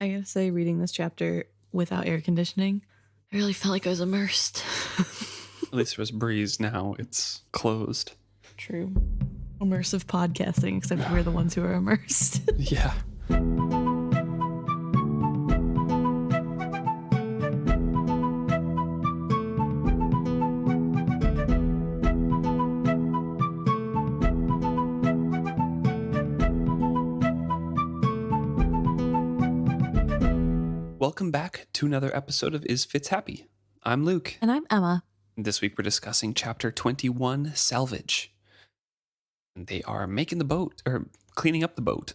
I gotta say, reading this chapter without air conditioning, I really felt like I was immersed. At least there was breeze. Now it's closed. True. Immersive podcasting, except we're the ones who are immersed. Yeah. Welcome back to another episode of Is Fitz Happy? I'm Luke. And I'm Emma. This week we're discussing chapter 21, Salvage. And they are making the boat, or cleaning up the boat.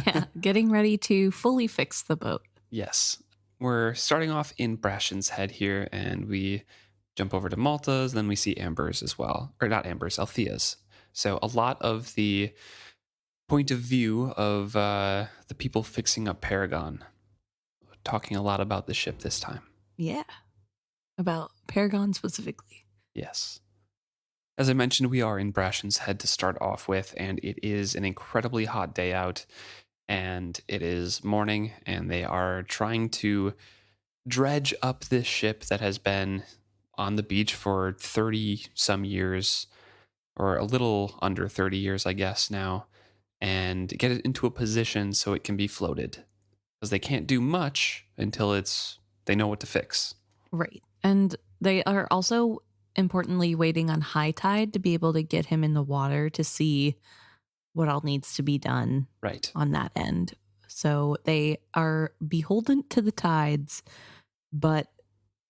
Yeah, getting ready to fully fix the boat. Yes. We're starting off in Brashen's head here, and we jump over to Malta's, then we see Amber's as well. Or not Amber's, Althea's. So a lot of the point of view of the people fixing up Paragon. Talking a lot about the ship this time. Yeah. About Paragon specifically. Yes. As I mentioned, we are in Brashen's head to start off with, and it is an incredibly hot day out, and it is morning, and they are trying to dredge up this ship that has been on the beach for 30 some years, or a little under 30 years, I guess now, and get it into a position so it can be floated. Because they can't do much until they know what to fix. Right. And they are also importantly waiting on high tide to be able to get him in the water to see what all needs to be done on that end. So they are beholden to the tides, but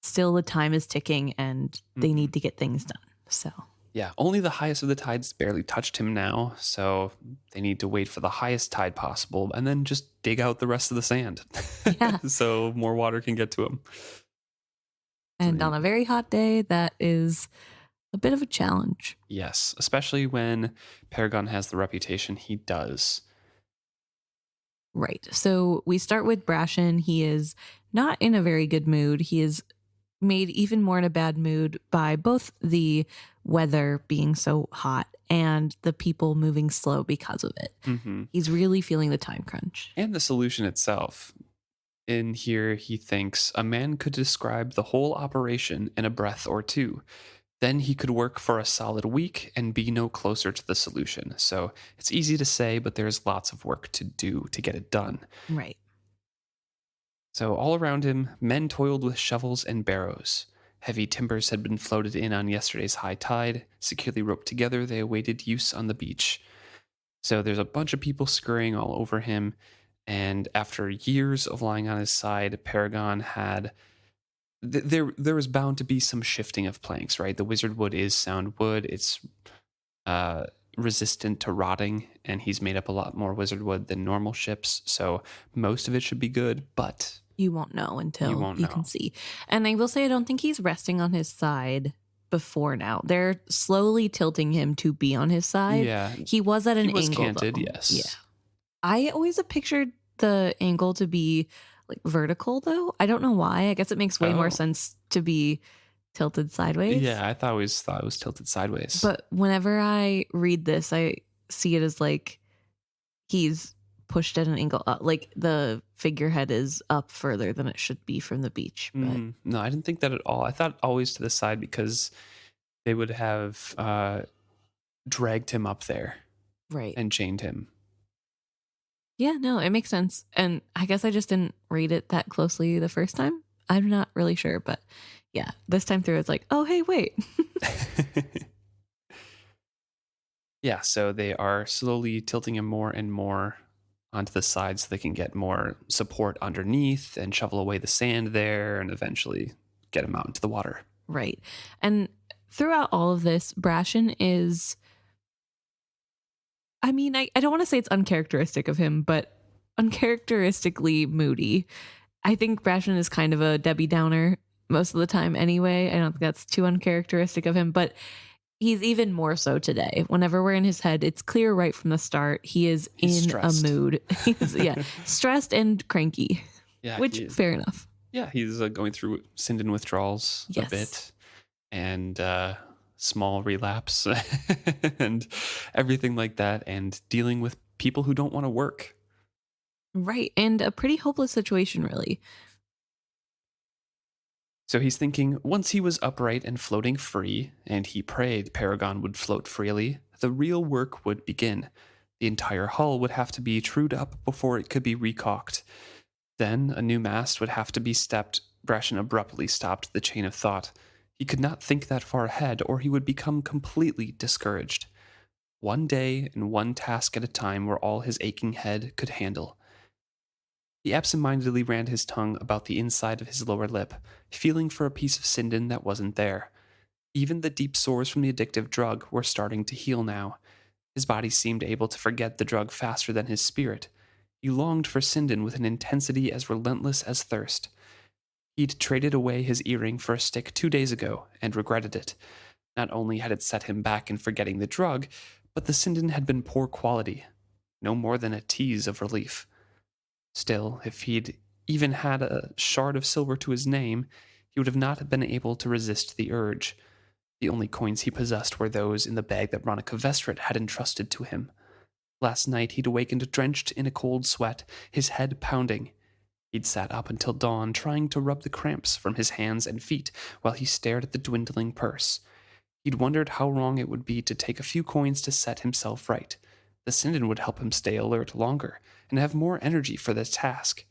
still the time is ticking and they need to get things done. So yeah, only the highest of the tides barely touched him now, so they need to wait for the highest tide possible and then just dig out the rest of the sand. Yeah. So more water can get to him. And on a very hot day, that is a bit of a challenge. Yes, especially when Paragon has the reputation he does. Right. So we start with Brashen. He is not in a very good mood. He is made even more in a bad mood by both the weather being so hot and the people moving slow because of it. Mm-hmm. He's really feeling the time crunch. And the solution itself. In here, he thinks a man could describe the whole operation in a breath or two. Then he could work for a solid week and be no closer to the solution. So it's easy to say, but there's lots of work to do to get it done. Right. So all around him, men toiled with shovels and barrows. Heavy timbers had been floated in on yesterday's high tide. Securely roped together, they awaited use on the beach. So there's a bunch of people scurrying all over him. And after years of lying on his side, Paragon had... There was bound to be some shifting of planks, right? The wizard wood is sound wood. It's resistant to rotting, and he's made up a lot more wizard wood than normal ships. So most of it should be good, but... You won't know until you can see. And I will say, I don't think he's resting on his side before now. They're slowly tilting him to be on his side. Yeah. He was at an angle, canted, though. yes. Yeah. I always have pictured the angle to be like vertical, though. I don't know why. I guess it makes way more sense to be tilted sideways. Yeah, I always thought it was tilted sideways. But whenever I read this, I see it as like he's pushed at an angle up, like the figurehead is up further than it should be from the beach. But no, I didn't think that at all. I thought always to the side because they would have dragged him up there, right, and chained him. Yeah, no, it makes sense. And I guess I just didn't read it that closely the first time. I'm not really sure, but yeah, this time through it's like, oh, hey, wait. Yeah, so they are slowly tilting him more and more onto the side so they can get more support underneath and shovel away the sand there and eventually get him out into the water. Right. And throughout all of this, Brashen is, I mean, I don't want to say it's uncharacteristic of him, but uncharacteristically moody. I think Brashen is kind of a Debbie Downer most of the time anyway. I don't think that's too uncharacteristic of him, but he's even more so today. Whenever we're in his head, it's clear right from the start he's in stressed. A mood. He's stressed and cranky. Yeah, which fair enough. Yeah, he's going through syndon withdrawals a bit, and small relapse, and everything like that, and dealing with people who don't want to work. Right. And a pretty hopeless situation, really. So he's thinking once he was upright and floating free, and he prayed Paragon would float freely, the real work would begin. The entire hull would have to be trued up before it could be recocked. Then a new mast would have to be stepped. Brashen abruptly stopped the chain of thought. He could not think that far ahead, or he would become completely discouraged. One day and one task at a time were all his aching head could handle. He absent-mindedly ran his tongue about the inside of his lower lip, feeling for a piece of Sinden that wasn't there. Even the deep sores from the addictive drug were starting to heal now. His body seemed able to forget the drug faster than his spirit. He longed for Sinden with an intensity as relentless as thirst. He'd traded away his earring for a stick 2 days ago and regretted it. Not only had it set him back in forgetting the drug, but the Sinden had been poor quality. No more than a tease of relief. Still, if he'd even had a shard of silver to his name, he would have not been able to resist the urge. The only coins he possessed were those in the bag that Ronica Vestrit had entrusted to him. Last night he'd awakened drenched in a cold sweat, his head pounding. He'd sat up until dawn, trying to rub the cramps from his hands and feet while he stared at the dwindling purse. He'd wondered how wrong it would be to take a few coins to set himself right. The Sinden would help him stay alert longer and have more energy for the task.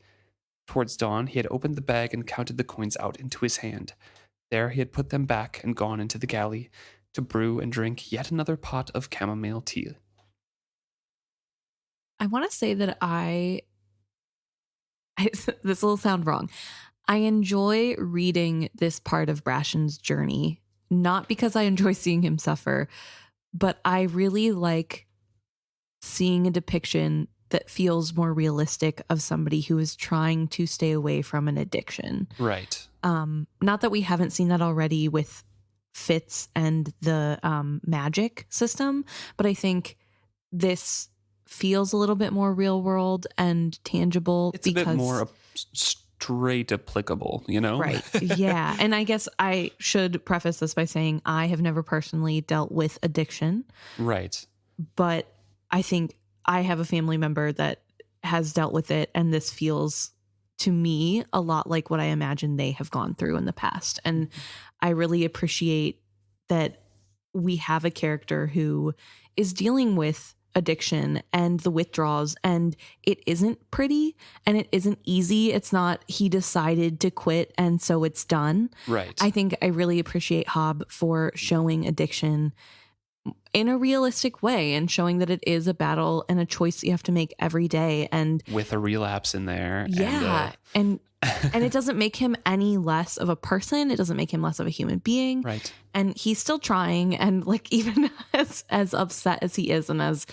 Towards dawn, he had opened the bag and counted the coins out into his hand. There he had put them back and gone into the galley to brew and drink yet another pot of chamomile tea. I want to say that this will sound wrong. I enjoy reading this part of Brashen's journey, not because I enjoy seeing him suffer, but I really like seeing a depiction that feels more realistic of somebody who is trying to stay away from an addiction. Right. Not that we haven't seen that already with Fitz and the magic system, but I think this feels a little bit more real world and tangible. It's because a bit more straight applicable, you know? Right. Yeah. And I guess I should preface this by saying I have never personally dealt with addiction. Right. But I think I have a family member that has dealt with it, and this feels to me a lot like what I imagine they have gone through in the past. And I really appreciate that we have a character who is dealing with addiction and the withdrawals, and it isn't pretty and it isn't easy. It's not he decided to quit and so it's done. Right. I think I really appreciate Hobb for showing addiction in a realistic way and showing that it is a battle and a choice you have to make every day, and with a relapse in there. Yeah. And it doesn't make him any less of a person. It doesn't make him less of a human being. Right. And he's still trying. And like, even as upset as he is and as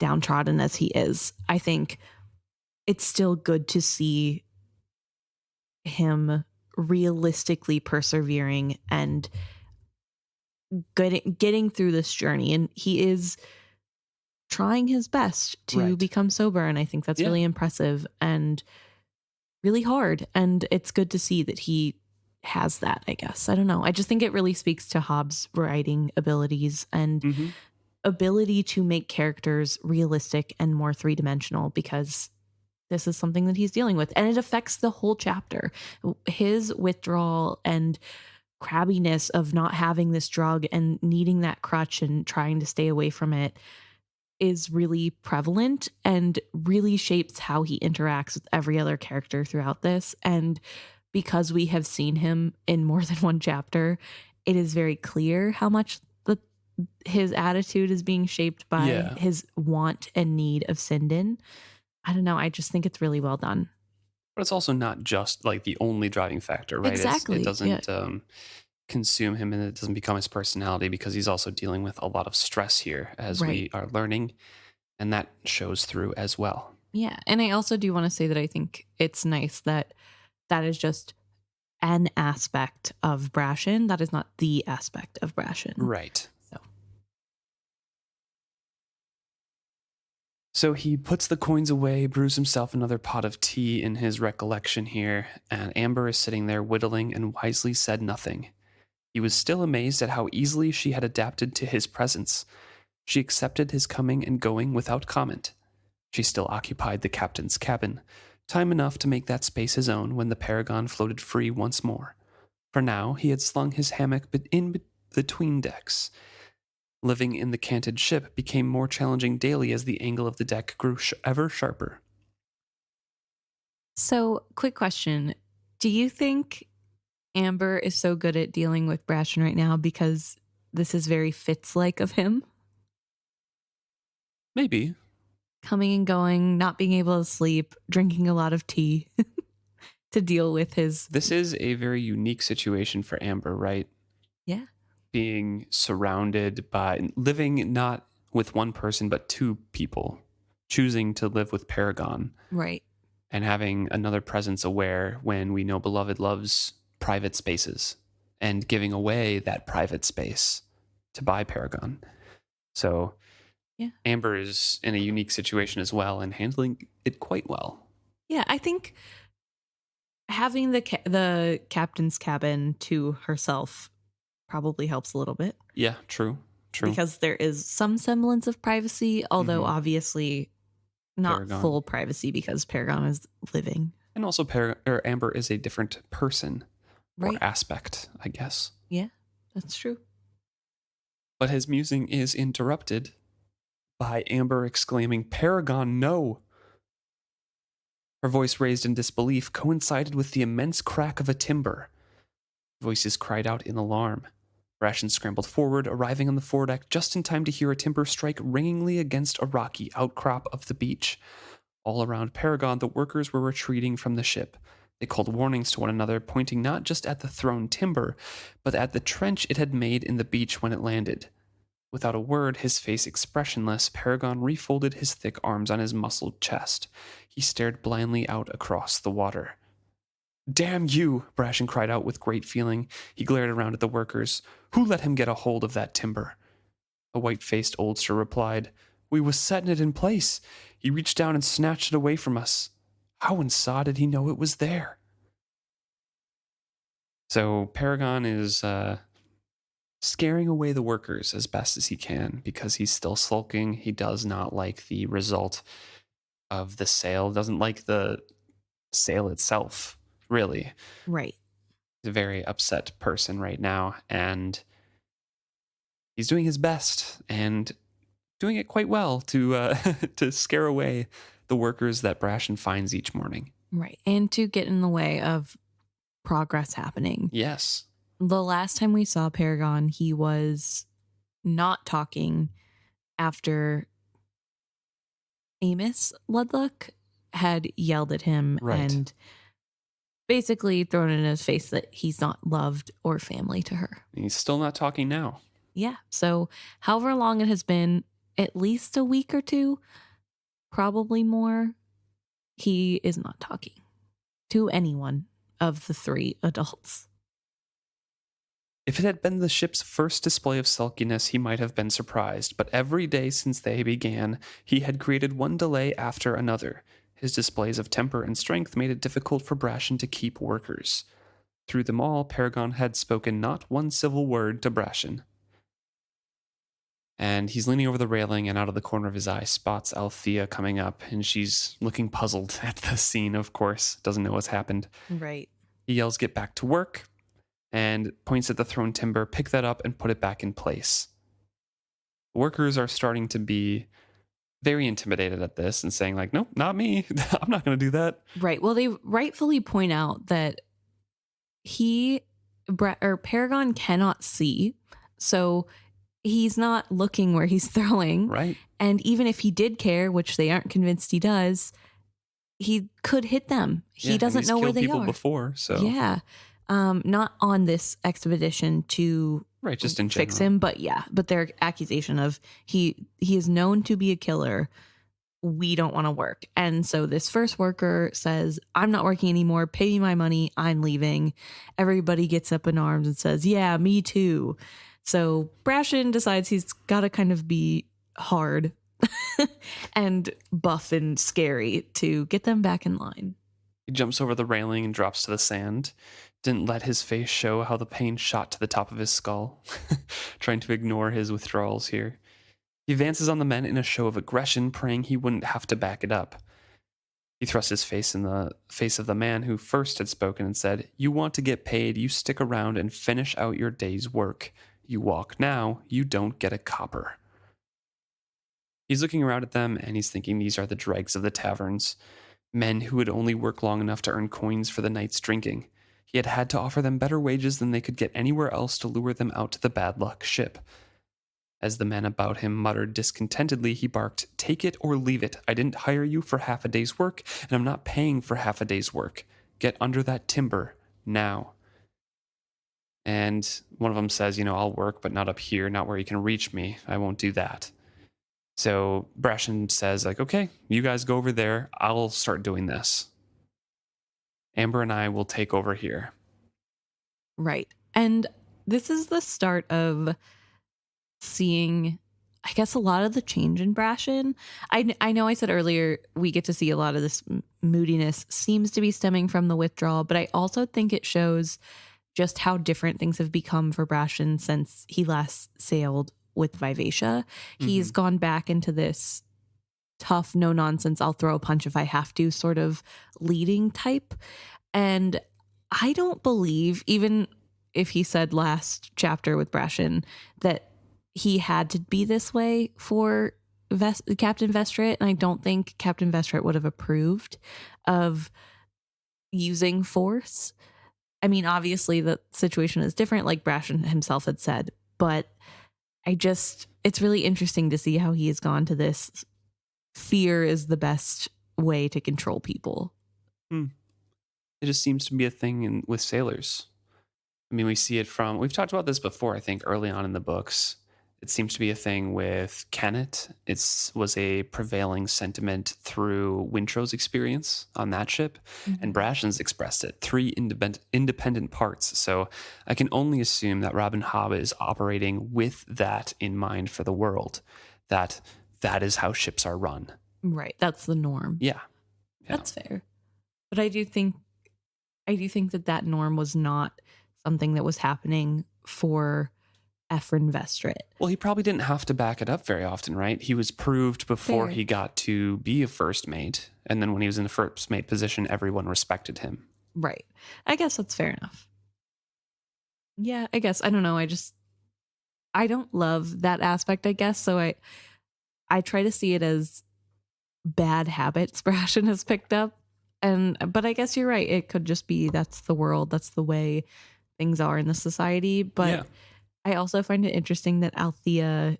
downtrodden as he is, I think it's still good to see him realistically persevering and getting through this journey. And he is trying his best to become sober. And I think that's really impressive and really hard. And it's good to see that he has that, I guess. I don't know. I just think it really speaks to Hobbs' writing abilities and ability to make characters realistic and more three-dimensional, because this is something that he's dealing with. And it affects the whole chapter. His withdrawal and crabbiness of not having this drug and needing that crutch and trying to stay away from it is really prevalent and really shapes how he interacts with every other character throughout this. And because we have seen him in more than one chapter, it is very clear how much his attitude is being shaped by his want and need of Sinden. I don't know. I just think it's really well done. But it's also not just like the only driving factor, right? Exactly. It doesn't consume him, and it doesn't become his personality, because he's also dealing with a lot of stress here as we are learning, and that shows through as well. Yeah. And I also do want to say that I think it's nice that that is just an aspect of Brashen. That is not the aspect of Brashen. Right. So he puts the coins away, brews himself another pot of tea in his recollection here, and Amber is sitting there whittling and wisely said nothing. He was still amazed at how easily she had adapted to his presence. She accepted his coming and going without comment. She still occupied the captain's cabin, time enough to make that space his own when the Paragon floated free once more. For now, he had slung his hammock in between decks. Living in the canted ship became more challenging daily as the angle of the deck grew ever sharper. So, quick question. Do you think Amber is so good at dealing with Brashen right now because this is very Fitz-like of him? Maybe. Coming and going, not being able to sleep, drinking a lot of tea to deal with his... This is a very unique situation for Amber, right? Yeah. Being surrounded by, living not with one person, but two people, choosing to live with Paragon. Right. And having another presence aware when we know Beloved loves private spaces and giving away that private space to buy Paragon. So yeah, Amber is in a unique situation as well and handling it quite well. Yeah, I think having the captain's cabin to herself probably helps a little bit. Yeah, true. Because there is some semblance of privacy, although obviously not Paragon. Full privacy because Paragon is living. And also Amber is a different person right. or aspect, I guess. Yeah, that's true. But his musing is interrupted by Amber exclaiming, "Paragon, no!" Her voice, raised in disbelief, coincided with the immense crack of a timber. Voices cried out in alarm. Brashen scrambled forward, arriving on the foredeck just in time to hear a timber strike ringingly against a rocky outcrop of the beach. All around Paragon, the workers were retreating from the ship. They called warnings to one another, pointing not just at the thrown timber, but at the trench it had made in the beach when it landed. Without a word, his face expressionless, Paragon refolded his thick arms on his muscled chest. He stared blindly out across the water. "Damn you!" Brashen cried out with great feeling. He glared around at the workers. "Who let him get a hold of that timber?" A white-faced oldster replied, "We was setting it in place. He reached down and snatched it away from us. How in saw did he know it was there?" So Paragon is scaring away the workers as best as he can because he's still sulking. He does not like the result of the sale, doesn't like the sale itself, really. Right. He's a very upset person right now, and he's doing his best and doing it quite well to to scare away the workers that Brashen finds each morning. Right. And to get in the way of progress happening. Yes. The last time we saw Paragon, he was not talking after Amos Ludluck had yelled at him and basically thrown in his face that he's not loved or family to her. He's still not talking now. Yeah. So however long it has been, at least a week or two, probably more, he is not talking to anyone of the three adults. If it had been the ship's first display of sulkiness, he might have been surprised, but every day since they began, he had created one delay after another. His displays of temper and strength made it difficult for Brashen to keep workers. Through them all, Paragon had spoken not one civil word to Brashen. And he's leaning over the railing, and out of the corner of his eye spots Althea coming up, and she's looking puzzled at the scene, of course, doesn't know what's happened. Right. He yells, "Get back to work," and points at the thrown timber, "Pick that up and put it back in place." The workers are starting to be very intimidated at this and saying like, "Nope, not me. I'm not going to do that." Right. Well, they rightfully point out that Paragon cannot see, so he's not looking where he's throwing. Right. And even if he did care, which they aren't convinced he does, he could hit them. He doesn't know where they people are. Before, so yeah. Not on this expedition to just in fix general. him, but their accusation of he is known to be a killer. We don't want to work. And so this first worker says, "I'm not working anymore. Pay me my money. I'm leaving." Everybody gets up in arms and says, "Yeah, me too." So Brashen decides he's got to kind of be hard and buff and scary to get them back in line. He jumps over the railing and drops to the sand. Didn't let his face show how the pain shot to the top of his skull. Trying to ignore his withdrawals here. He advances on the men in a show of aggression, praying he wouldn't have to back it up. He thrust his face in the face of the man who first had spoken and said, "You want to get paid, you stick around and finish out your day's work. You walk now, you don't get a copper." He's looking around at them and he's thinking these are the dregs of the taverns, men who would only work long enough to earn coins for the night's drinking. He had had to offer them better wages than they could get anywhere else to lure them out to the bad luck ship. As the men about him muttered discontentedly, he barked, "Take it or leave it. I didn't hire you for half a day's work, and I'm not paying for half a day's work. Get under that timber, now." And one of them says, "I'll work, but not up here, not where you can reach me. I won't do that." So Brashen says, "Okay, you guys go over there. I'll start doing this. Amber and I will take over here." Right. And this is the start of seeing, I guess, a lot of the change in Brashen. I know I said earlier we get to see a lot of this moodiness seems to be stemming from the withdrawal, but I also think it shows just how different things have become for Brashen since he last sailed with Vivacia. He's gone back into this tough, no nonsense, I'll throw a punch if I have to sort of leading type. And I don't believe, even if he said last chapter with Brashen, that he had to be this way for Captain Vestrit. And I don't think Captain Vestrit would have approved of using force. I mean, obviously the situation is different, like Brashen himself had said, but it's really interesting to see how he has gone to this fear is the best way to control people. It just seems to be a thing with sailors. I mean, we see it we've talked about this before, I think, early on in the books. It seems to be a thing with Kennet. It was a prevailing sentiment through Wintrow's experience on that ship, and Brashen's expressed it. 3 independent parts. So I can only assume that Robin Hobb is operating with that in mind for the world, that is how ships are run. Right. That's the norm. Yeah. That's fair. But I do think that norm was not something that was happening for Efren Vestrit. Well, he probably didn't have to back it up very often, right? He was proved before he got to be a first mate. And then when he was in the first mate position, everyone respected him. Right. I guess that's fair enough. Yeah, I guess. I don't know. I don't love that aspect, I guess. So I try to see it as bad habits Brashen has picked up. But I guess you're right. It could just be that's the world. That's the way things are in the society. But I also find it interesting that Althea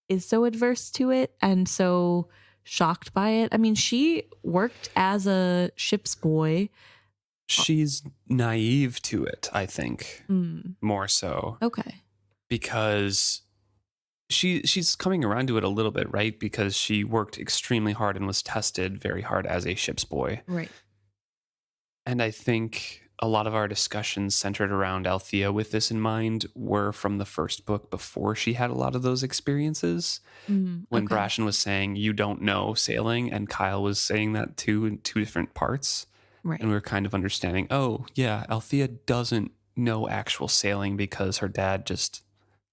is so adverse to it and so shocked by it. I mean, she worked as a ship's boy. She's naive to it, I think, more so. Okay. Because she's coming around to it a little bit, right? Because she worked extremely hard and was tested very hard as a ship's boy. Right. And I think a lot of our discussions centered around Althea with this in mind were from the first book before she had a lot of those experiences. When Brashen was saying, "You don't know sailing," and Kyle was saying that too in 2 different parts. Right. And we were kind of understanding, oh, yeah, Althea doesn't know actual sailing because her dad just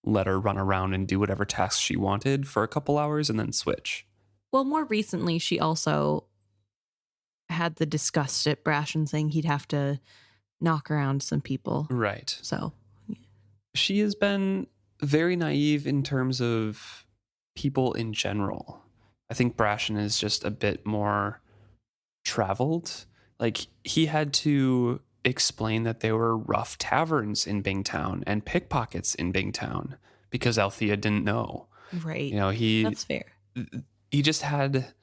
let her run around and do whatever tasks she wanted for a couple hours and then switch. Well, more recently, she also had the disgust at Brashen saying he'd have to knock around some people. Right. So she has been very naive in terms of people in general. I think Brashen is just a bit more traveled. Like, he had to explain that there were rough taverns in Bingtown and pickpockets in Bingtown because Althea didn't know. Right. That's fair. He just had,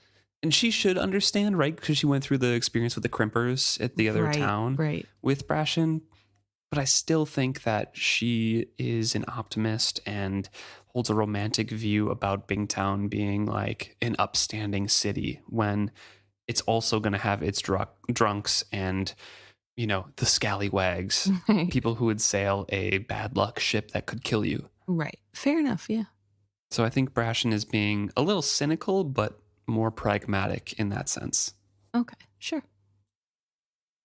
and she should understand, right? Because she went through the experience with the crimpers at the other town with Brashen. But I still think that she is an optimist and holds a romantic view about Bingtown being like an upstanding city when it's also going to have its drunks and, the scallywags, people who would sail a bad luck ship that could kill you. Right. Fair enough. Yeah. So I think Brashen is being a little cynical, but more pragmatic in that sense. Okay. Sure.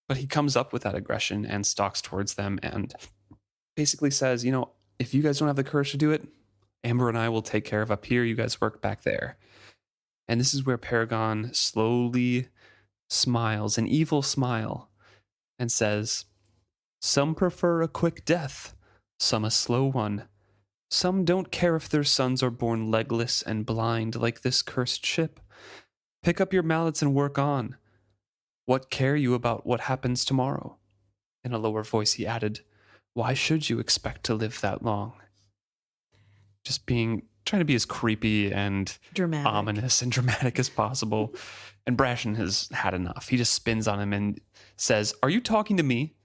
But he comes up with that aggression and stalks towards them and basically says, if you guys don't have the courage to do it, Amber and I will take care of up here. You guys work back there. And this is where Paragon slowly smiles, an evil smile, and says, some prefer a quick death, some a slow one. Some don't care if their sons are born legless and blind like this cursed ship. Pick up your mallets and work on. What care you about what happens tomorrow? In a lower voice he added, why should you expect to live that long? Just trying to be as creepy and Dramatic. ominous and dramatic as possible. And Brashen has had enough. He just spins on him and says, are you talking to me?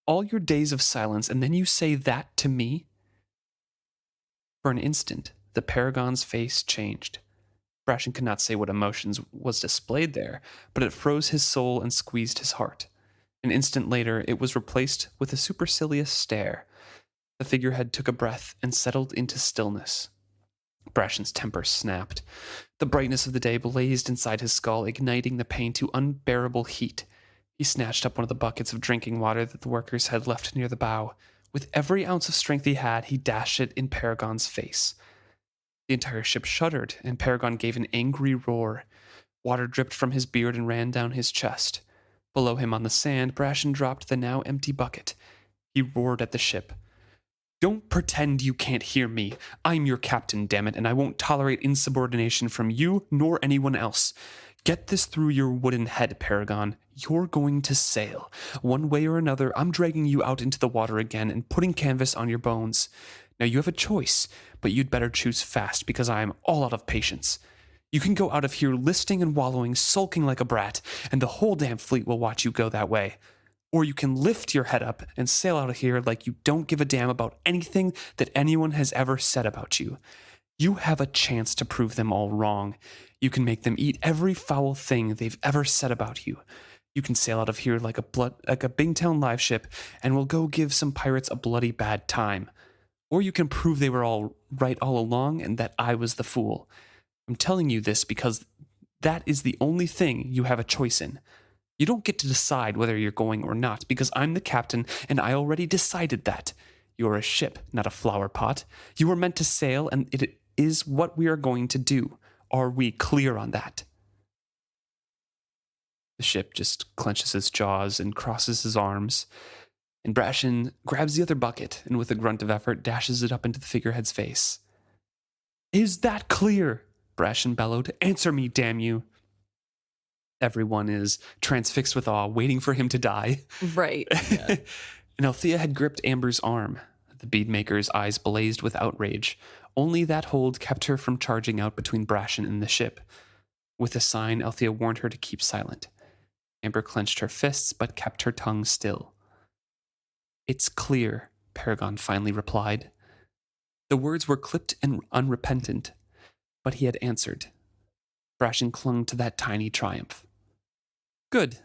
All your days of silence, and then you say that to me? For an instant, the Paragon's face changed. Brashen could not say what emotions was displayed there, but it froze his soul and squeezed his heart. An instant later, it was replaced with a supercilious stare. The figurehead took a breath and settled into stillness. Brashen's temper snapped. The brightness of the day blazed inside his skull, igniting the pain to unbearable heat. He snatched up one of the buckets of drinking water that the workers had left near the bow. With every ounce of strength he had, he dashed it in Paragon's face. The entire ship shuddered, and Paragon gave an angry roar. Water dripped from his beard and ran down his chest. Below him on the sand, Brashen dropped the now empty bucket. He roared at the ship. Don't pretend you can't hear me. I'm your captain, damn it, and I won't tolerate insubordination from you nor anyone else. Get this through your wooden head, Paragon. You're going to sail. One way or another, I'm dragging you out into the water again and putting canvas on your bones. Now you have a choice, but you'd better choose fast because I am all out of patience. You can go out of here listing and wallowing, sulking like a brat, and the whole damn fleet will watch you go that way. Or you can lift your head up and sail out of here like you don't give a damn about anything that anyone has ever said about you. You have a chance to prove them all wrong. You can make them eat every foul thing they've ever said about you. You can sail out of here like a Bingtown live ship, and we'll go give some pirates a bloody bad time. Or you can prove they were all right all along and that I was the fool. I'm telling you this because that is the only thing you have a choice in. You don't get to decide whether you're going or not because I'm the captain and I already decided that. You're a ship, not a flower pot. You were meant to sail and it is what we are going to do. Are we clear on that? The ship just clenches its jaws and crosses his arms. And Brashen grabs the other bucket and with a grunt of effort dashes it up into the figurehead's face. Is that clear? Brashen bellowed. Answer me, damn you. Everyone is transfixed with awe, waiting for him to die. Right. Yeah. And Althea had gripped Amber's arm. The beadmaker's eyes blazed with outrage. Only that hold kept her from charging out between Brashen and the ship. With a sign, Althea warned her to keep silent. Amber clenched her fists, but kept her tongue still. It's clear, Paragon finally replied. The words were clipped and unrepentant, but he had answered. Brashen clung to that tiny triumph. Good,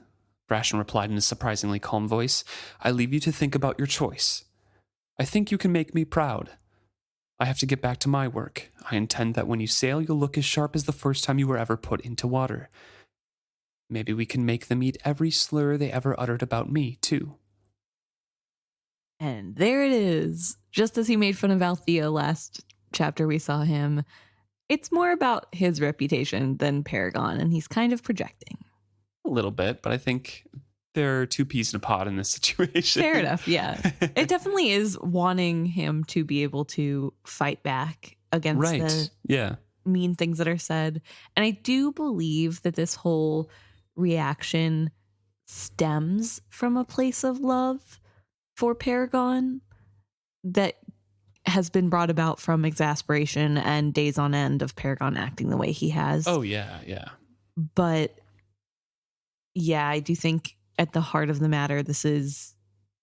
Brashen replied in a surprisingly calm voice. I leave you to think about your choice. I think you can make me proud. I have to get back to my work. I intend that when you sail, you'll look as sharp as the first time you were ever put into water. Maybe we can make them eat every slur they ever uttered about me, too. And there it is. Just as he made fun of Althea last chapter we saw him, it's more about his reputation than Paragon, and he's kind of projecting. A little bit, but I think there are two peas in a pod in this situation. Fair enough, yeah. It definitely is wanting him to be able to fight back against the mean things that are said. And I do believe that this whole reaction stems from a place of love for Paragon that has been brought about from exasperation and days on end of Paragon acting the way he has. Oh, yeah, yeah. But yeah, I do think at the heart of the matter, this is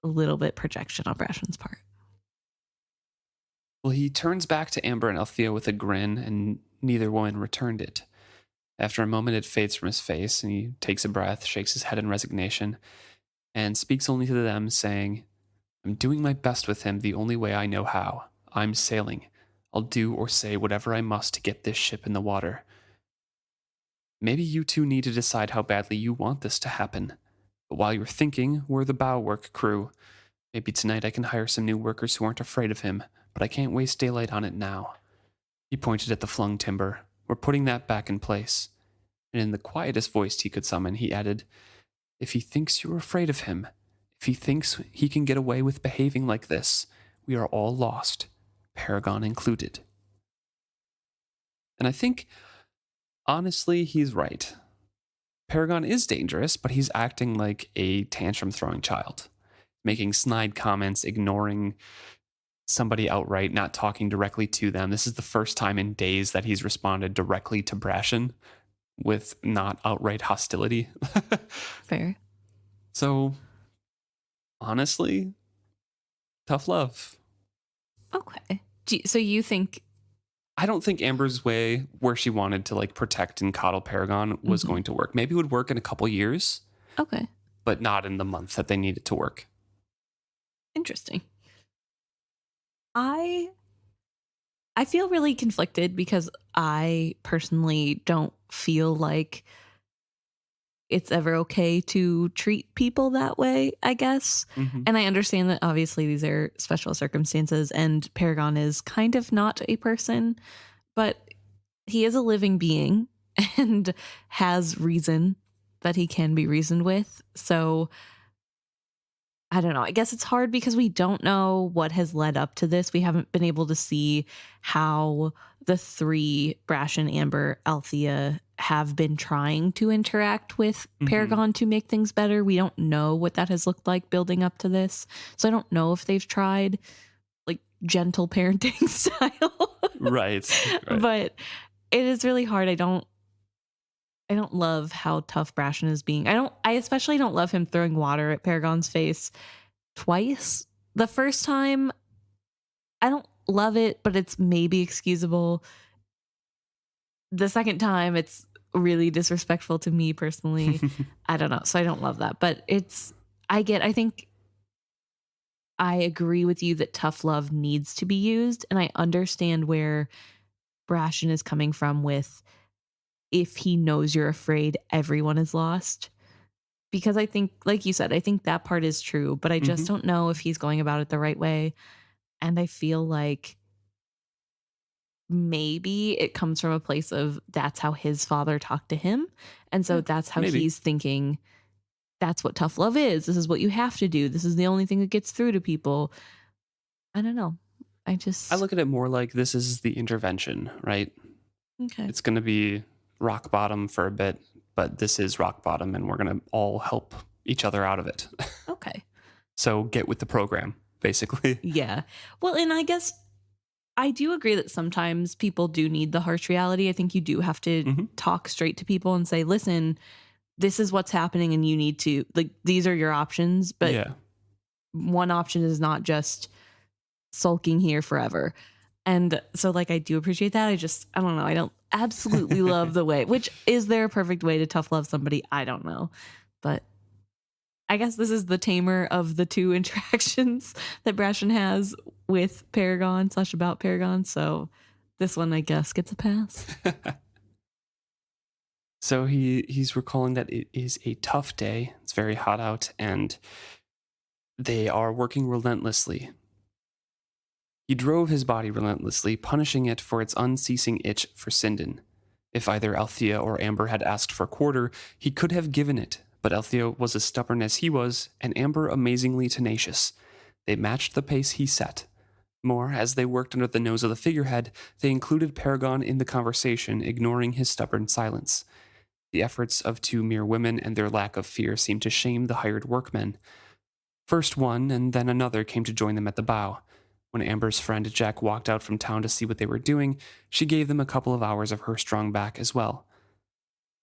a little bit projection on Brashen's part. Well, he turns back to Amber and Althea with a grin, and neither one returned it. After a moment, it fades from his face, and he takes a breath, shakes his head in resignation, and speaks only to them, saying, I'm doing my best with him the only way I know how. I'm sailing. I'll do or say whatever I must to get this ship in the water. Maybe you two need to decide how badly you want this to happen. But while you're thinking, we're the bow work crew. Maybe tonight I can hire some new workers who aren't afraid of him, but I can't waste daylight on it now. He pointed at the flung timber. We're putting that back in place. And in the quietest voice he could summon, he added, if he thinks you're afraid of him, if he thinks he can get away with behaving like this, we are all lost, Paragon included. And I think, honestly, he's right. Paragon is dangerous, but he's acting like a tantrum-throwing child, making snide comments, ignoring somebody outright, not talking directly to them. This is the first time in days that he's responded directly to Brashen with not outright hostility. Fair. So, honestly, tough love. Okay. So you think... I don't think Amber's way, where she wanted to like protect and coddle Paragon, was going to work. Maybe it would work in a couple years. Okay. But not in the month that they need it to work. Interesting. I feel really conflicted because I personally don't feel like it's ever okay to treat people that way, I guess. Mm-hmm. And I understand that obviously these are special circumstances and Paragon is kind of not a person, but he is a living being and has reason that he can be reasoned with. So I don't know. I guess it's hard because we don't know what has led up to this. We haven't been able to see how the three, Brashen, Amber, Althea, have been trying to interact with Paragon to make things better. We don't know what that has looked like building up to this. So I don't know if they've tried like gentle parenting style. Right. But it is really hard. I don't love how tough Brashen is being. I especially don't love him throwing water at Paragon's face twice. The first time, I don't love it, but it's maybe excusable. The second time, it's really disrespectful to me personally. I don't know. So I don't love that. But I think I agree with you that tough love needs to be used. And I understand where Brashen is coming from with, if he knows you're afraid, everyone is lost. Because I think, like you said, I think that part is true, but I just don't know if he's going about it the right way. And I feel like maybe it comes from a place of that's how his father talked to him. And so that's how he's thinking, that's what tough love is. This is what you have to do. This is the only thing that gets through to people. I don't know. I look at it more like this is the intervention, right? Okay. It's going to be rock bottom for a bit, but this is rock bottom and we're going to all help each other out of it. Okay. So get with the program, basically. Yeah. Well, and I guess I do agree that sometimes people do need the harsh reality. I think you do have to talk straight to people and say, listen, this is what's happening and you need to, like, these are your options. But one option is not just sulking here forever. And so, like, I do appreciate that. I don't know. I don't absolutely love the way, which is there a perfect way to tough love somebody? I don't know. But I guess this is the tamer of the two interactions that Brashen has with Paragon / about Paragon. So this one, I guess, gets a pass. So he's recalling that it is a tough day. It's very hot out and they are working relentlessly. He drove his body relentlessly, punishing it for its unceasing itch for Sinden. If either Althea or Amber had asked for quarter, he could have given it, but Althea was as stubborn as he was, and Amber amazingly tenacious. They matched the pace he set. More, as they worked under the nose of the figurehead, they included Paragon in the conversation, ignoring his stubborn silence. The efforts of two mere women and their lack of fear seemed to shame the hired workmen. First one, and then another came to join them at the bow. When Amber's friend Jack walked out from town to see what they were doing, she gave them a couple of hours of her strong back as well.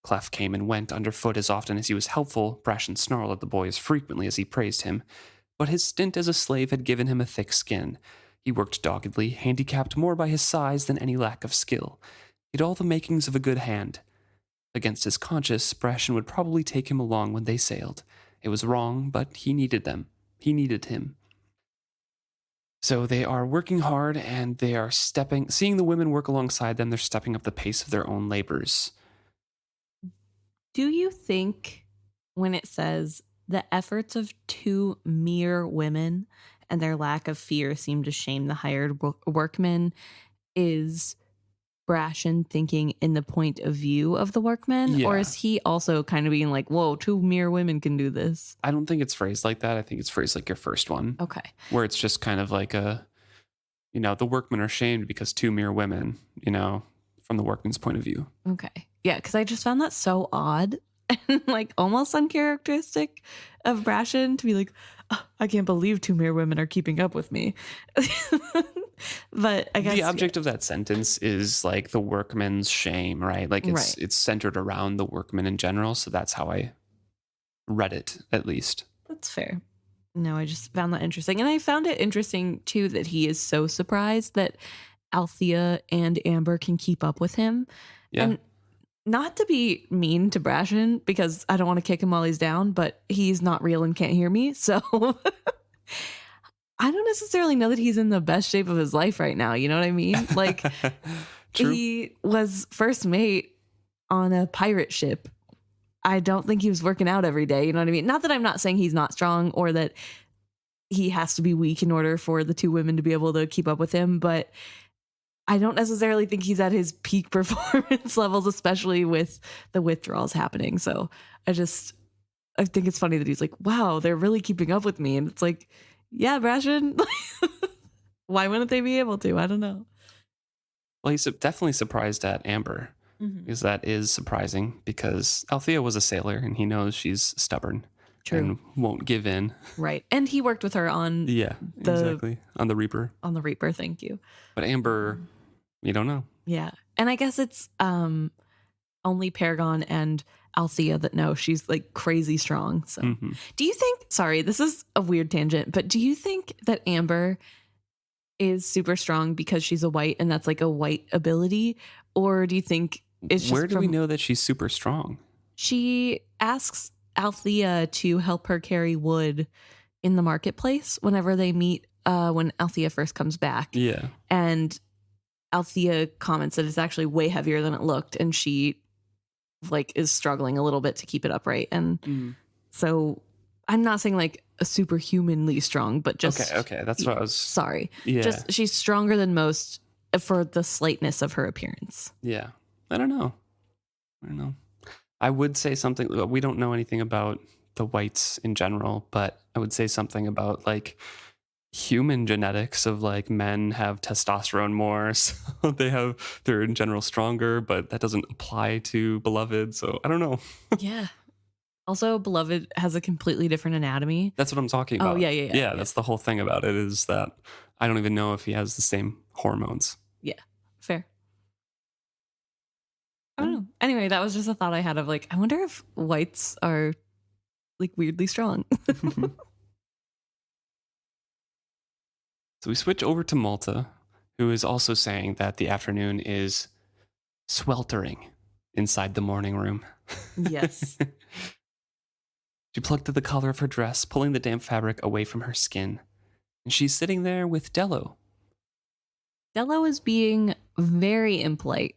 Clef came and went underfoot as often as he was helpful. Brashen snarled at the boy as frequently as he praised him. But his stint as a slave had given him a thick skin. He worked doggedly, handicapped more by his size than any lack of skill. He had all the makings of a good hand. Against his conscience, Brashen would probably take him along when they sailed. It was wrong, but he needed them. He needed him. So they are working hard and they are seeing the women work alongside them, they're stepping up the pace of their own labors. Do you think when it says the efforts of two mere women and their lack of fear seem to shame the hired workmen is Brashen thinking in the point of view of the workmen? Or Yeah. is he also kind of being like, whoa, two mere women can do this? I don't think it's phrased like that. I think it's phrased like your first one, Okay. where it's just kind of like the workmen are shamed because two mere women, from the workman's point of view. Okay. Yeah, because I just found that so odd and like almost uncharacteristic of Brashen to be like, "Oh, I can't believe two mere women are keeping up with me." But I guess The object of that sentence is like the workman's shame, right? Like it's centered around the workman in general. So that's how I read it, at least. That's fair. No, I just found that interesting. And I found it interesting too that he is so surprised that Althea and Amber can keep up with him. Yeah. And not to be mean to Brashen, because I don't want to kick him while he's down, but he's not real and can't hear me. So I don't necessarily know that he's in the best shape of his life right now. You know what I mean? Like True. he was first mate on a pirate ship. I don't think he was working out every day. You know what I mean? Not that I'm not saying he's not strong or that he has to be weak in order for the two women to be able to keep up with him, but I don't necessarily think he's at his peak performance levels, especially with the withdrawals happening. So I think it's funny that he's like, wow, they're really keeping up with me. And it's like, yeah, Brashen, why wouldn't they be able to? I don't know. Well, he's definitely surprised at Amber, because that is surprising, because Althea was a sailor and he knows she's stubborn. True. And won't give in. Right. And he worked with her on exactly. On the Reaper. On the Reaper, thank you. But Amber, you don't know. Yeah. And I guess it's only Paragon and Althea that know she's like crazy strong. So do you think, sorry, this is a weird tangent, but do you think that Amber is super strong because she's a white and that's like a white ability? Or do you think it's just Where do we know that she's super strong? She asks Althea to help her carry wood in the marketplace whenever they meet when Althea first comes back. Yeah. And Althea comments that it's actually way heavier than it looked, and she like is struggling a little bit to keep it upright. And so I'm not saying like a superhumanly strong, but just okay. That's what I was. Sorry. Yeah. Just she's stronger than most for the slightness of her appearance. Yeah. I don't know. I would say something. We don't know anything about the whites in general, but I would say something about like human genetics of like men have testosterone more, so they're in general stronger, but that doesn't apply to Beloved. So I don't know. Yeah. Also, Beloved has a completely different anatomy. That's what I'm talking about. Oh, yeah. Yeah, that's the whole thing about it, is that I don't even know if he has the same hormones. Yeah, fair. I don't know. Anyway, that was just a thought I had of like, I wonder if whites are like weirdly strong. So we switch over to Malta, who is also saying that the afternoon is sweltering inside the morning room. Yes. She plucked at the collar of her dress, pulling the damp fabric away from her skin. And she's sitting there with Dello. Dello is being very impolite.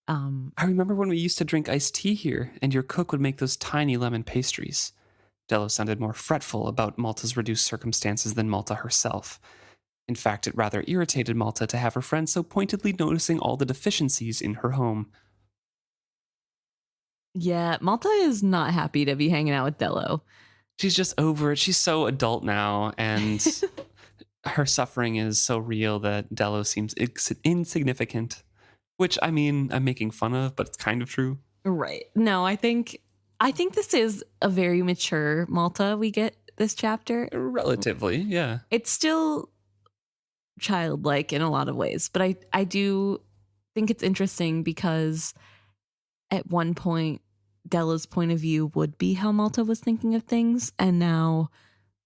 I remember when we used to drink iced tea here, and your cook would make those tiny lemon pastries. Dello sounded more fretful about Malta's reduced circumstances than Malta herself. In fact, it rather irritated Malta to have her friend so pointedly noticing all the deficiencies in her home. Yeah, Malta is not happy to be hanging out with Dello. She's just over it. She's so adult now, and her suffering is so real that Dello seems insignificant. Which, I mean, I'm making fun of, but it's kind of true. Right. No, I think this is a very mature Malta we get this chapter. Relatively, yeah. It's still childlike in a lot of ways, but I do think it's interesting because at one point Della's point of view would be how Malta was thinking of things, and now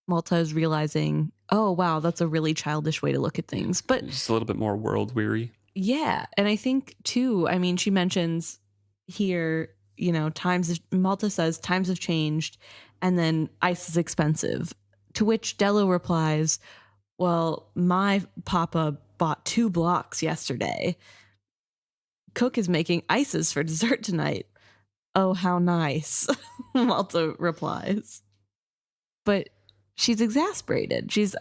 Malta is realizing, oh wow, that's a really childish way to look at things. But just a little bit more world weary. Yeah, and I think too, I mean, she mentions here, Malta says times have changed and then ice is expensive, to which Dello replies, well, my papa bought 2 blocks yesterday. Cook is making ices for dessert tonight. Oh, how nice, Malta replies. But she's exasperated. She's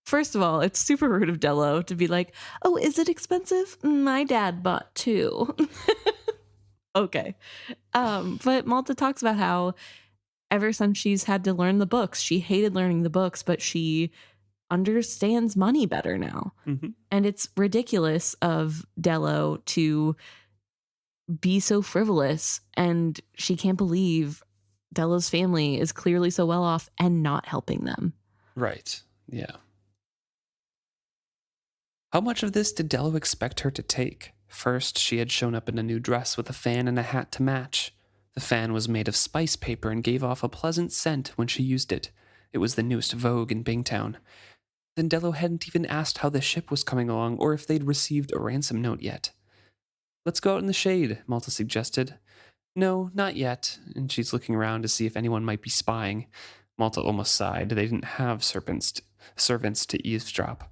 First of all, it's super rude of Dello to be like, oh, is it expensive? My dad bought two. Okay. But Malta talks about how ever since she's had to learn the books, she hated learning the books, but she understands money better now. Mm-hmm. And it's ridiculous of Dello to be so frivolous, and she can't believe Dello's family is clearly so well off and not helping them. Right. Yeah. How much of this did Dello expect her to take? First, she had shown up in a new dress with a fan and a hat to match. The fan was made of spice paper and gave off a pleasant scent when she used it. It was the newest vogue in Bingtown. Then Dello hadn't even asked how the ship was coming along or if they'd received a ransom note yet. Let's go out in the shade, Malta suggested. No, not yet, and she's looking around to see if anyone might be spying. Malta almost sighed. They didn't have servants to eavesdrop.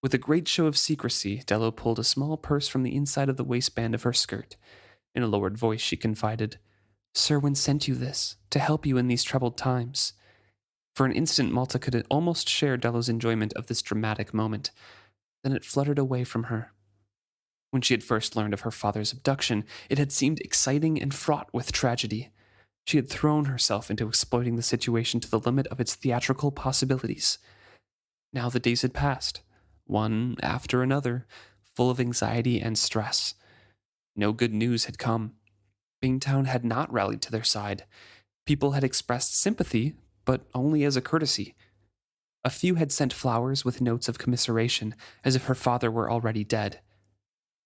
With a great show of secrecy, Dello pulled a small purse from the inside of the waistband of her skirt. In a lowered voice, she confided, Serwyn sent you this, to help you in these troubled times. For an instant, Malta could almost share Dello's enjoyment of this dramatic moment. Then it fluttered away from her. When she had first learned of her father's abduction, it had seemed exciting and fraught with tragedy. She had thrown herself into exploiting the situation to the limit of its theatrical possibilities. Now the days had passed, one after another, full of anxiety and stress. No good news had come. Bingtown had not rallied to their side. People had expressed sympathy, but only as a courtesy. A few had sent flowers with notes of commiseration, as if her father were already dead.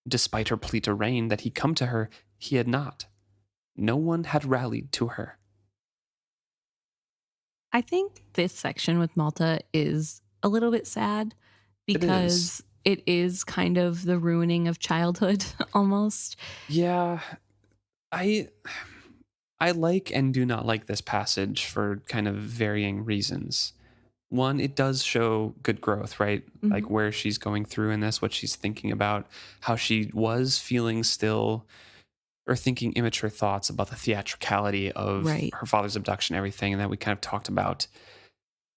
Despite her plea to Rain that he come to her, he had not. No one had rallied to her. I think this section with Malta is a little bit sad because it is kind of the ruining of childhood almost. Yeah, I like and do not like this passage for kind of varying reasons. One, it does show good growth, right? Mm-hmm. Like where she's going through in this, what she's thinking about, how she was feeling still or thinking immature thoughts about the theatricality of her father's abduction, everything, and that we kind of talked about.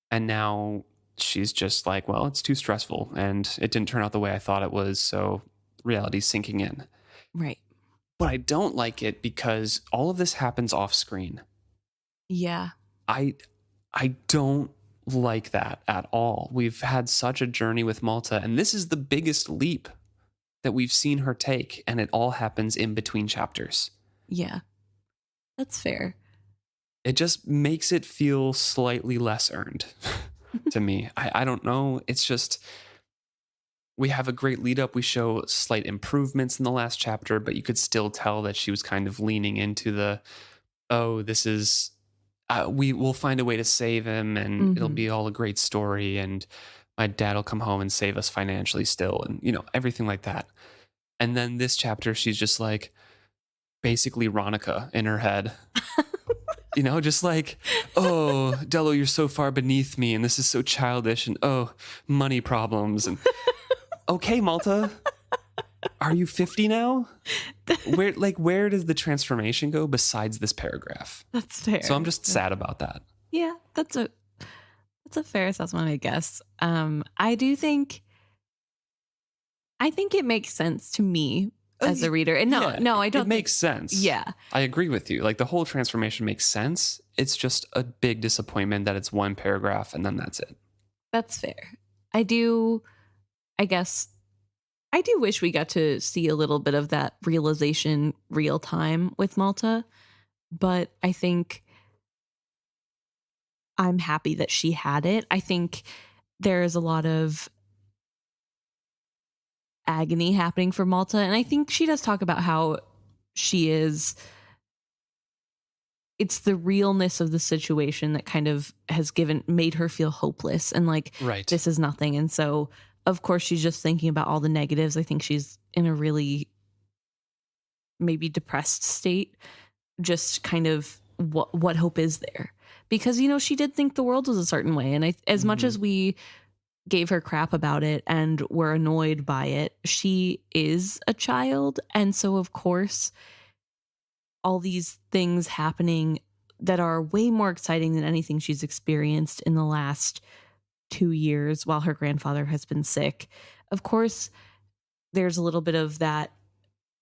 And now she's just like, well, it's too stressful and it didn't turn out the way I thought it was, so reality's sinking in. Right. But I don't like it because all of this happens off screen. Yeah. I don't like that at all. We've had such a journey with Malta, and this is the biggest leap that we've seen her take, and it all happens in between chapters. Yeah. That's fair. It just makes it feel slightly less earned to me. I don't know. It's just, we have a great lead up. We show slight improvements in the last chapter, but you could still tell that she was kind of leaning into the, this is, we will find a way to save him and it'll be all a great story. And my dad will come home and save us financially still. And, everything like that. And then this chapter, she's just like basically Ronica in her head. Just like, oh, Dello, you're so far beneath me, and this is so childish, and money problems. And okay, Malta, are you 50 now? Where does the transformation go besides this paragraph? That's fair. So I'm just sad about that. Yeah, that's a fair assessment, I guess. I think it makes sense to me as a reader. And no, I don't. It makes sense. Yeah. I agree with you. Like the whole transformation makes sense. It's just a big disappointment that it's one paragraph and then that's it. That's fair. I do wish we got to see a little bit of that realization real time with Malta, but I think I'm happy that she had it. I think there is a lot of agony happening for Malta, and I think she does talk about how it's the realness of the situation that kind of has made her feel hopeless and like, this is nothing. And so of course she's just thinking about all the negatives. I think she's in a really maybe depressed state, just kind of what hope is there? Because, she did think the world was a certain way. And as much as we gave her crap about it and were annoyed by it, she is a child. And so, of course, all these things happening that are way more exciting than anything she's experienced in the last 2 years while her grandfather has been sick. Of course, there's a little bit of that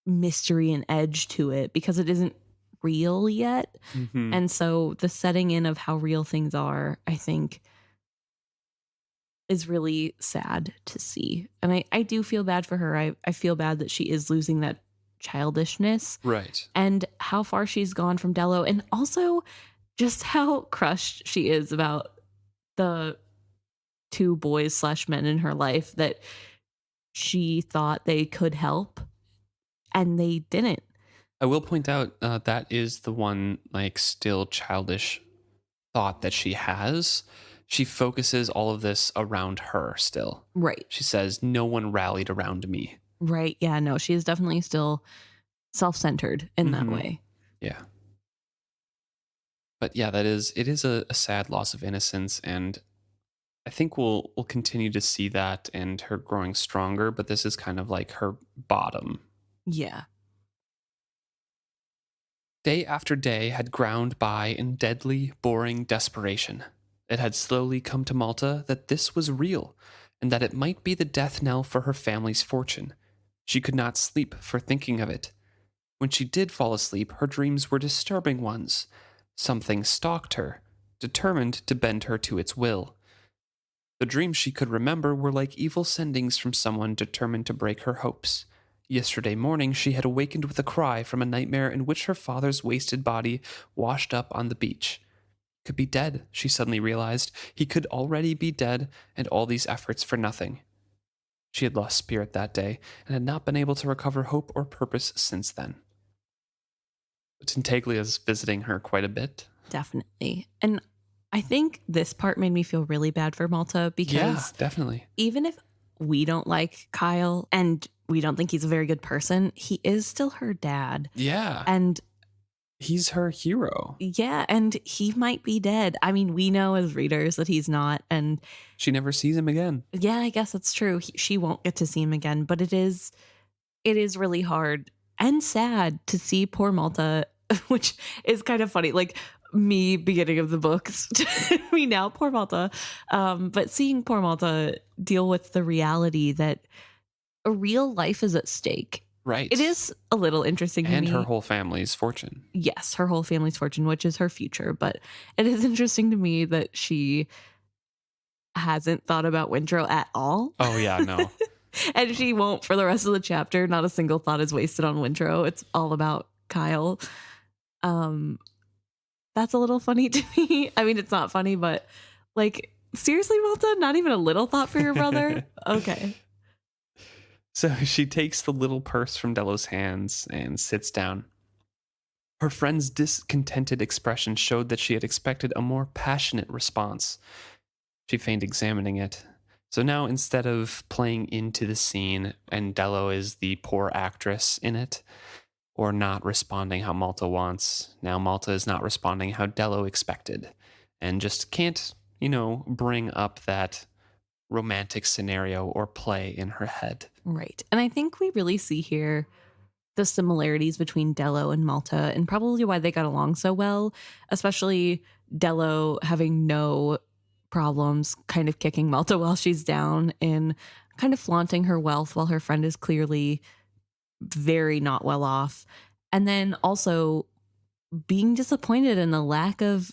mystery and edge to it because it isn't real yet. Hmm. And so the setting in of how real things are, I think, is really sad to see. And I do feel bad for her. I feel bad that she is losing that childishness Right. and how far she's gone from Dello, and also just how crushed she is about the 2 boys slash men in her life that she thought they could help and they didn't. I will point out that is the one like still childish thought that she has. She focuses all of this around her still. Right. She says, no one rallied around me. Right. Yeah, no, she is definitely still self-centered in that Mhm. way. Yeah. But yeah, it is a sad loss of innocence, and I think we'll continue to see that and her growing stronger, but this is kind of like her bottom. Yeah. Day after day had ground by in deadly, boring desperation. It had slowly come to Malta that this was real, and that it might be the death knell for her family's fortune. She could not sleep for thinking of it. When she did fall asleep, her dreams were disturbing ones. Something stalked her, determined to bend her to its will. The dreams she could remember were like evil sendings from someone determined to break her hopes. Yesterday morning, she had awakened with a cry from a nightmare in which her father's wasted body washed up on the beach. He could be dead, she suddenly realized. He could already be dead, and all these efforts for nothing. She had lost spirit that day, and had not been able to recover hope or purpose since then. Tintaglia is visiting her quite a bit. Definitely. And I think this part made me feel really bad for Malta because Yeah, definitely. even if we don't like Kyle and we don't think he's a very good person, he is still her dad. Yeah, And he's her hero. yeah, and he might be dead. I mean, we know as readers that he's not. And She never sees him again. yeah, I guess that's true. She won't get to see him again, but it is really hard and sad to see poor Malta, which is kind of funny. Like me, beginning of the books, to me now, poor Malta. But seeing poor Malta deal with the reality that a real life is at stake. Right. It is a little interesting to me. And her whole family's fortune. Yes, her whole family's fortune, which is her future. But it is interesting to me that she hasn't thought about Wintro at all. Oh, yeah, no. And she won't for the rest of the chapter. Not a single thought is wasted on Wintro. It's all about Kyle. That's a little funny to me. I mean, it's not funny, but like, seriously, Malta, not even a little thought for your brother? Okay. So she takes the little purse from Dello's hands and sits down. Her friend's discontented expression showed that she had expected a more passionate response. She feigned examining it. So now, instead of playing into the scene, and Dello is the poor actress in it, or not responding how Malta wants, now Malta is not responding how Dello expected, and just can't, bring up that romantic scenario or play in her head. Right. And I think we really see here the similarities between Dello and Malta and probably why they got along so well, especially Dello having no problems kind of kicking Malta while she's down and kind of flaunting her wealth while her friend is clearly very not well off. And then also being disappointed in the lack of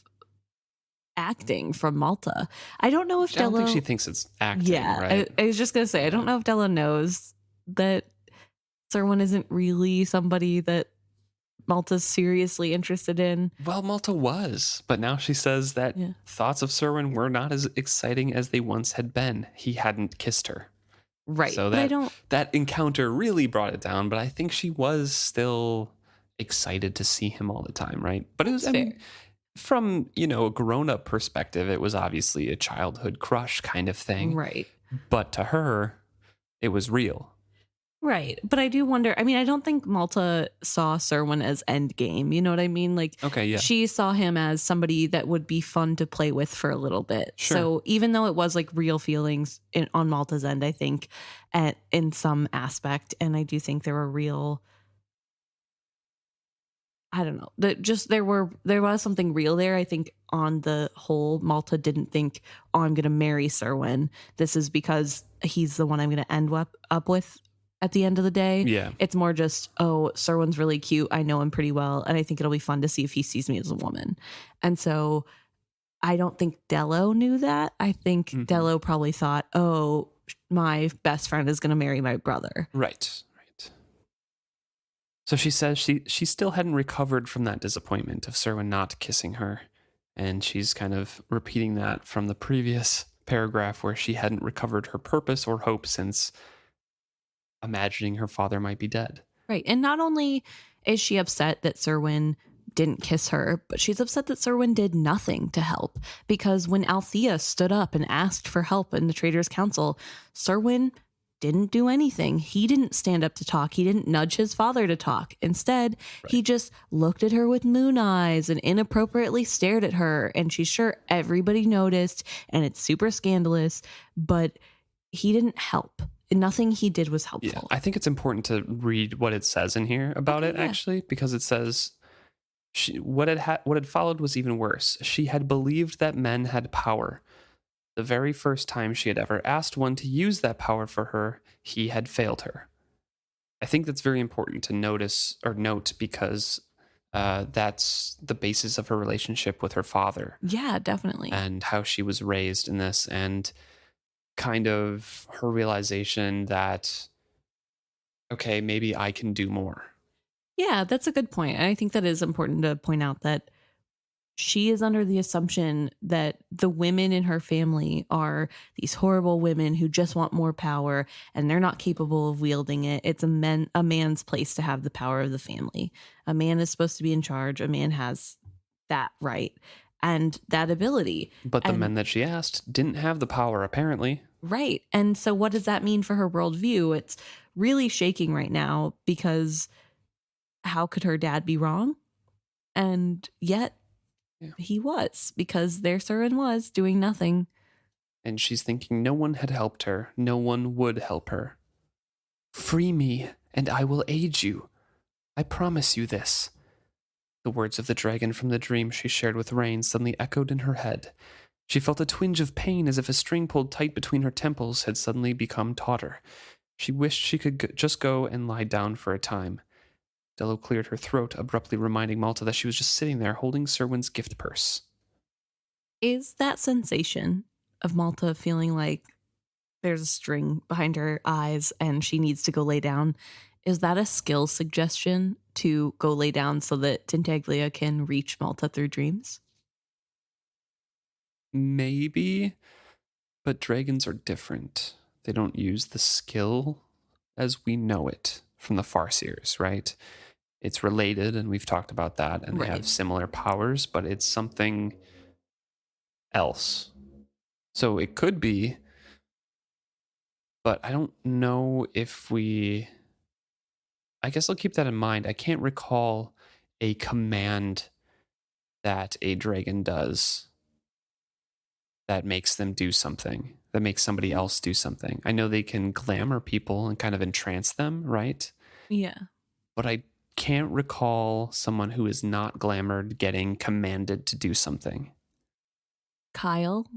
acting from Malta. I don't know if I don't Dello... think she thinks it's acting, yeah, right? I was just going to say, I don't know if Dello knows that Serwin isn't really somebody that Malta's seriously interested in. Well, Malta was, but now she says that thoughts of Serwin were not as exciting as they once had been. He hadn't kissed her. Right. So that encounter really brought it down, but I think she was still excited to see him all the time, right? But it was fair. From, a grown-up perspective, it was obviously a childhood crush kind of thing. Right. But to her, it was real. Right. But I do wonder, I mean, I don't think Malta saw Serwin as endgame. You know what I mean? Like, okay, yeah. She saw him as somebody that would be fun to play with for a little bit. Sure. So even though it was like real feelings on Malta's end, I think in some aspect, and I do think there were real I don't know. There was something real there. I think on the whole, Malta didn't think, oh, I'm gonna marry Serwyn. This is because he's the one I'm gonna end up with at the end of the day. Yeah. It's more just, oh, Serwyn's really cute. I know him pretty well, and I think it'll be fun to see if he sees me as a woman. And so I don't think Dello knew that. I think Mhm. Dello probably thought, oh, my best friend is gonna marry my brother. Right. Right. So she says she still hadn't recovered from that disappointment of Serwyn not kissing her. And she's kind of repeating that from the previous paragraph where she hadn't recovered her purpose or hope since imagining her father might be dead. Right. And not only is she upset that Serwyn didn't kiss her, but she's upset that Serwyn did nothing to help. Because when Althea stood up and asked for help in the Traders' Council, Serwyn didn't do anything. He didn't stand up to talk. He didn't nudge his father to talk. Instead, he Right. just looked at her with moon eyes and inappropriately stared at her. And she's sure everybody noticed, and it's super scandalous, but he didn't help. Nothing he did was Yeah. helpful. I think it's important to read what it says in here about Okay, it, yeah. actually, because it says what had followed was even worse. She had believed that men had power. The very first time she had ever asked one to use that power for her, he had failed her. I think that's very important to note because that's the basis of her relationship with her father Yeah, definitely. and how she was raised in this, and kind of her realization that, okay, maybe I can do more. Yeah, that's a good point. And I think that is important to point out that she is under the assumption that the women in her family are these horrible women who just want more power and they're not capable of wielding it. It's a man's place to have the power of the family. A man is supposed to be in charge. A man has that right and that ability. But the And men that she asked didn't have the power, apparently. right. And so what does that mean for her worldview? It's really shaking right now because how could her dad be wrong? And yet Yeah. he was, because their Surin was doing nothing. And she's thinking no one had helped her, no one would help her. Free me, and I will aid you. I promise you this. The words of the dragon from the dream she shared with Rain suddenly echoed in her head. She felt a twinge of pain as if a string pulled tight between her temples had suddenly become tauter. She wished she could just go and lie down for a time. Dello cleared her throat, abruptly reminding Malta that she was just sitting there holding Serwyn's gift purse. Is that sensation of Malta feeling like there's a string behind her eyes and she needs to go lay down, is that a skill suggestion to go lay down so that Tintaglia can reach Malta through dreams? Maybe, but dragons are different. They don't use the skill as we know it from the Farseers, right? It's related, and we've talked about that, and they Right. have similar powers, but it's something else. So it could be, but I don't know if we. I guess I'll keep that in mind. I can't recall a command that a dragon does that makes them do something, that makes somebody else do something. I know they can glamour people and kind of entrance them, right? Yeah. But I can't recall someone who is not glamored getting commanded to do something. Kyle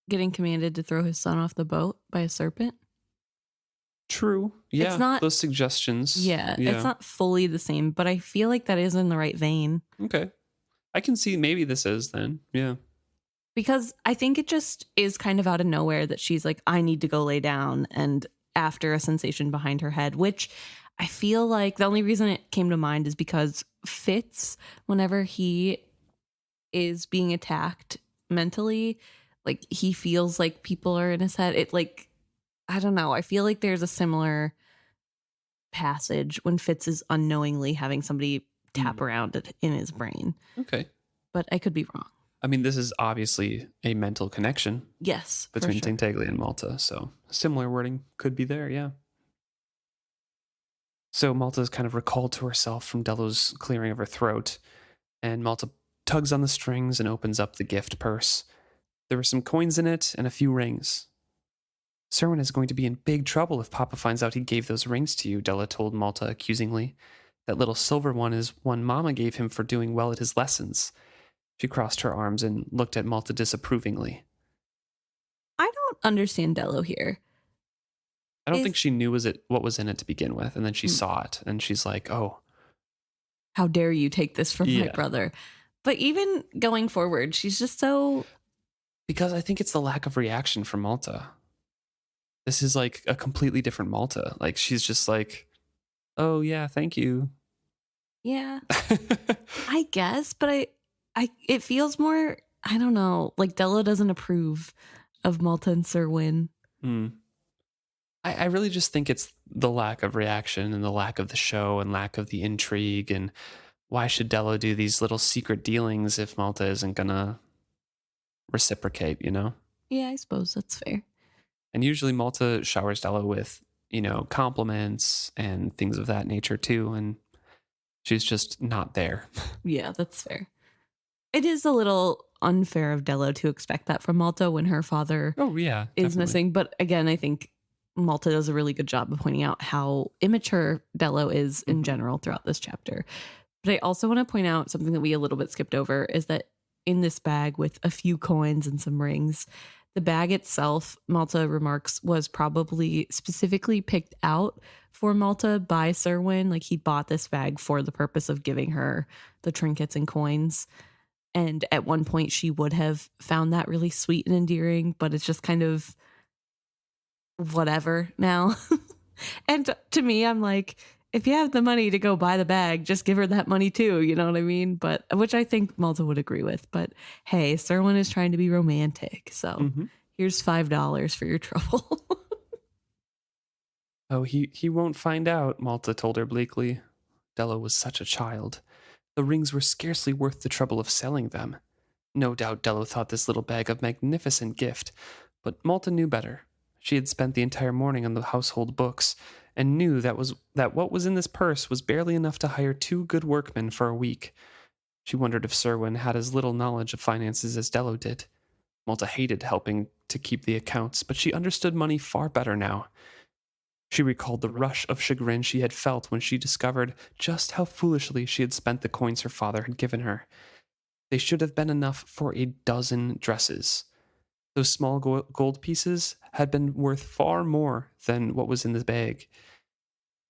getting commanded to throw his son off the boat by a serpent. True. Yeah. It's not, those suggestions. yeah, it's not fully the same, but I feel like that is in the right vein. Okay. I can see maybe this is then. Yeah. Because I think it just is kind of out of nowhere that she's like, I need to go lay down. And after a sensation behind her head, which I feel like the only reason it came to mind is because Fitz, whenever he is being attacked mentally, like he feels like people are in his head. It like, I don't know. I feel like there's a similar passage when Fitz is unknowingly having somebody tap around it in his brain. Okay. But I could be wrong. I mean, this is obviously a mental connection Yes. between for sure. Tintaglia and Malta, so similar wording could be there, yeah. So Malta is kind of recalled to herself from Dello's clearing of her throat, and Malta tugs on the strings and opens up the gift purse. There were some coins in it and a few rings. Serwyn is going to be in big trouble if Papa finds out he gave those rings to you, Della told Malta accusingly. That little silver one is one Mama gave him for doing well at his lessons. She crossed her arms and looked at Malta disapprovingly. I don't understand Dello here. I don't think she knew what was in it to begin with, and then she saw it, and she's like, oh. How dare you take this from my brother? But even going forward, she's just so... Because I think it's the lack of reaction from Malta. This is like a completely different Malta. Like, she's just like, oh, yeah, thank you. Yeah, I guess, but it feels more, I don't know, like Dello doesn't approve of Malta and Serwyn. I really just think it's the lack of reaction and the lack of the show and lack of the intrigue. And why should Dello do these little secret dealings if Malta isn't going to reciprocate, you know? Yeah, I suppose that's fair. And usually Malta showers Dello with, compliments and things of that nature too. And she's just not there. Yeah, that's fair. It is a little unfair of Dello to expect that from Malta when her father is missing. But again, I think Malta does a really good job of pointing out how immature Dello is in general throughout this chapter. But I also want to point out something that we a little bit skipped over is that in this bag with a few coins and some rings, the bag itself, Malta remarks, was probably specifically picked out for Malta by Serwyn. Like, he bought this bag for the purpose of giving her the trinkets and coins. And at one point she would have found that really sweet and endearing, but it's just kind of whatever now. And to me, I'm like, if you have the money to go buy the bag, just give her that money too. You know what I mean? But which I think Malta would agree with. But hey, Serwyn is trying to be romantic. So here's $5 for your trouble. Oh, he won't find out, Malta told her bleakly. Dello was such a child. The rings were scarcely worth the trouble of selling them. No doubt Dello thought this little bag a magnificent gift, but Malta knew better. She had spent the entire morning on the household books, and knew that what was in this purse was barely enough to hire 2 good workmen for a week. She wondered if Serwyn had as little knowledge of finances as Dello did. Malta hated helping to keep the accounts, but she understood money far better now. She recalled the rush of chagrin she had felt when she discovered just how foolishly she had spent the coins her father had given her. They should have been enough for a dozen dresses. Those small gold pieces had been worth far more than what was in the bag.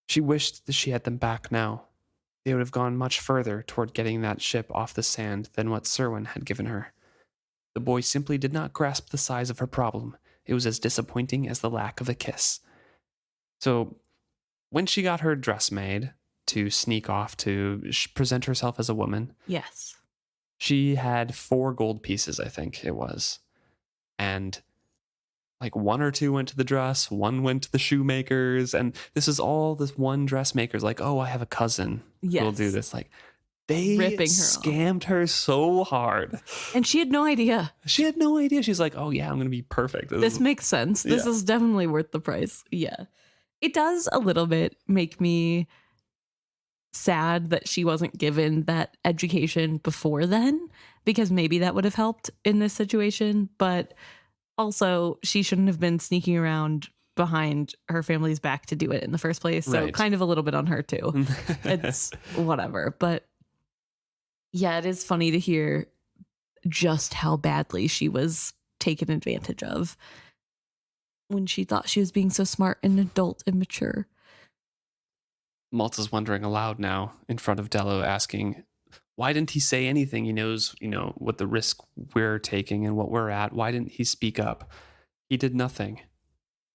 She wished that she had them back now. They would have gone much further toward getting that ship off the sand than what Serwyn had given her. The boy simply did not grasp the size of her problem. It was as disappointing as the lack of a kiss. So, when she got her dress made to sneak off to present herself as a woman, yes, she had 4 gold pieces, I think it was. And like 1 or 2 went to the dress, 1 went to the shoemakers, and this is all this one dressmaker's like, oh, I have a cousin who'll do this. Like, they scammed her so hard. And she had no idea. She's like, oh yeah, I'm going to be perfect. This makes sense. This is definitely worth the price. Yeah. It does a little bit make me sad that she wasn't given that education before then, because maybe that would have helped in this situation. But also, she shouldn't have been sneaking around behind her family's back to do it in the first place. So kind of a little bit on her too. It's whatever. But yeah, it is funny to hear just how badly she was taken advantage of when she thought she was being so smart and adult and mature. Malta's wondering aloud now in front of Dello, asking, why didn't he say anything? He knows, what the risk we're taking and what we're at. Why didn't he speak up? He did nothing.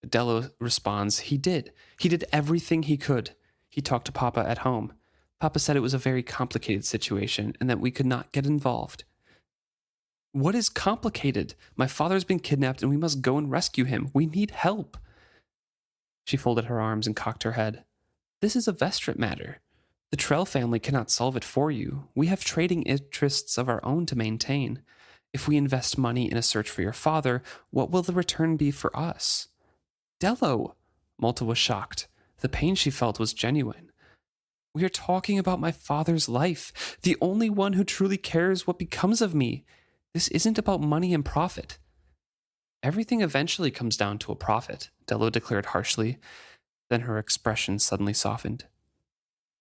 Dello responds, he did. He did everything he could. He talked to Papa at home. Papa said it was a very complicated situation and that we could not get involved. What is complicated? My father's been kidnapped and we must go and rescue him. We need help. She folded her arms and cocked her head. This is a Vestrit matter. The Trell family cannot solve it for you. We have trading interests of our own to maintain. If we invest money in a search for your father, what will the return be for us? Dello! Malta was shocked. The pain she felt was genuine. We are talking about my father's life, the only one who truly cares what becomes of me. This isn't about money and profit. Everything eventually comes down to a profit, Dello declared harshly. Then her expression suddenly softened.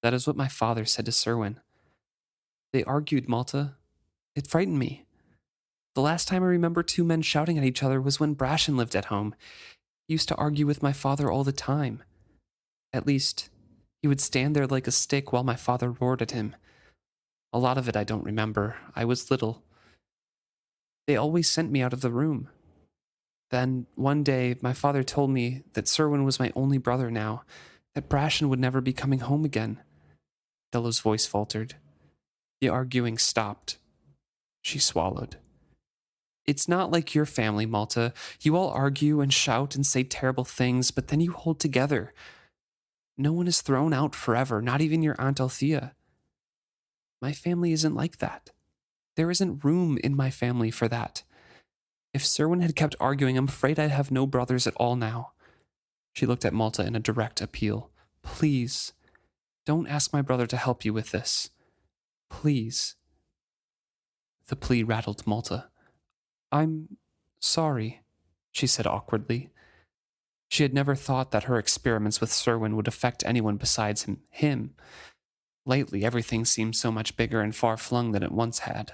That is what my father said to Serwyn. They argued, Malta. It frightened me. The last time I remember two men shouting at each other was when Brashen lived at home. He used to argue with my father all the time. At least, he would stand there like a stick while my father roared at him. A lot of it I don't remember. I was little. They always sent me out of the room. Then, one day, my father told me that Serwyn was my only brother now, that Brashen would never be coming home again. Della's voice faltered. The arguing stopped. She swallowed. It's not like your family, Malta. You all argue and shout and say terrible things, but then you hold together. No one is thrown out forever, not even your Aunt Althea. My family isn't like that. There isn't room in my family for that. If Serwyn had kept arguing, I'm afraid I'd have no brothers at all now. She looked at Malta in a direct appeal. Please, don't ask my brother to help you with this. Please. The plea rattled Malta. I'm sorry, she said awkwardly. She had never thought that her experiments with Serwyn would affect anyone besides him. Lately, everything seemed so much bigger and far-flung than it once had.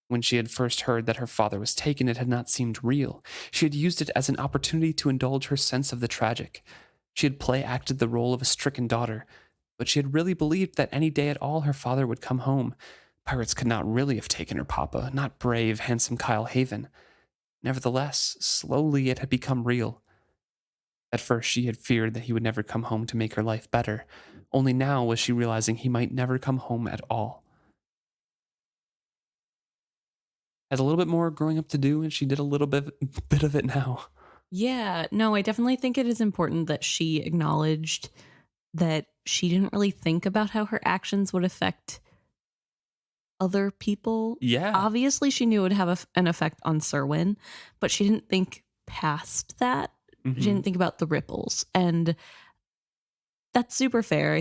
When she had first heard that her father was taken, it had not seemed real. She had used it as an opportunity to indulge her sense of the tragic. She had play-acted the role of a stricken daughter, but she had really believed that any day at all her father would come home. Pirates could not really have taken her papa, not brave, handsome Kyle Haven. Nevertheless, slowly it had become real. At first she had feared that he would never come home to make her life better. Only now was she realizing he might never come home at all. Has a little bit more growing up to do, and she did a little bit of it now. Yeah, no, I definitely think it is important that she acknowledged that she didn't really think about how her actions would affect other people. Yeah. Obviously, she knew it would have an effect on Serwyn, but she didn't think past that. Mm-hmm. She didn't think about the ripples. And that's super fair. I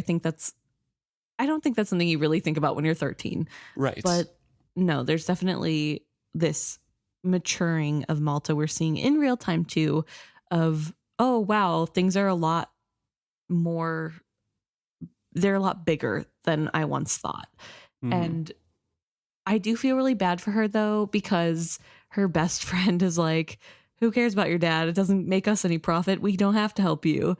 don't think that's something you really think about when you're 13. Right. But no, there's definitely this maturing of Malta we're seeing in real time too, of, oh, wow, things are a lot more, they're a lot bigger than I once thought. Mm-hmm. And I do feel really bad for her though, because her best friend is like, who cares about your dad? It doesn't make us any profit. We don't have to help you.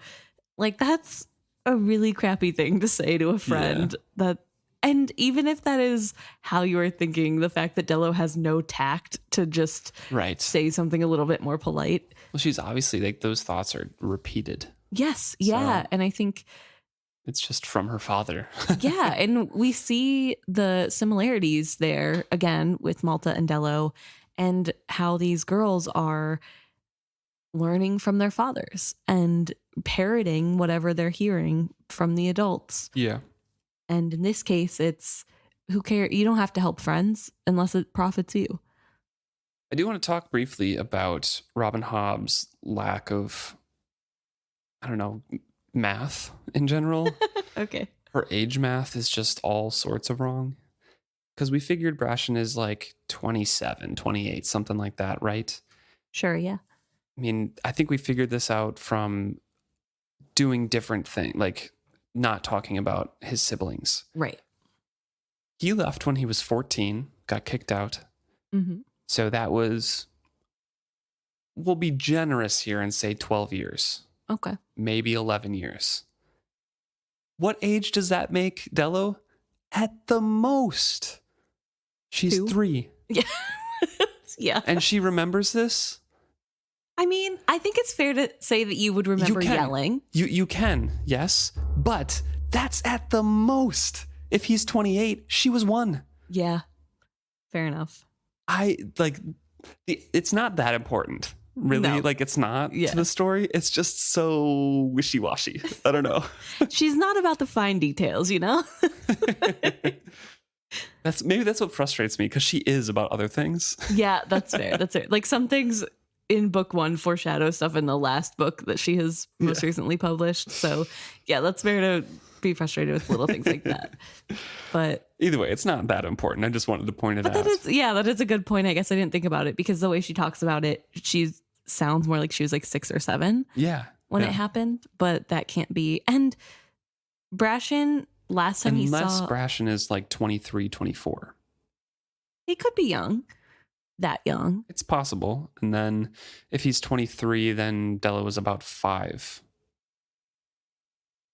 Like, that's a really crappy thing to say to a friend. Yeah. And even if that is how you are thinking, the fact that Dello has no tact to just say something a little bit more polite. Well, she's obviously, like, those thoughts are repeated. Yes. Yeah. So and I think it's just from her father. Yeah. And we see the similarities there again with Malta and Dello, and how these girls are learning from their fathers and parroting whatever they're hearing from the adults. Yeah. And in this case, it's who cares? You don't have to help friends unless it profits you. I do want to talk briefly about Robin Hobb's lack of, I don't know, math in general. Okay. Her age math is just all sorts of wrong. Because we figured Brashen is like 27, 28, something like that, right? Sure, yeah. I mean, I think we figured this out from doing different things, like not talking about his siblings. Right. He left when he was 14, got kicked out. Mm-hmm. So that was, we'll be generous here and say 12 years. Okay. Maybe 11 years. What age does that make Dello? At the most. She's 2. 3. Yeah. Yeah. And she remembers this? I mean, I think it's fair to say that you would remember yelling. You can, yes. But that's at the most. If he's 28, she was 1. Yeah. Fair enough. It's not that important. Really? No. Like, it's not to the story. It's just so wishy-washy. I don't know. She's not about the fine details, you know? Maybe that's what frustrates me, because she is about other things. Yeah, that's fair. That's fair. Like, some things in book 1 foreshadow stuff in the last book that she has most recently published. So, yeah, that's fair to be frustrated with little things like that. But either way, it's not that important. I just wanted to point it out. That is a good point. I guess I didn't think about it, because the way she talks about it, she sounds more like she was like 6 or 7. Yeah. When it happened, but that can't be. And Brashen last time Unless he saw... Brashen is like 23, 24. He could be young. That young. It's possible. And then if he's 23, then Della was about 5.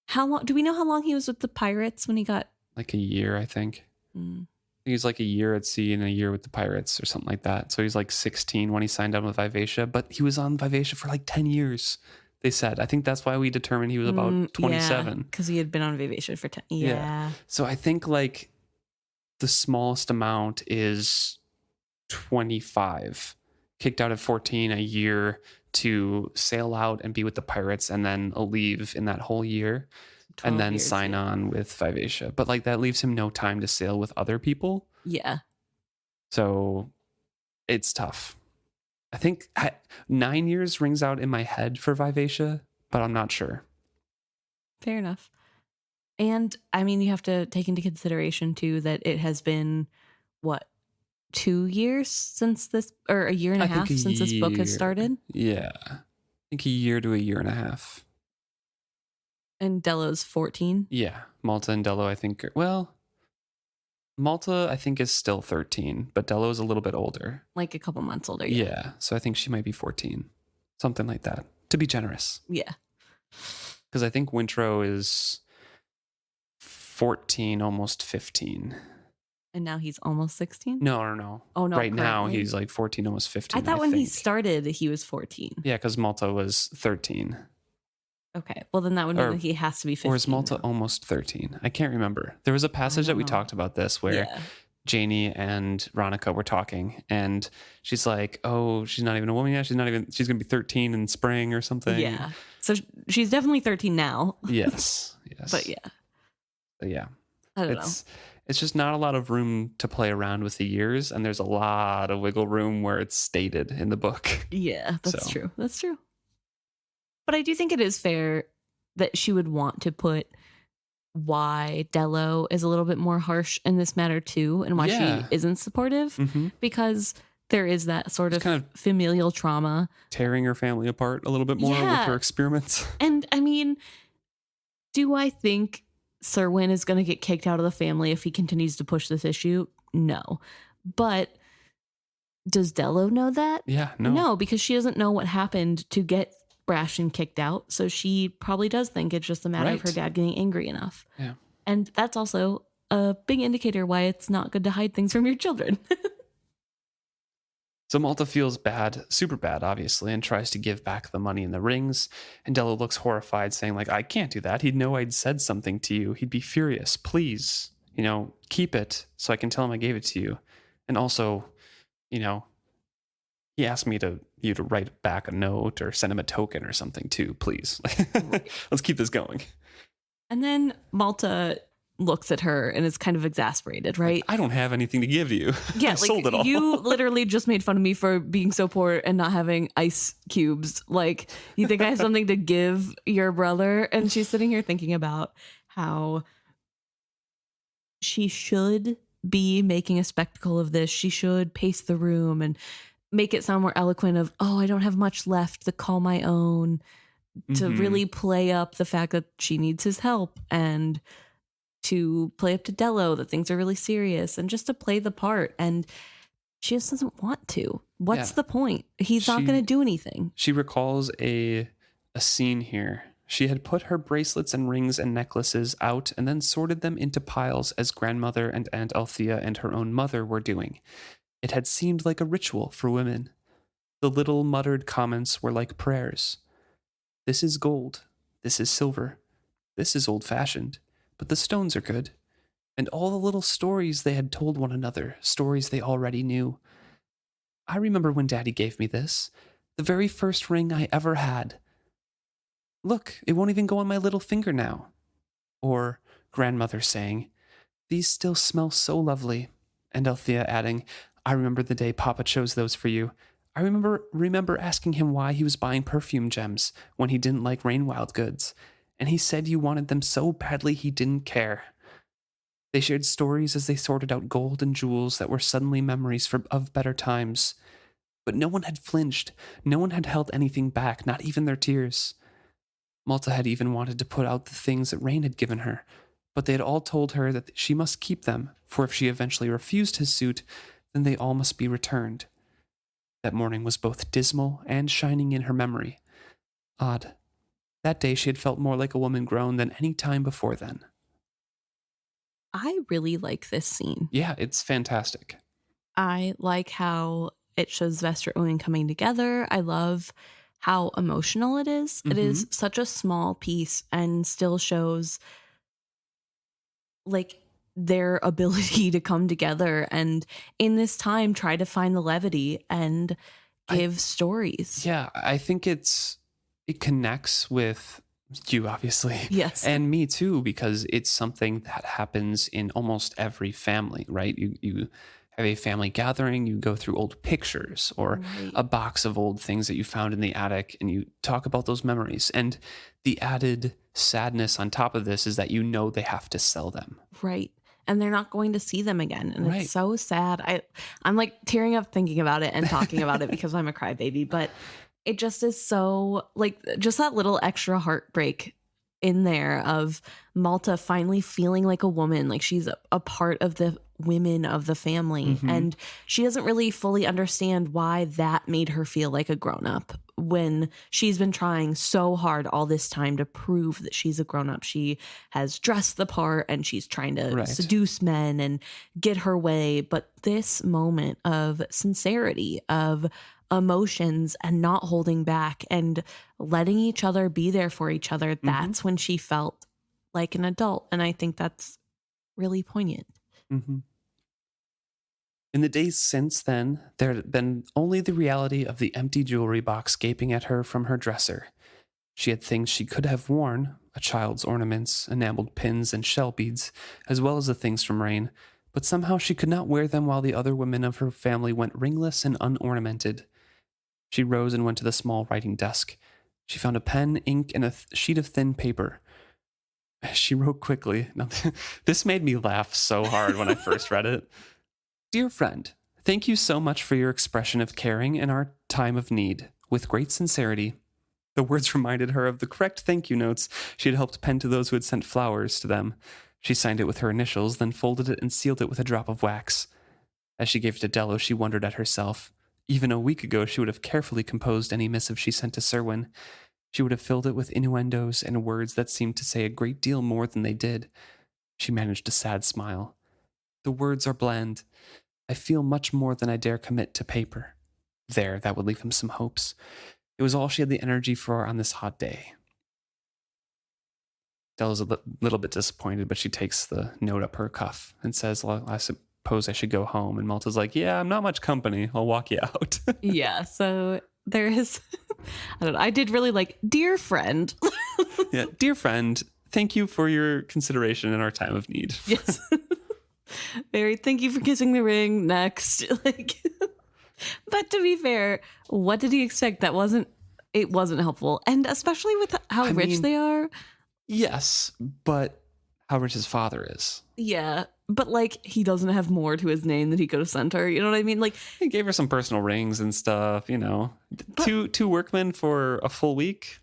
How long? Do we know how long he was with the pirates when he got... Like a year, I think. Mm. He's like a year at sea and a year with the pirates or something like that. So he's like 16 when he signed on with Vivacia, but he was on Vivacia for like 10 years, they said. I think that's why we determined he was about 27. Because he had been on Vivacia for 10. Yeah. So I think like the smallest amount is 25. Kicked out at 14, a year to sail out and be with the pirates and then leave in that whole year. And then sign on with Vivacia. But like that leaves him no time to sail with other people. Yeah. So it's tough. I think 9 years rings out in my head for Vivacia, but I'm not sure. Fair enough. And I mean, you have to take into consideration too that it has been, what, 2 years since this, or a year and a half since this book has started? Yeah. I think a year to a year and a half. And Della's 14? Yeah. Malta and Dello, I think, Malta, I think, is still 13, but Dello is a little bit older. Like a couple months older. Yeah. So I think she might be 14. Something like that. To be generous. Yeah. Because I think Wintro is 14, almost 15. And now he's almost 16? No. Oh, no. Right now, he's like 14, almost 15. I thought when he started, he was 14. Yeah, because Malta was 13. Okay. Well, then that would mean that he has to be 15. Or is Malta almost 13? I can't remember. There was a passage that we talked about this where Janie and Ronica were talking, and she's like, oh, she's not even a woman yet. She's going to be 13 in spring or something. Yeah. So she's definitely 13 now. Yes. But yeah. I don't know. It's just not a lot of room to play around with the years, and there's a lot of wiggle room where it's stated in the book. Yeah, that's true. That's true. But I do think it is fair that she would want to put why Dello is a little bit more harsh in this matter too, and why she isn't supportive, because there is that sort of, kind of familial trauma. Tearing her family apart a little bit more with her experiments. And I mean, do I think Serwyn is going to get kicked out of the family if he continues to push this issue? No. But does Dello know that? Yeah, no. No, because she doesn't know what happened to get Brashen kicked out. So she probably does think it's just a matter of her dad getting angry enough. Yeah. And that's also a big indicator why it's not good to hide things from your children. So Malta feels bad, super bad, obviously, and tries to give back the money and the rings. And Dello looks horrified, saying, like, I can't do that. He'd know I'd said something to you. He'd be furious. Please, keep it so I can tell him I gave it to you. And also, he asked me you to write back a note or send him a token or something too, please. Let's keep this going. And then Malta looks at her and is kind of exasperated, right? I don't have anything to give to you. Yeah, I sold it all. You literally just made fun of me for being so poor and not having ice cubes. Like, you think I have something to give your brother? And she's sitting here thinking about how she should be making a spectacle of this. She should pace the room and make it sound more eloquent of, oh, I don't have much left to call my own, to really play up the fact that she needs his help, and to play up to Dello that things are really serious, and just to play the part. And she just doesn't want to. What's the point? He's not going to do anything. She recalls a scene here. She had put her bracelets and rings and necklaces out and then sorted them into piles as grandmother and Aunt Althea and her own mother were doing. It had seemed like a ritual for women. The little muttered comments were like prayers. This is gold. This is silver. This is old-fashioned. But the stones are good. And all the little stories they had told one another, stories they already knew. I remember when Daddy gave me this, the very first ring I ever had. Look, it won't even go on my little finger now. Or grandmother saying, these still smell so lovely. And Althea adding, I remember the day Papa chose those for you. I remember asking him why he was buying perfume gems when he didn't like Rainwild goods. And he said you wanted them so badly he didn't care. They shared stories as they sorted out gold and jewels that were suddenly memories of better times. But no one had flinched. No one had held anything back, not even their tears. Malta had even wanted to put out the things that Rain had given her, but they had all told her that she must keep them, for if she eventually refused his suit, then they all must be returned. That morning was both dismal and shining in her memory. Odd. That day she had felt more like a woman grown than any time before then. I really like this scene. Yeah, it's fantastic. I like how it shows Vestra Owen coming together. I love how emotional it is. It is such a small piece and still shows like their ability to come together and in this time try to find the levity and give stories. Yeah, I think it connects with you, obviously. Yes. And me too, because it's something that happens in almost every family, right? You have a family gathering, you go through old pictures or a box of old things that you found in the attic, and you talk about those memories. And the added sadness on top of this is that you know they have to sell them. Right. And they're not going to see them again. And it's so sad. I'm like tearing up thinking about it and talking about it because I'm a crybaby, but it just is so like just that little extra heartbreak in there of Malta finally feeling like a woman, like she's a part of the women of the family. And she doesn't really fully understand why that made her feel like a grown up when she's been trying so hard all this time to prove that she's a grown up. She has dressed the part and she's trying to seduce men and get her way. But this moment of sincerity, of emotions and not holding back and letting each other be there for each other, that's when she felt like an adult. And I think that's really poignant. In the days since then, there had been only the reality of the empty jewelry box gaping at her from her dresser. She had things she could have worn, a child's ornaments, enameled pins and shell beads, as well as the things from Rain, but somehow she could not wear them while the other women of her family went ringless and unornamented. She rose and went to the small writing desk. She found a pen, ink, and a sheet of thin paper. She wrote quickly. Now, this made me laugh so hard when I first read it. Dear friend, thank you so much for your expression of caring in our time of need. With great sincerity. The words reminded her of the correct thank you notes she had helped pen to those who had sent flowers to them. She signed it with her initials, then folded it and sealed it with a drop of wax. As she gave it to Dello, she wondered at herself. Even a week ago, she would have carefully composed any missive she sent to Serwyn. She would have filled it with innuendos and words that seemed to say a great deal more than they did. She managed a sad smile. The words are bland. I feel much more than I dare commit to paper. There, that would leave him some hopes. It was all she had the energy for on this hot day. Della's a little bit disappointed, but she takes the note up her cuff and says, well, I suppose I should go home. And Malta's like, yeah, I'm not much company. I'll walk you out. Yeah, so there is, I don't know, I did really like, dear friend. Yeah, dear friend, thank you for your consideration in our time of need. Yes. Very, thank you for kissing the ring. Next. Like, but to be fair, what did he expect? It wasn't helpful. And especially with how rich they are. Yes, but how rich his father is. Yeah, but like he doesn't have more to his name that he could have sent her. You know what I mean? Like he gave her some personal rings and stuff, you know. But, two workmen for a full week.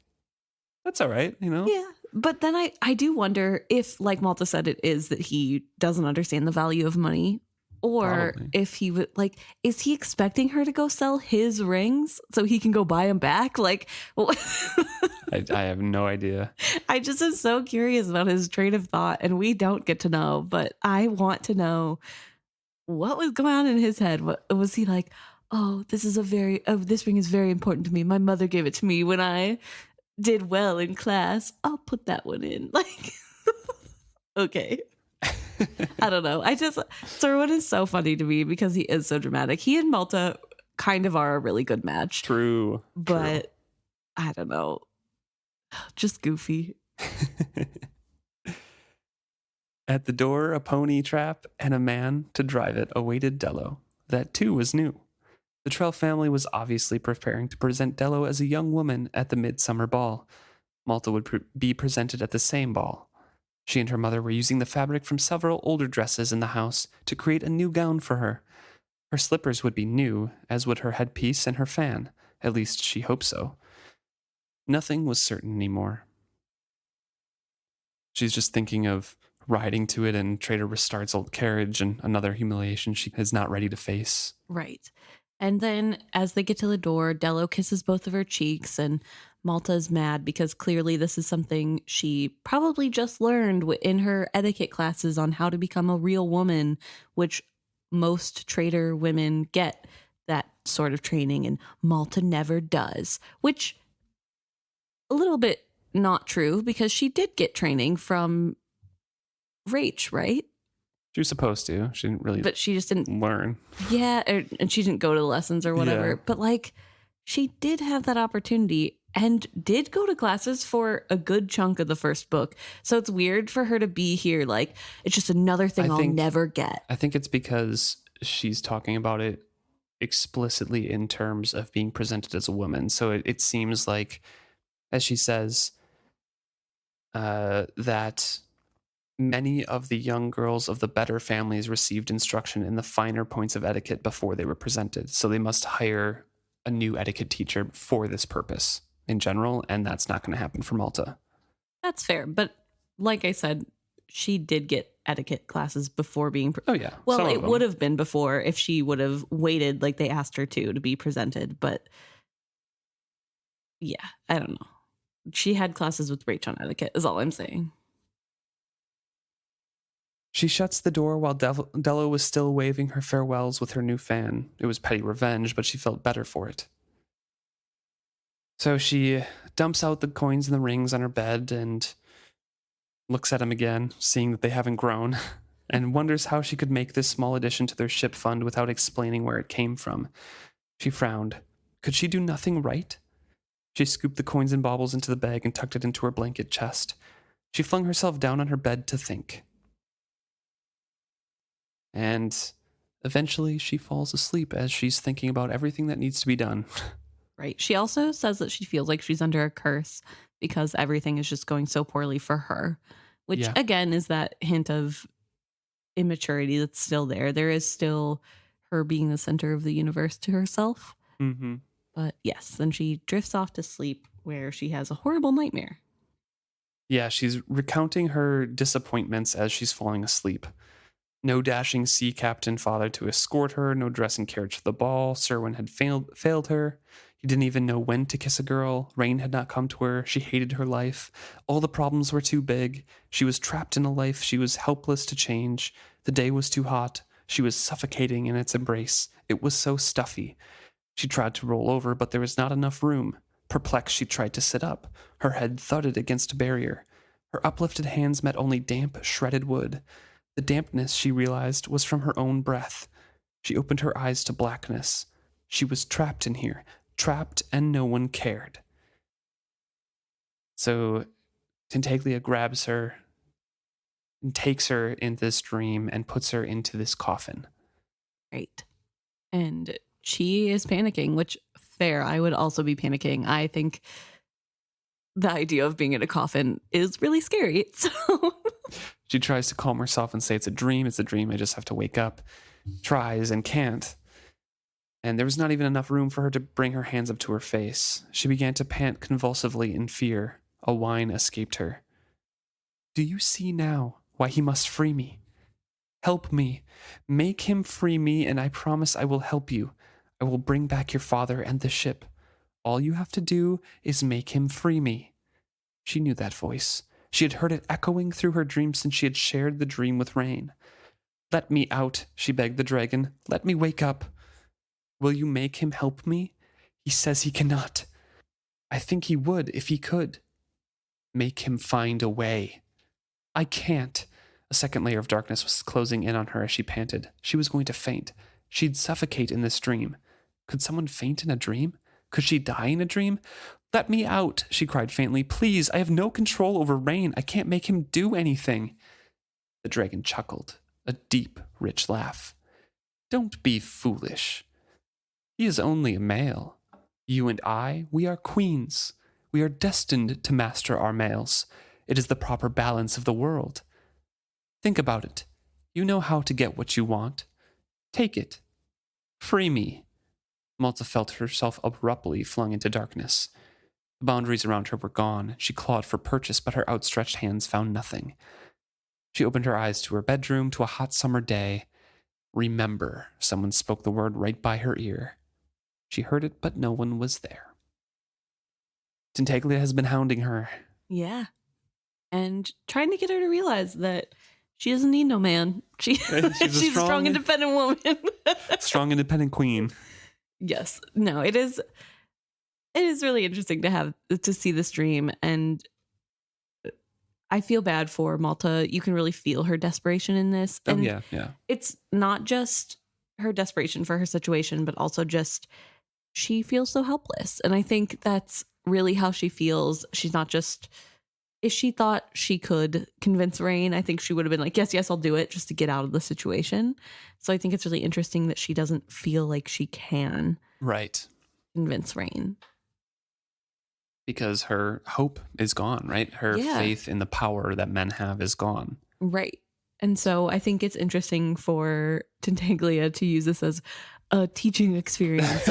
That's all right, you know? Yeah. But then I do wonder if, like Malta said, it is that he doesn't understand the value of money. Or probably. If he would, like, is he expecting her to go sell his rings so he can go buy them back? Like, I have no idea. I just am so curious about his train of thought, and we don't get to know, but I want to know what was going on in his head. What was he like? Oh, this ring is very important to me. My mother gave it to me when I did well in class. I'll put that one in. Like, okay. I don't know. Serwyn is so funny to me because he is so dramatic. He and Malta kind of are a really good match. True. But I don't know. Just goofy. At the door, a pony trap and a man to drive it awaited Dello. That too was new. The Trell family was obviously preparing to present Dello as a young woman at the midsummer ball. Malta would be presented at the same ball. She and her mother were using the fabric from several older dresses in the house to create a new gown for her. Her slippers would be new, as would her headpiece and her fan. At least she hoped so. Nothing was certain anymore. She's just thinking of riding to it, and Trader restarts old carriage, and another humiliation she is not ready to face. Right. And then as they get to the door, Dello kisses both of her cheeks, and Malta's mad because clearly this is something she probably just learned in her etiquette classes on how to become a real woman, which most trader women get that sort of training, and Malta never does, which a little bit not true because she did get training from Rach, right? She was supposed to. She didn't really But she just didn't learn. Yeah, and she didn't go to the lessons or whatever. Yeah. But like, she did have that opportunity and did go to classes for a good chunk of the first book. So it's weird for her to be here. Like, it's just another thing I'll never get. I think it's because she's talking about it explicitly in terms of being presented as a woman. So it seems like, as she says, that many of the young girls of the better families received instruction in the finer points of etiquette before they were presented. So they must hire a new etiquette teacher for this purpose in general, and that's not going to happen for Malta. That's fair. But like I said, she did get etiquette classes before being... Oh, yeah. Well, it would have been before if she would have waited like they asked her to be presented. But yeah, I don't know. She had classes with Rach on etiquette is all I'm saying. She shuts the door while Dello was still waving her farewells with her new fan. It was petty revenge, but she felt better for it. So she dumps out the coins and the rings on her bed and looks at them again, seeing that they haven't grown, and wonders how she could make this small addition to their ship fund without explaining where it came from. She frowned. Could she do nothing right? She scooped the coins and baubles into the bag and tucked it into her blanket chest. She flung herself down on her bed to think. And eventually she falls asleep as she's thinking about everything that needs to be done. Right. She also says that she feels like she's under a curse because everything is just going so poorly for her, which again is that hint of immaturity that's still there. There is still her being the center of the universe to herself. Mm-hmm. But yes, then she drifts off to sleep where she has a horrible nightmare. Yeah, she's recounting her disappointments as she's falling asleep. No dashing sea captain father to escort her, no dressing carriage for the ball. Serwyn had failed her. He didn't even know when to kiss a girl. Rain had not come to her. She hated her life. All the problems were too big. She was trapped in a life she was helpless to change. The day was too hot. She was suffocating in its embrace. It was so stuffy. She tried to roll over, but there was not enough room. Perplexed, she tried to sit up. Her head thudded against a barrier. Her uplifted hands met only damp, shredded wood. The dampness, she realized, was from her own breath. She opened her eyes to blackness. She was trapped in here, trapped, and no one cared. So Tintaglia grabs her and takes her into this dream and puts her into this coffin. Right. And she is panicking, which, fair, I would also be panicking. I think the idea of being in a coffin is really scary. So she tries to calm herself and say it's a dream, I just have to wake up. Tries and can't. And there was not even enough room for her to bring her hands up to her face. She began to pant convulsively in fear. A whine escaped her. Do you see now why he must free me? Help me. Make him free me, and I promise I will help you. I will bring back your father and the ship. All you have to do is make him free me. She knew that voice. She had heard it echoing through her dream since she had shared the dream with Rain. Let me out, she begged the dragon. Let me wake up. Will you make him help me? He says he cannot. I think he would if he could. Make him find a way. I can't. A second layer of darkness was closing in on her as she panted. She was going to faint. She'd suffocate in this dream. Could someone faint in a dream? Could she die in a dream? Let me out, she cried faintly. Please, I have no control over Rain. I can't make him do anything. The dragon chuckled, a deep, rich laugh. Don't be foolish. He is only a male. You and I, we are queens. We are destined to master our males. It is the proper balance of the world. Think about it. You know how to get what you want. Take it. Free me. Malta felt herself abruptly flung into darkness. The boundaries around her were gone. She clawed for purchase, but her outstretched hands found nothing. She opened her eyes to her bedroom, to a hot summer day. Remember, someone spoke the word right by her ear. She heard it, but no one was there. Tintaglia has been hounding her. Yeah. And trying to get her to realize that she doesn't need no man. She's a strong, independent woman. Strong, independent queen. Yes. No, it is really interesting to see this dream, and I feel bad for Malta. You can really feel her desperation in this. And yeah. It's not just her desperation for her situation, but also just she feels so helpless. And I think that's really how she feels. She's not just, if she thought she could convince Rain, I think she would have been like, yes, I'll do it, just to get out of the situation. So I think it's really interesting that she doesn't feel like she can convince Rain. Because her hope is gone, right? Her faith in the power that men have is gone. Right. And so I think it's interesting for Tintaglia to use this as a teaching experience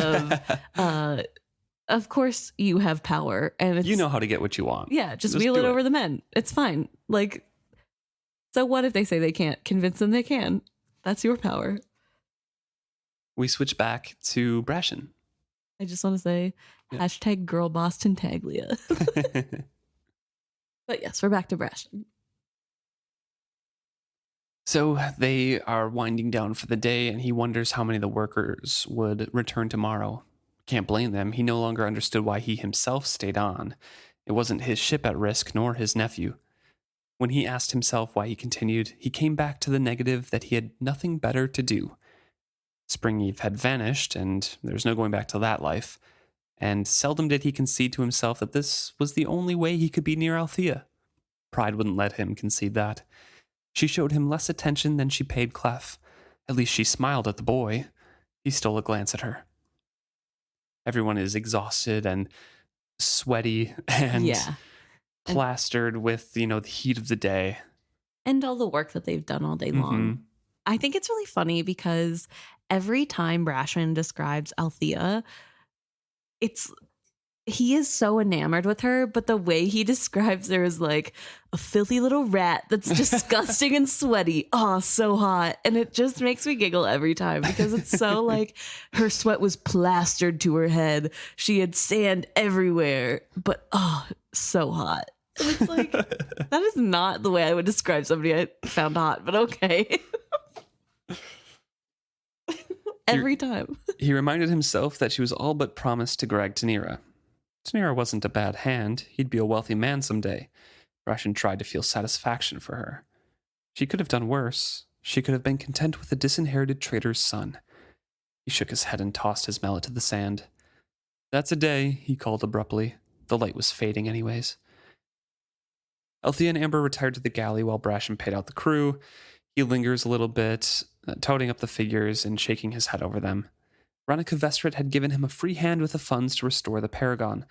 of course you have power, and you know how to get what you want. Yeah, just wheel it over the men. It's fine. Like, so what if they say they can't? Convince them they can. That's your power. We switch back to Brashen. I just want to say, hashtag girl boss Tintaglia. But yes, we're back to Brashen. So they are winding down for the day, and he wonders how many of the workers would return tomorrow. Can't blame them. He no longer understood why he himself stayed on. It wasn't his ship at risk, nor his nephew. When he asked himself why he continued, he came back to the negative that he had nothing better to do. Spring Eve had vanished, and there was no going back to that life. And seldom did he concede to himself that this was the only way he could be near Althea. Pride wouldn't let him concede that. She showed him less attention than she paid Clef. At least she smiled at the boy. He stole a glance at her. Everyone is exhausted and sweaty and plastered with, the heat of the day. And all the work that they've done all day long. I think it's really funny because every time Brashen describes Althea, he is so enamored with her, but the way he describes her is like a filthy little rat that's disgusting and sweaty. Oh, so hot. And it just makes me giggle every time because it's so like her sweat was plastered to her head. She had sand everywhere, but so hot. And it's like, that is not the way I would describe somebody I found hot, but okay. Every time. He reminded himself that she was all but promised to Greg Tanira. Tanira wasn't a bad hand. He'd be a wealthy man someday. Brashen tried to feel satisfaction for her. She could have done worse. She could have been content with a disinherited trader's son. He shook his head and tossed his mallet to the sand. That's a day, he called abruptly. The light was fading anyways. Althea and Amber retired to the galley while Brashen paid out the crew. He lingers a little bit, toting up the figures and shaking his head over them. Veronica Vestrit had given him a free hand with the funds to restore the Paragon.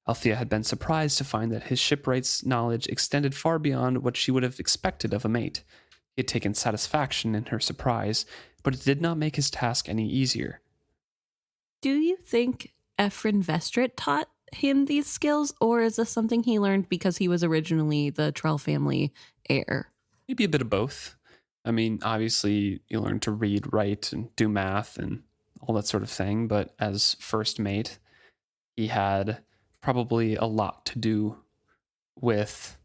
Althea had been surprised to find that his shipwright's knowledge extended far beyond what she would have expected of a mate. He had taken satisfaction in her surprise, but it did not make his task any easier. Do you think Ephraim Vestrit taught him these skills, or is this something he learned because he was originally the Trell family heir? Maybe a bit of both. I mean, obviously, you learn to read, write, and do math and all that sort of thing, but as first mate, he had probably a lot to do with,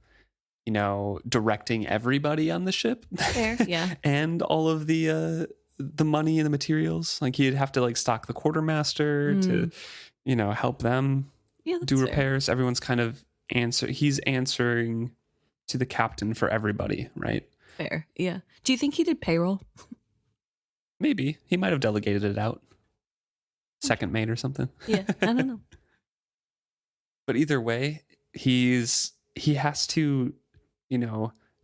directing everybody on the ship. Fair, yeah. And all of the money and the materials. Like, he'd have to, stock the quartermaster to, help them do repairs. Fair. Everyone's kind of he's answering to the captain for everybody, right? Fair, yeah. Do you think he did payroll? Maybe. He might have delegated it out. Second mate or something. Yeah, I don't know. But either way, he has to,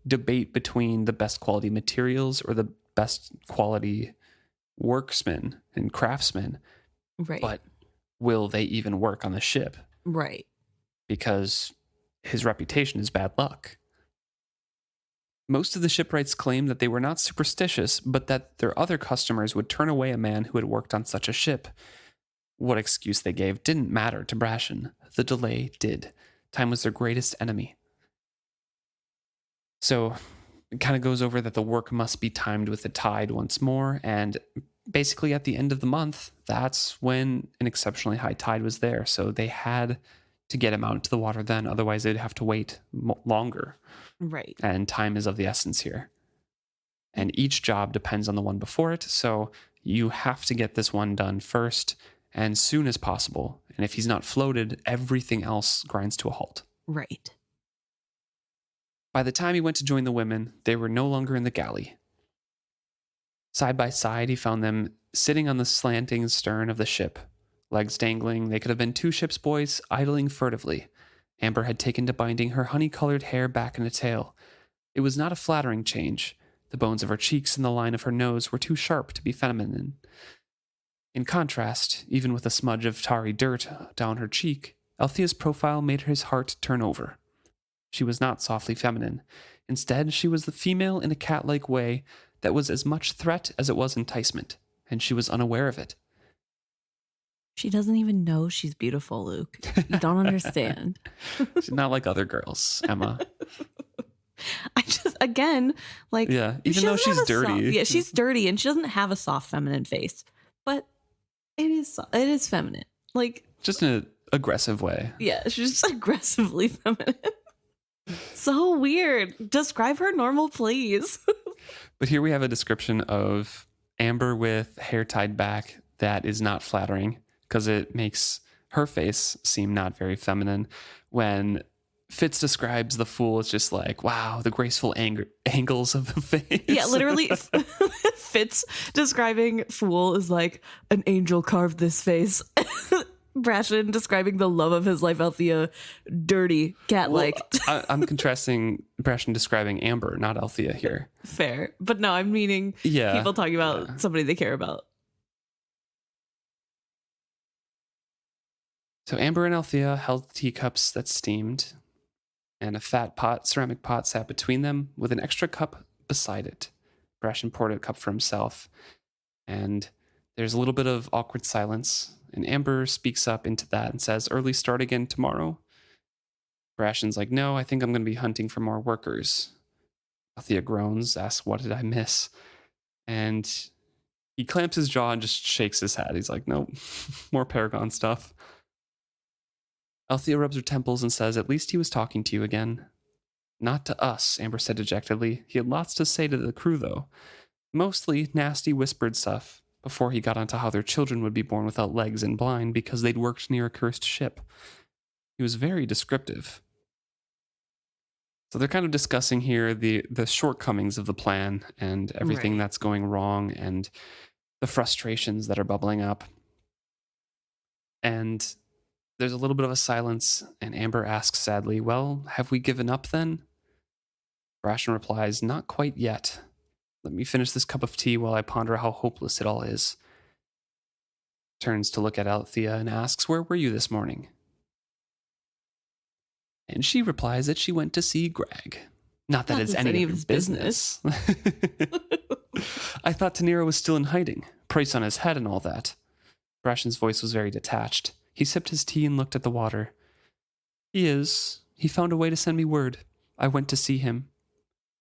debate between the best quality materials or the best quality worksmen and craftsmen. Right. But will they even work on the ship? Right. Because his reputation is bad luck. Most of the shipwrights claimed that they were not superstitious, but that their other customers would turn away a man who had worked on such a ship. What excuse they gave didn't matter to Brashen. The delay did. Time was their greatest enemy. So, kind of goes over that the work must be timed with the tide once more. And basically at the end of the month, that's when an exceptionally high tide was there. So they had to get him out into the water then. Otherwise, they'd have to wait longer. Right. And time is of the essence here. And each job depends on the one before it. So you have to get this one done first and soon as possible. And if he's not floated, everything else grinds to a halt. Right. By the time he went to join the women, they were no longer in the galley. Side by side, he found them sitting on the slanting stern of the ship. Legs dangling, they could have been two ship's boys idling furtively. Amber had taken to binding her honey-colored hair back in a tail. It was not a flattering change. The bones of her cheeks and the line of her nose were too sharp to be feminine. In contrast, even with a smudge of tarry dirt down her cheek, Althea's profile made his heart turn over. She was not softly feminine. Instead, she was the female in a cat-like way that was as much threat as it was enticement, and she was unaware of it. She doesn't even know she's beautiful, Luke. You don't understand. She's not like other girls, Emma. I just, again, like... Yeah, even though she's dirty. She's dirty, and she doesn't have a soft feminine face. But it is feminine. Like... Just in an aggressive way. Yeah, she's just aggressively feminine. So weird. Describe her normal, please. But here we have a description of Amber with hair tied back that is not flattering because it makes her face seem not very feminine. When Fitz describes the fool, it's just like, wow, the graceful angles of the face. Yeah, literally, Fitz describing fool is like, an angel carved this face. Brashen describing the love of his life, Althea, dirty, cat-like. Well, I'm contrasting Brashen describing Amber, not Althea here. Fair. But no, I'm meaning people talking about somebody they care about. So Amber and Althea held teacups that steamed, and a fat ceramic pot sat between them with an extra cup beside it. Brashen poured a cup for himself, and there's a little bit of awkward silence. And Amber speaks up into that and says, early start again tomorrow? Brashen's like, no, I think I'm going to be hunting for more workers. Althea groans, asks, what did I miss? And he clamps his jaw and just shakes his head. He's like, nope, more Paragon stuff. Althea rubs her temples and says, at least he was talking to you again. Not to us, Amber said dejectedly. He had lots to say to the crew, though. Mostly nasty whispered stuff. Before he got onto how their children would be born without legs and blind because they'd worked near a cursed ship. He was very descriptive. So they're kind of discussing here the shortcomings of the plan and everything that's going wrong and the frustrations that are bubbling up. And there's a little bit of a silence, and Amber asks sadly, well, have we given up then? Brashen replies, not quite yet. Let me finish this cup of tea while I ponder how hopeless it all is. Turns to look at Althea and asks, where were you this morning? And she replies that she went to see Greg. Not that it's any of his business. I thought Tanira was still in hiding, price on his head and all that. Brashen's voice was very detached. He sipped his tea and looked at the water. He is. He found a way to send me word. I went to see him.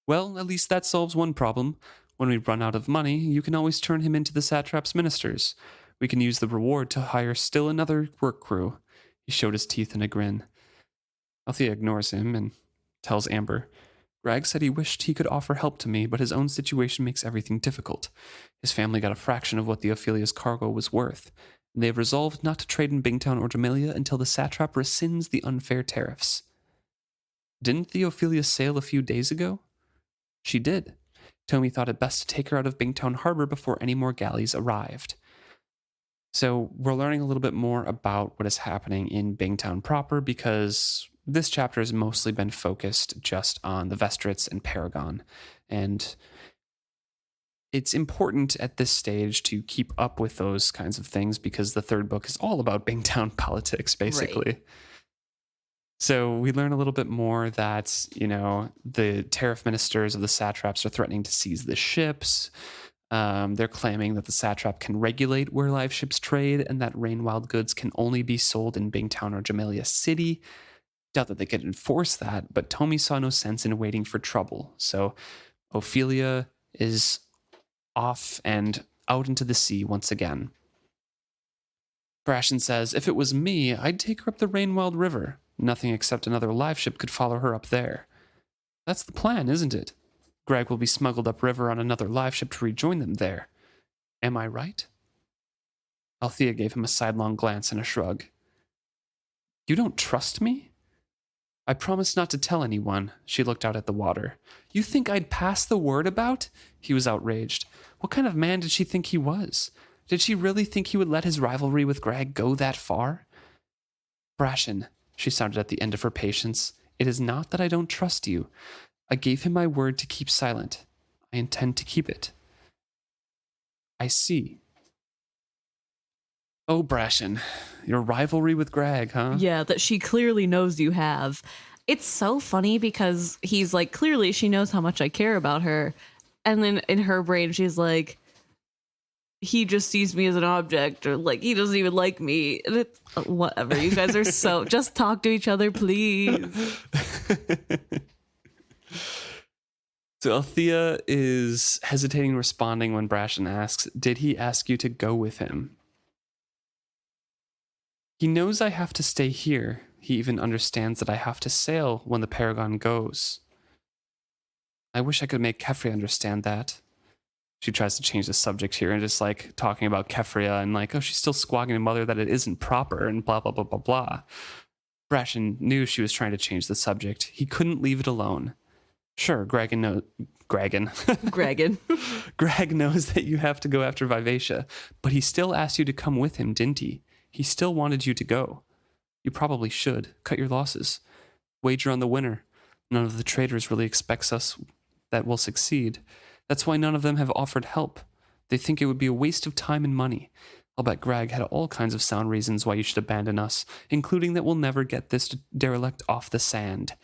Well, at least that solves one problem. When we run out of money, you can always turn him into the satrap's ministers. We can use the reward to hire still another work crew. He showed his teeth in a grin. Althea ignores him and tells Amber, Greg said he wished he could offer help to me, but his own situation makes everything difficult. His family got a fraction of what the Ophelia's cargo was worth. They have resolved not to trade in Bingtown or Jamelia until the satrap rescinds the unfair tariffs. Didn't the Ophelia sail a few days ago? She did. Tommy thought it best to take her out of Bingtown Harbor before any more galleys arrived. So we're learning a little bit more about what is happening in Bingtown proper because this chapter has mostly been focused just on the Vestrits and Paragon. And it's important at this stage to keep up with those kinds of things because the third book is all about Bingtown politics, basically. Right. So we learn a little bit more that, the tariff ministers of the satraps are threatening to seize the ships. They're claiming that the satrap can regulate where live ships trade and that rain-wild goods can only be sold in Bingtown or Jamelia City. Doubt that they could enforce that, but Tommy saw no sense in waiting for trouble. So Ophelia is off and out into the sea once again. Brashen says, if it was me, I'd take her up the Rainwild River. Nothing except another live ship could follow her up there. That's the plan, isn't it? Greg will be smuggled upriver on another live ship to rejoin them there. Am I right? Althea gave him a sidelong glance and a shrug. You don't trust me? I promised not to tell anyone. She looked out at the water. You think I'd pass the word about? He was outraged. What kind of man did she think he was? Did she really think he would let his rivalry with Greg go that far? Brashen, she sounded at the end of her patience, it is not that I don't trust you. I gave him my word to keep silent. I intend to keep it. I see. Oh, Brashen, your rivalry with Greg, huh? Yeah, that she clearly knows you have. It's so funny because he's like, clearly she knows how much I care about her. And then in her brain, she's like, he just sees me as an object, or like, he doesn't even like me. And it's whatever. You guys are so, just talk to each other, please. So Althea is hesitating responding when Brashen asks, did he ask you to go with him? He knows I have to stay here. He even understands that I have to sail when the Paragon goes. I wish I could make Kefria understand that. She tries to change the subject here and just like talking about Kefria and like, oh, she's still squawking to Mother that it isn't proper and blah, blah, blah, blah, blah. Brashen knew she was trying to change the subject. He couldn't leave it alone. Sure, Greg knows that you have to go after Vivacia, but he still asked you to come with him, didn't he? He still wanted you to go. You probably should. Cut your losses. Wager on the winner. None of the traders really expects us that we'll succeed. That's why none of them have offered help. They think it would be a waste of time and money. I'll bet Greg had all kinds of sound reasons why you should abandon us, including that we'll never get this derelict off the sand.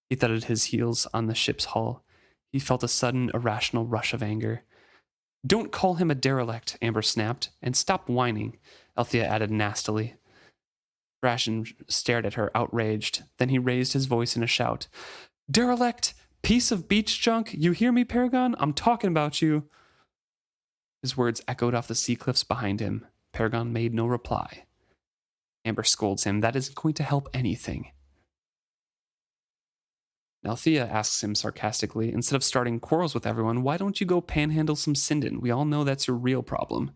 He thudded his heels on the ship's hull. He felt a sudden, irrational rush of anger. Don't call him a derelict, Amber snapped, and stop whining, Althea added nastily. Brashen stared at her, outraged. Then he raised his voice in a shout. Derelict! Piece of beach junk! You hear me, Paragon? I'm talking about you! His words echoed off the sea cliffs behind him. Paragon made no reply. Amber scolds him. That isn't going to help anything. Althea asks him sarcastically, instead of starting quarrels with everyone, why don't you go panhandle some Sinden? We all know that's your real problem.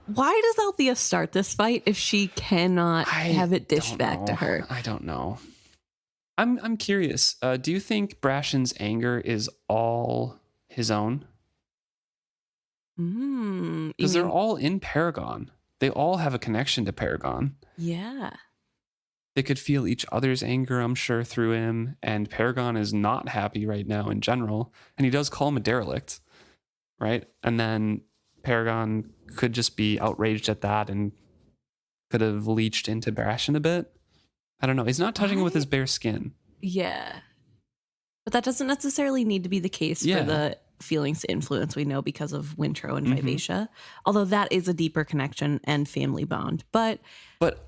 Why does Althea start this fight if she cannot have it dished back to her? I don't know. I'm curious. Do you think Brashen's anger is all his own? Because they're all in Paragon. They all have a connection to Paragon. Yeah. They could feel each other's anger, I'm sure, through him. And Paragon is not happy right now in general. And he does call him a derelict, right? And then Paragon could just be outraged at that and could have leached into Brashen a bit. I don't know. He's not touching him with his bare skin. Yeah. But that doesn't necessarily need to be the case for the feelings to influence, we know, because of Wintro and Vivacia. Although that is a deeper connection and family bond. But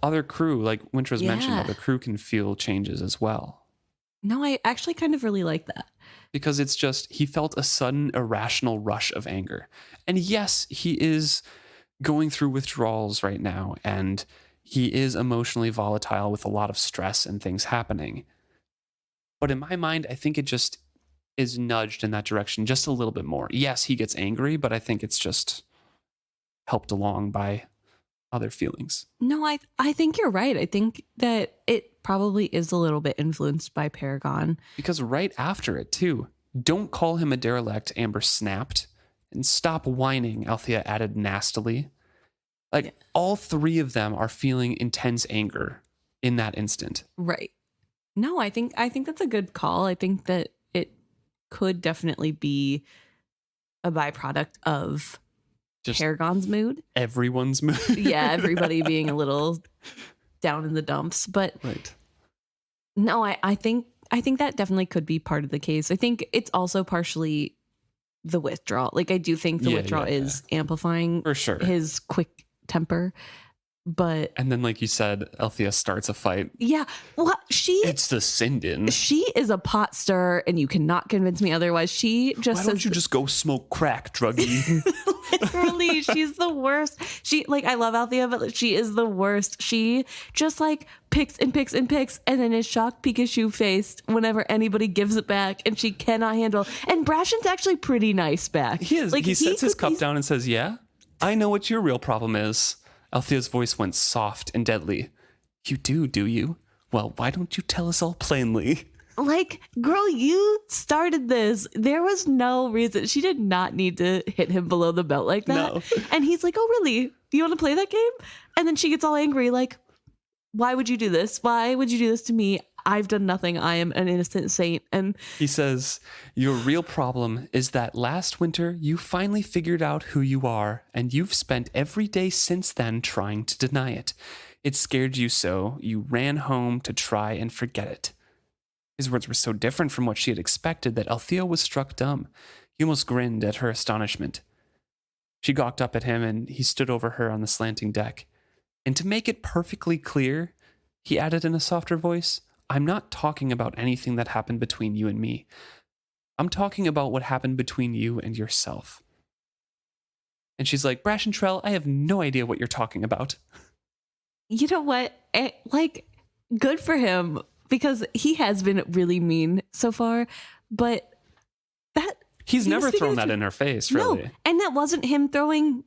other crew, like Wintro's mentioned, other crew can feel changes as well. No, I actually kind of really like that. Because it's just, he felt a sudden irrational rush of anger. And yes, he is going through withdrawals right now, and he is emotionally volatile with a lot of stress and things happening. But in my mind, I think it just is nudged in that direction just a little bit more. Yes, he gets angry, but I think it's just helped along by other feelings. No, I think you're right. I think that it probably is a little bit influenced by Paragon. Because right after it, too, don't call him a derelict, Amber snapped. And stop whining, Althea added nastily. All three of them are feeling intense anger in that instant. Right. No, I think that's a good call. I think that it could definitely be a byproduct of just Paragon's mood. Everyone's mood. Yeah, everybody being a little down in the dumps. But no, I think that definitely could be part of the case. I think it's also partially the withdrawal. Like, I do think the withdrawal is amplifying for sure his quick temper. But And then, like you said, Althea starts a fight. yeah, well, It's the Sinden. she is a pot stirrer, and you cannot convince me otherwise. She just Why don't says, you just go smoke crack, druggie? literally, she's the worst. She, like, I love Althea, but she is the worst. She just like picks and picks and picks, and then is shocked Pikachu faced whenever anybody gives it back, and she cannot handle. And Brashen's actually pretty nice back. He is. Like, He sets his cup he's- down and says, yeah, I know what your real problem is. Althea's voice went soft and deadly. You do you? Well, why don't you tell us all plainly? Like, girl, you started this. There was no reason. She did not need to hit him below the belt like that. No. And he's like, oh, really? You want to play that game? And then she gets all angry, like, why would you do this? Why would you do this to me? I've done nothing. I am an innocent saint. And He says, your real problem is that last winter you finally figured out who you are, and you've spent every day since then trying to deny it. It scared you so you ran home to try and forget it. His words were so different from what she had expected that Althea was struck dumb. He almost grinned at her astonishment. She gawked up at him, and he stood over her on the slanting deck. And to make it perfectly clear, he added in a softer voice, I'm not talking about anything that happened between you and me. I'm talking about what happened between you and yourself. And she's like, Brashen Trell, I have no idea what you're talking about. you know what? Like, good for him, because he has been really mean so far. But that He's he never was thrown speaking that the in her face, truth. really. No, and that wasn't him throwing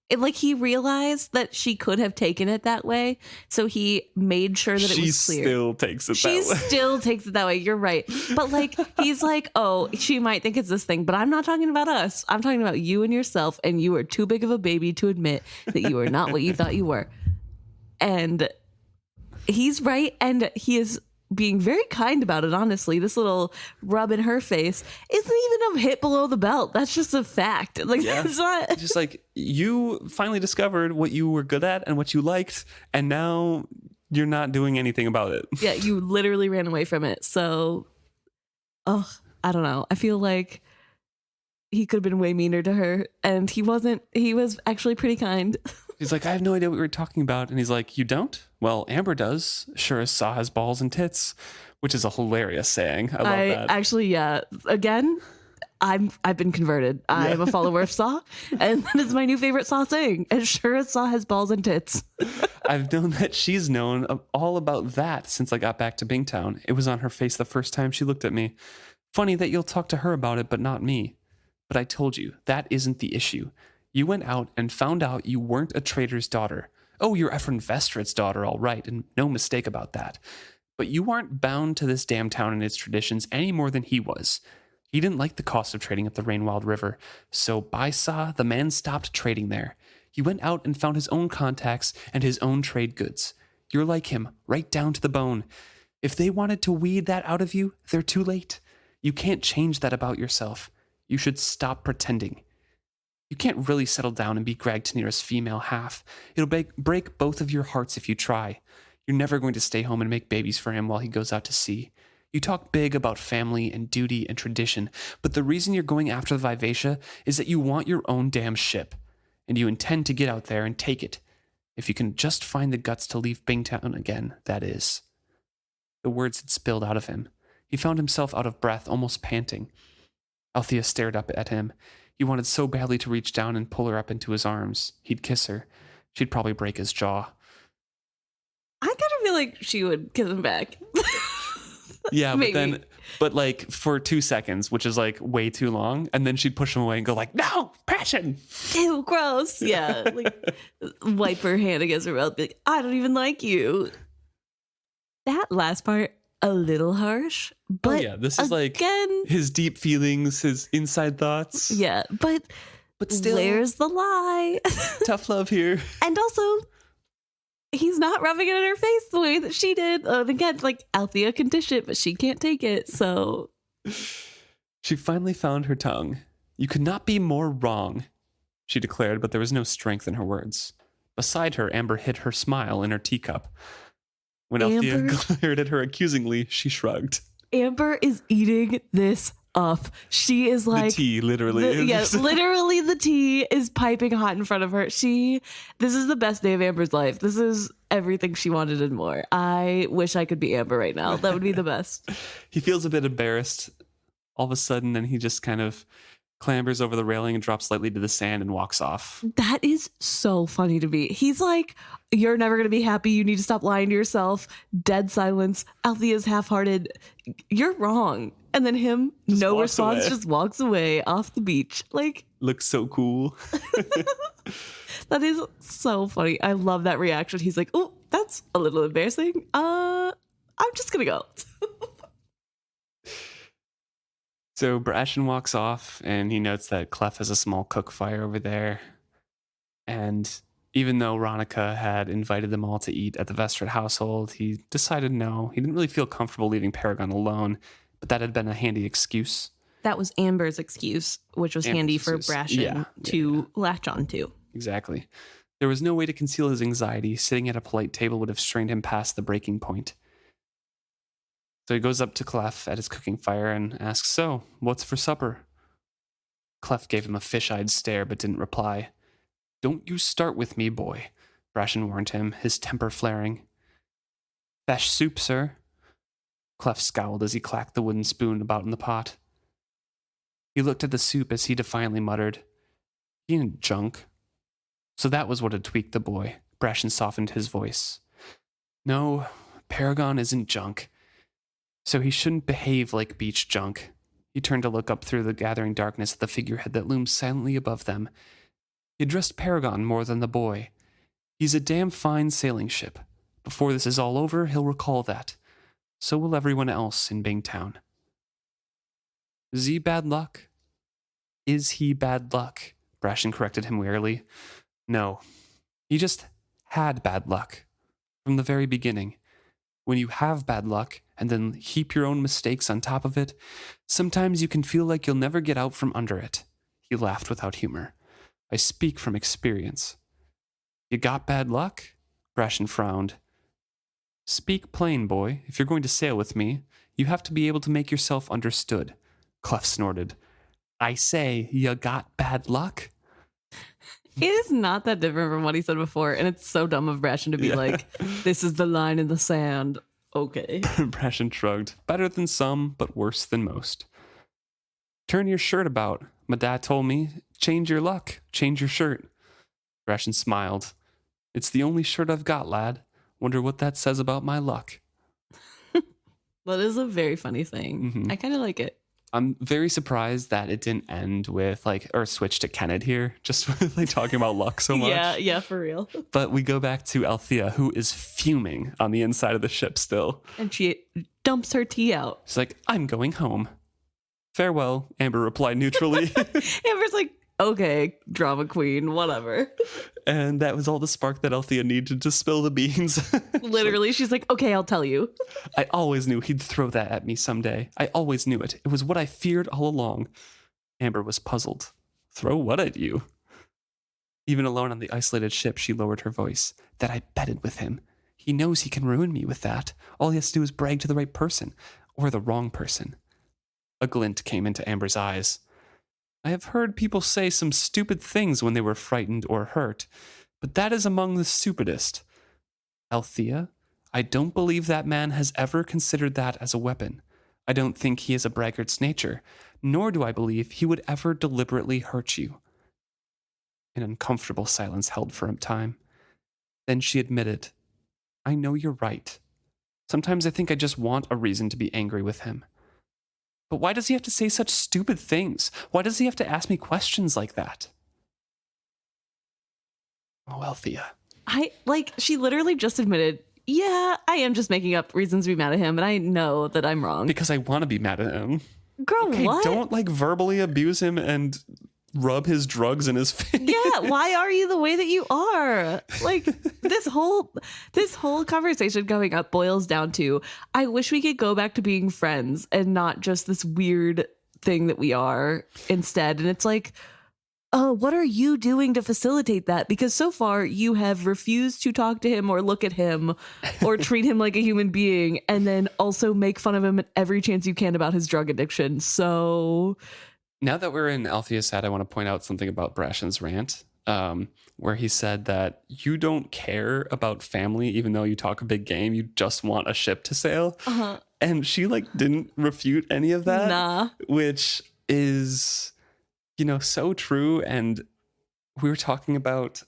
it. Like, he realized that she could have taken it that way, so he made sure that it She was clear. still takes it She that way. still takes it that way. You're right. But like, he's like, oh, she might think it's this thing, but I'm not talking about us. I'm talking about you and yourself. And you are too big of a baby to admit that you are not what you thought you were. And he's right. And he is being very kind about it, honestly. This little rub in her face isn't even a hit below the belt. That's just a fact. Like, Yeah. it's not. Just like, you finally discovered what you were good at and what you liked, and now you're not doing anything about it. Yeah, you literally ran away from it. So, oh, I don't know. I feel like he could have been way meaner to her, and he wasn't. He was actually pretty kind. He's like, I have no idea what we were talking about. And he's like, you don't? Well, Amber does. Sure as Saw has balls and tits, which is a hilarious saying. I love that. Actually, yeah. Again, I've been converted. I'm a follower of Saw, and that is my new favorite Saw saying. As sure as Saw has balls and tits. I've known that she's known all about that since I got back to Bingtown. It was on her face the first time she looked at me. Funny that you'll talk to her about it, but not me. But I told you, that isn't the issue. You went out and found out you weren't a trader's daughter. Oh, you're Ephraim Vestrit's daughter, all right, and no mistake about that. But you aren't bound to this damn town and its traditions any more than he was. He didn't like the cost of trading up the Rainwild River, so by Saw, the man stopped trading there. He went out and found his own contacts and his own trade goods. You're like him, right down to the bone. If they wanted to weed that out of you, they're too late. You can't change that about yourself. You should stop pretending. You can't really settle down and be Greg Teniera's female half. It'll break both of your hearts if you try. You're never going to stay home and make babies for him while he goes out to sea. You talk big about family and duty and tradition, but the reason you're going after the Vivacia is that you want your own damn ship, and you intend to get out there and take it. If you can just find the guts to leave Bingtown again, that is. The words had spilled out of him. He found himself out of breath, almost panting. Althea stared up at him. He wanted so badly to reach down and pull her up into his arms. He'd kiss her. She'd probably break his jaw. I kind of feel like she would kiss him back. Yeah, Maybe. but like for 2 seconds, which is like way too long, and then she'd push him away and go like, no, passion. Ew, gross. Yeah, like wipe her hand against her mouth, be like, I don't even like you. That last part, a little harsh, but yeah, this is like again, his deep feelings, his inside thoughts. yeah, but Still, where's the lie? tough love here. And also, he's not rubbing it in her face the way that she did. Again, like, Althea can dish it, but she can't take it, so. She finally found her tongue. You could not be more wrong, she declared, but there was no strength in her words. Beside her, Amber hid her smile in her teacup. When Althea Amber? glared at her accusingly, she shrugged. Amber is eating this up. She is like the tea, literally. Literally the tea is piping hot in front of her. This is the best day of Amber's life. This is everything she wanted and more. I wish I could be Amber right now. That would be the best. He feels a bit embarrassed all of a sudden, and he just kind of clambers over the railing and drops lightly to the sand and walks off. That is so funny to me. He's like, you're never going to be happy. You need to stop lying to yourself. Dead silence. Althea's half-hearted. You're wrong. And then him, just no response, away. Just walks away off the beach. Like, looks so cool. That is so funny. I love that reaction. He's like, oh, that's a little embarrassing. I'm just going to go. So Brashen walks off, and he notes that Clef has a small cook fire over there. And even though Ronica had invited them all to eat at the Vestrid household, he decided no. He didn't really feel comfortable leaving Paragon alone, but that had been a handy excuse. That was Amber's excuse, which was handy for Brashen to latch on to. Exactly. There was no way to conceal his anxiety. Sitting at a polite table would have strained him past the breaking point. So he goes up to Clef at his cooking fire and asks, so, what's for supper? Clef gave him a fish-eyed stare but didn't reply. Don't you start with me, boy, Brashen warned him, his temper flaring. Fesh soup, sir. Clef scowled as he clacked the wooden spoon about in the pot. He looked at the soup as he defiantly muttered, he ain't junk. So that was what had tweaked the boy. Brashen softened his voice. No, Paragon isn't junk. So he shouldn't behave like beach junk. He turned to look up through the gathering darkness at the figurehead that loomed silently above them. He addressed Paragon more than the boy. He's a damn fine sailing ship. Before this is all over, he'll recall that. So will everyone else in Bingtown. Is he bad luck? Is he bad luck? Brashen corrected him wearily. No, he just had bad luck. From the very beginning. When you have bad luck, and then heap your own mistakes on top of it, sometimes you can feel like you'll never get out from under it. He laughed without humor. I speak from experience. You got bad luck? Brashen frowned. Speak plain, boy. If you're going to sail with me, you have to be able to make yourself understood. Clef snorted. I say, you got bad luck? It is not that different from what he said before, and it's so dumb of Brashen to be like, this is the line in the sand. Okay. Brashen shrugged. Better than some, but worse than most. Turn your shirt about. My dad told me, change your luck, change your shirt. Brashen smiled. It's the only shirt I've got, lad. Wonder what that says about my luck. That is a very funny thing. Mm-hmm. I kind of like it. I'm very surprised that it didn't end with or switch to Kenneth here, just with talking about luck so much. Yeah, for real. But we go back to Althea, who is fuming on the inside of the ship still. And she dumps her tea out. She's like, I'm going home. Farewell, Amber replied neutrally. Amber's like, okay, drama queen, whatever. And that was all the spark that Althea needed to spill the beans. Literally, she's like, okay, I'll tell you. I always knew he'd throw that at me someday. I always knew it. It was what I feared all along. Amber was puzzled. Throw what at you? Even alone on the isolated ship, she lowered her voice. That I betted with him. He knows he can ruin me with that. All he has to do is brag to the right person. Or the wrong person. A glint came into Amber's eyes. I have heard people say some stupid things when they were frightened or hurt, but that is among the stupidest. Althea, I don't believe that man has ever considered that as a weapon. I don't think he has a braggart's nature, nor do I believe he would ever deliberately hurt you. An uncomfortable silence held for a time. Then she admitted, I know you're right. Sometimes I think I just want a reason to be angry with him. But why does he have to say such stupid things? Why does he have to ask me questions like that? Oh, Althea. She literally just admitted, yeah, I am just making up reasons to be mad at him, and I know that I'm wrong. Because I want to be mad at him. Girl, okay, what? Don't verbally abuse him and rub his drugs in his face. Yeah, why are you the way that you are? This whole conversation going up boils down to, I wish we could go back to being friends and not just this weird thing that we are instead. And it's like, what are you doing to facilitate that? Because so far you have refused to talk to him or look at him or treat him like a human being, and then also make fun of him at every chance you can about his drug addiction. So Now that we're in Althea's head, I want to point out something about Brashen's rant, where he said that you don't care about family, even though you talk a big game. You just want a ship to sail. And she like didn't refute any of that, which is, so true. And we were talking about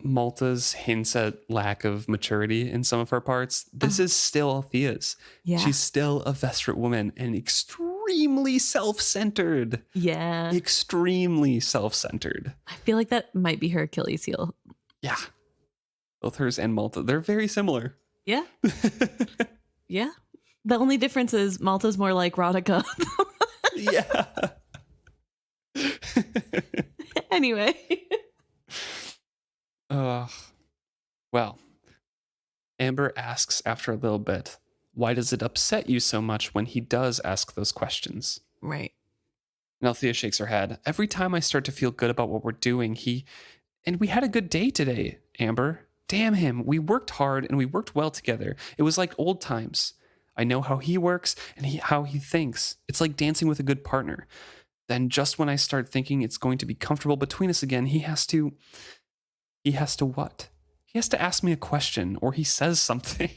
Malta's hints at lack of maturity in some of her parts. This is still Althea's. Yeah. She's still a Vestrit woman and extremely self-centered. Yeah. Extremely self-centered. I feel like that might be her Achilles heel. Yeah. Both hers and Malta. They're very similar. Yeah. Yeah. The only difference is Malta's more like Radhika. Yeah. Anyway. Well, Amber asks after a little bit, why does it upset you so much when he does ask those questions? Right. And Althea shakes her head. Every time I start to feel good about what we're doing, and we had a good day today, Amber. Damn him. We worked hard and we worked well together. It was like old times. I know how he works and how he thinks. It's like dancing with a good partner. Then just when I start thinking it's going to be comfortable between us again, he has to what? He has to ask me a question, or he says something.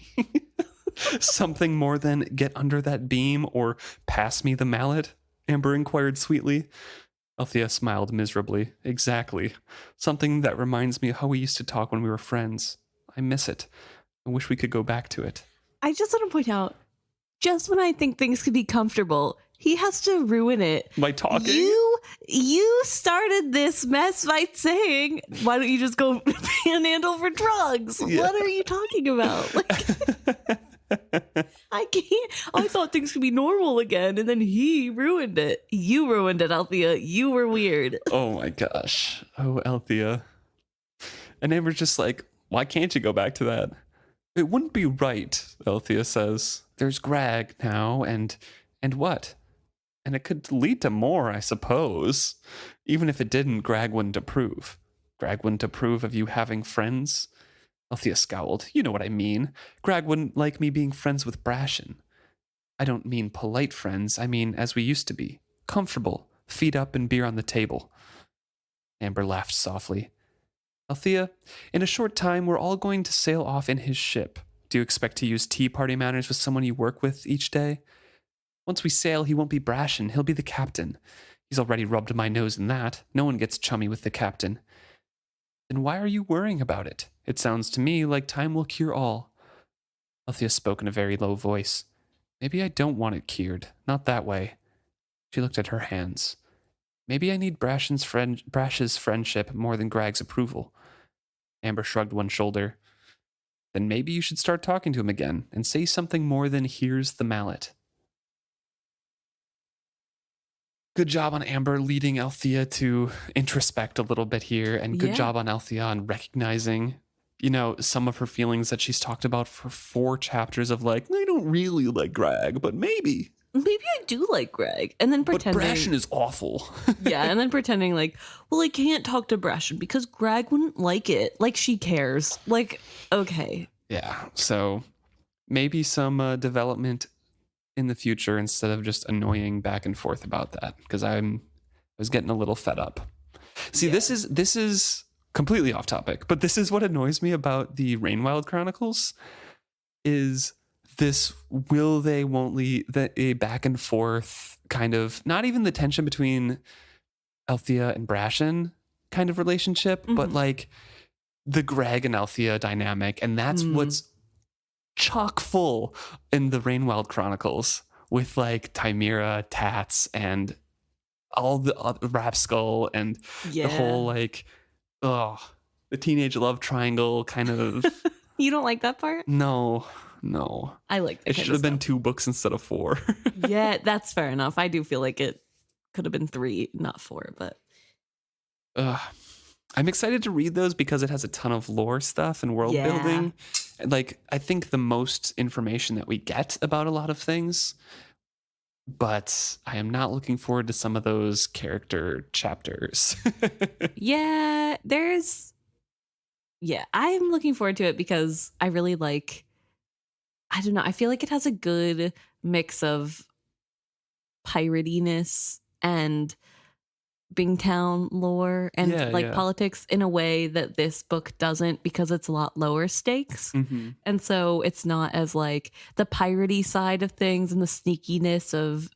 Something more than get under that beam or pass me the mallet, Amber inquired sweetly. Althea smiled miserably. Exactly. Something that reminds me of how we used to talk when we were friends. I miss it. I wish we could go back to it. I just want to point out, just when I think things could be comfortable, he has to ruin it. By talking? You started this mess by saying, why don't you just go panhandle for drugs? Yeah. What are you talking about? I can't. I thought things could be normal again, and then he ruined it. You ruined it, Althea. You were weird. Oh my gosh. Oh, Althea. And Amber's just like, why can't you go back to that? It wouldn't be right, Althea says. There's Greg now, and what? And it could lead to more, I suppose. Even if it didn't, Greg wouldn't approve. Greg wouldn't approve of you having friends? Althea scowled. You know what I mean. Greg wouldn't like me being friends with Brashen. I don't mean polite friends. I mean as we used to be. Comfortable. Feet up and beer on the table. Amber laughed softly. Althea, in a short time, we're all going to sail off in his ship. Do you expect to use tea party manners with someone you work with each day? Once we sail, he won't be Brashen. He'll be the captain. He's already rubbed my nose in that. No one gets chummy with the captain. Then why are you worrying about it? It sounds to me like time will cure all. Althea spoke in a very low voice. Maybe I don't want it cured. Not that way. She looked at her hands. Maybe I need Brash's friendship more than Greg's approval. Amber shrugged one shoulder. Then maybe you should start talking to him again and say something more than here's the mallet. Good job on Amber leading Althea to introspect a little bit here, and good job on Althea on recognizing, some of her feelings that she's talked about for 4 chapters of like, I don't really like Greg, but maybe I do like Greg. And then pretending. But Brashen is awful. Yeah, and then pretending like, well, I can't talk to Brashen because Greg wouldn't like it. Like she cares. Like, okay. Yeah, so maybe some development in the future instead of just annoying back and forth about that, because I was getting a little fed up. See, this is completely off topic, but this is what annoys me about the Rainwild Chronicles is this will they won't a back and forth kind of, not even the tension between Althea and Brashen kind of relationship, but like the Greg and Althea dynamic, and that's what's chock full in the Rainwild Chronicles with like Timera, Tats, and all the Rapskull and the whole like the teenage love triangle kind of. You don't like that part? No. I like that. It should have been 2 books instead of 4. Yeah, that's fair enough. I do feel like it could have been 3, not 4, but I'm excited to read those because it has a ton of lore stuff and world building. Like, I think the most information that we get about a lot of things, but I am not looking forward to some of those character chapters. Yeah, I'm looking forward to it because I really I don't know, I feel like it has a good mix of piratiness and Bingtown lore and Yeah, like yeah. politics in a way that this book doesn't, because it's a lot lower stakes. Mm-hmm. And so it's not as like the piratey side of things and the sneakiness of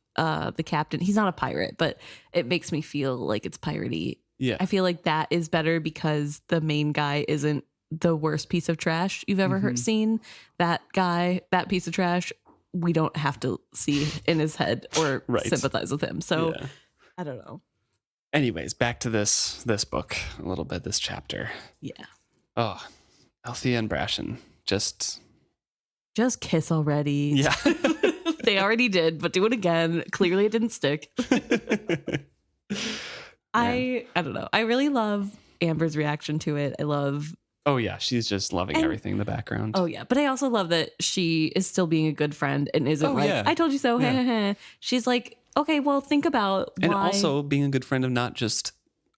the captain. He's not a pirate, but it makes me feel like it's piratey. Yeah. I feel like that is better because the main guy isn't the worst piece of trash you've ever Mhm. seen. That guy, that piece of trash, we don't have to see in his head or Right. sympathize with him. So Yeah. I don't know. Anyways, back to this book a little bit, this chapter. Yeah. Oh, Althea and Brashen. Just kiss already. Yeah. They already did, but do it again. Clearly it didn't stick. I don't know. I really love Amber's reaction to it. I love Oh yeah, she's just loving everything in the background. Oh yeah, but I also love that she is still being a good friend and isn't I told you so. Yeah. She's like, okay, well, think about And why. also being a good friend of not just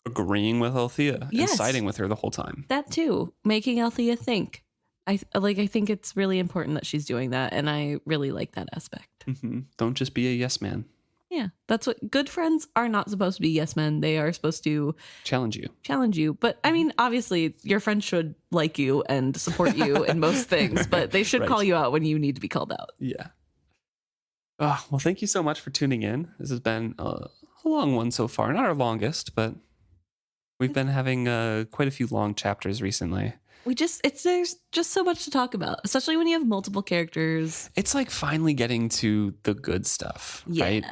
agreeing with Althea Yes. and siding with her the whole time. That too, making Althea think. I think it's really important that she's doing that, and I really like that aspect. Mm-hmm. Don't just be a yes man. Yeah, that's what good friends are not supposed to be. Yes men, they are supposed to challenge you. But I mean, obviously, your friends should like you and support you in most things, but they should call you out when you need to be called out. Yeah. Oh, well, thank you so much for tuning in. This has been a long one so far. Not our longest, but we've been having quite a few long chapters recently. There's just so much to talk about, especially when you have multiple characters. It's like finally getting to the good stuff, right?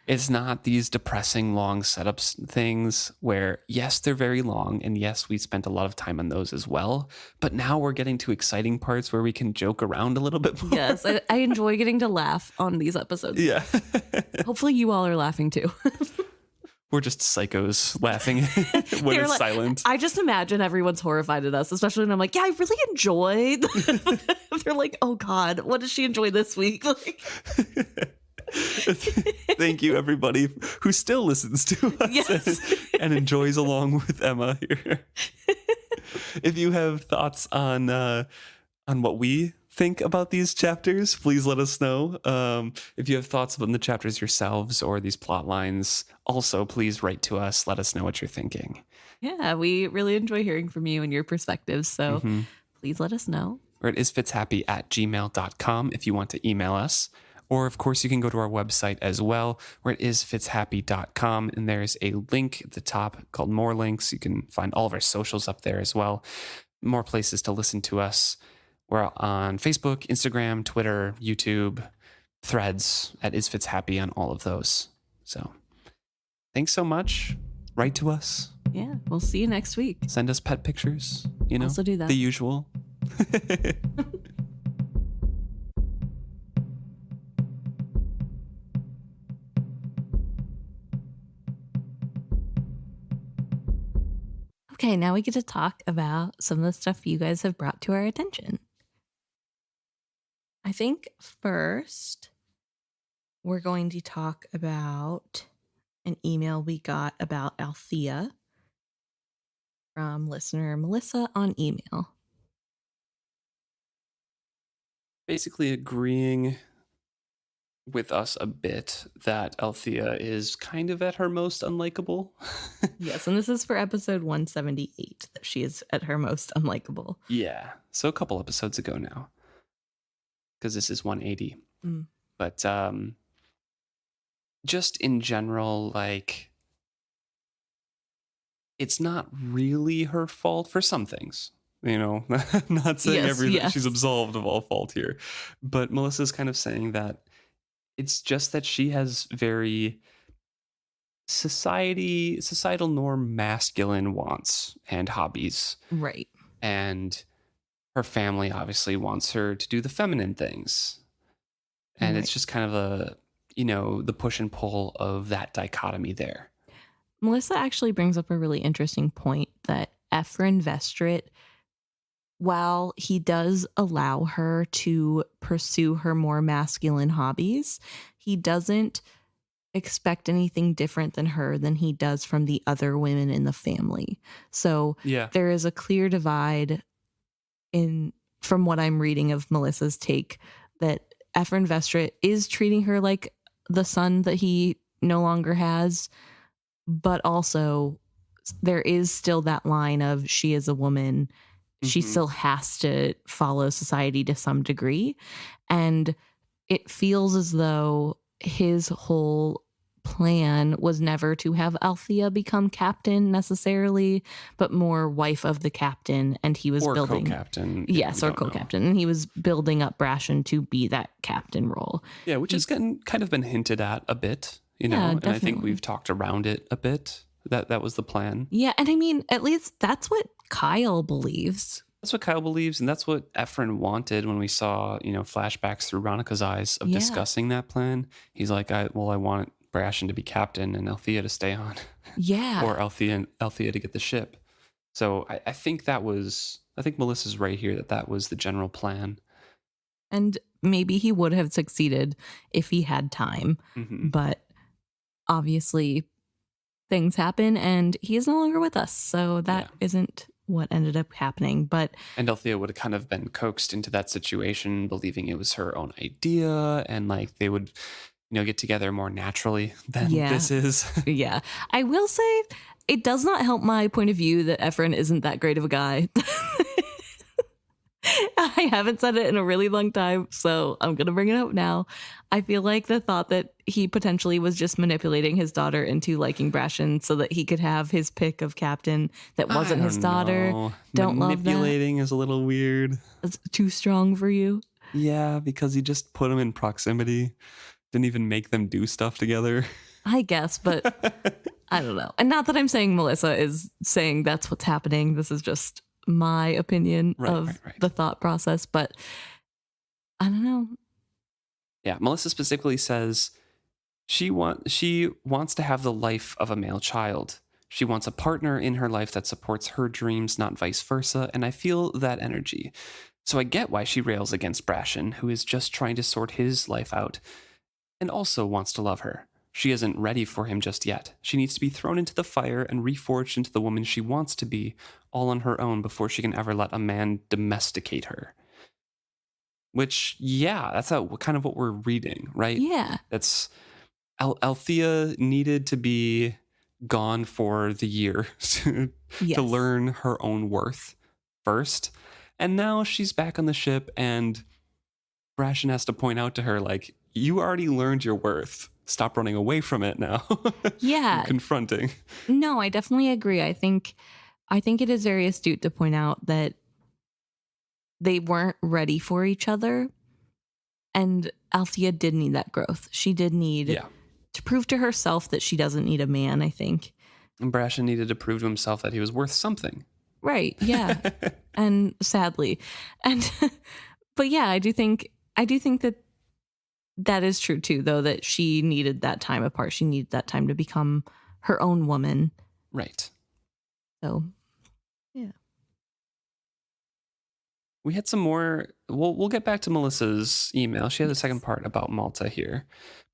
It's not these depressing long setups things where, yes, they're very long. And yes, we spent a lot of time on those as well. But now we're getting to exciting parts where we can joke around a little bit more. Yes, I enjoy getting to laugh on these episodes. Yeah. Hopefully you all are laughing too. We're just psychos laughing when it's silent. I just imagine everyone's horrified at us, especially when I'm like, yeah, I really enjoyed. They're like, oh God, what did she enjoy this week? Thank you, everybody who still listens to us and enjoys along with Emma here. If you have thoughts on what we think about these chapters, please let us know. If you have thoughts on the chapters yourselves or these plot lines, also please write to us. Let us know what you're thinking. Yeah, we really enjoy hearing from you and your perspectives. So please let us know. Or it is fitshappy@gmail.com if you want to email us. Or, of course, you can go to our website as well, where it is fitshappy.com. And there's a link at the top called More Links. You can find all of our socials up there as well. More places to listen to us. We're on Facebook, Instagram, Twitter, YouTube, Threads at Is Fits Happy on all of those. So thanks so much. Write to us. Yeah, we'll see you next week. Send us pet pictures. Also do that. The usual. Okay, now we get to talk about some of the stuff you guys have brought to our attention. I think first we're going to talk about an email we got about Althea from listener Melissa on email. Basically agreeing with us a bit that Althea is kind of at her most unlikable. Yes, and this is for episode 178 that she is at her most unlikable. Yeah, so a couple episodes ago now, because this is 180. But just in general, like, it's not really her fault for some things. I'm not saying everything. She's absolved of all fault here. But Melissa's kind of saying that it's just that she has very societal norm masculine wants and hobbies. Right. And her family obviously wants her to do the feminine things. And it's just kind of the push and pull of that dichotomy there. Melissa actually brings up a really interesting point that Ephraim Vestrit, while he does allow her to pursue her more masculine hobbies, he doesn't expect anything different than her than he does from the other women in the family. So Yeah. there is a clear divide in from what I'm reading of Melissa's take that Ephraim Vestra is treating her like the son that he no longer has, but also there is still that line of she is a woman. She Mhm. still has to follow society to some degree. And it feels as though his whole plan was never to have Althea become captain necessarily, but more wife of the captain. And he was Or building, co-captain. yes, we or don't know. co-captain. And he was building up Brashen to be that captain role. Yeah, which has kind of been hinted at a bit, you Yeah, know, and I think definitely. we've talked around it a bit. That was the plan. Yeah. And I mean, at least that's what Kyle believes. That's what Kyle believes, and that's what Ephraim wanted when we saw, you know, flashbacks through Ronica's eyes of Yeah. discussing that plan. He's like, I want Brashen to be captain and Althea to stay on. Yeah. Or Althea to get the ship. So I think I think Melissa's right here that was the general plan. And maybe he would have succeeded if he had time. Mm-hmm. But obviously things happen and he is no longer with us. So that isn't what ended up happening. But and Althea would have kind of been coaxed into that situation, believing it was her own idea, and like they would, you know, get together more naturally than this is. Yeah. I will say it does not help my point of view that Ephraim isn't that great of a guy. I haven't said it in a really long time, so I'm going to bring it up now. I feel like the thought that he potentially was just manipulating his daughter into liking Brashen so that he could have his pick of captain that wasn't his daughter. Don't love that. Manipulating is a little weird. It's too strong for you. Yeah, because he just put them in proximity. Didn't even make them do stuff together. I guess, but I don't know. And not that I'm saying Melissa is saying that's what's happening. This is just my opinion of the thought process, but I don't know. Yeah, Melissa specifically says she wants to have the life of a male child. She wants a partner in her life that supports her dreams, not vice versa, and I feel that energy. So I get why she rails against Brashen, who is just trying to sort his life out and also wants to love her. She isn't ready for him just yet. She needs to be thrown into the fire and reforged into the woman she wants to be, all on her own, before she can ever let a man domesticate her. Which, yeah, that's kind of what we're reading, right? Yeah. That's Althea needed to be gone for the year to learn her own worth first. And now she's back on the ship, and Brashen has to point out to her, like, you already learned your worth. Stop running away from it now. Yeah. Confronting. No, I definitely agree. I think it is very astute to point out that they weren't ready for each other. And Althea did need that growth. She did need to prove to herself that she doesn't need a man, I think. And Brashen needed to prove to himself that he was worth something. Right. Yeah. And sadly. And but yeah, I do think that is true too, though, that she needed that time apart. She needed that time to become her own woman. Right. So, yeah. We had some more. We'll get back to Melissa's email. She has a second part about Malta here.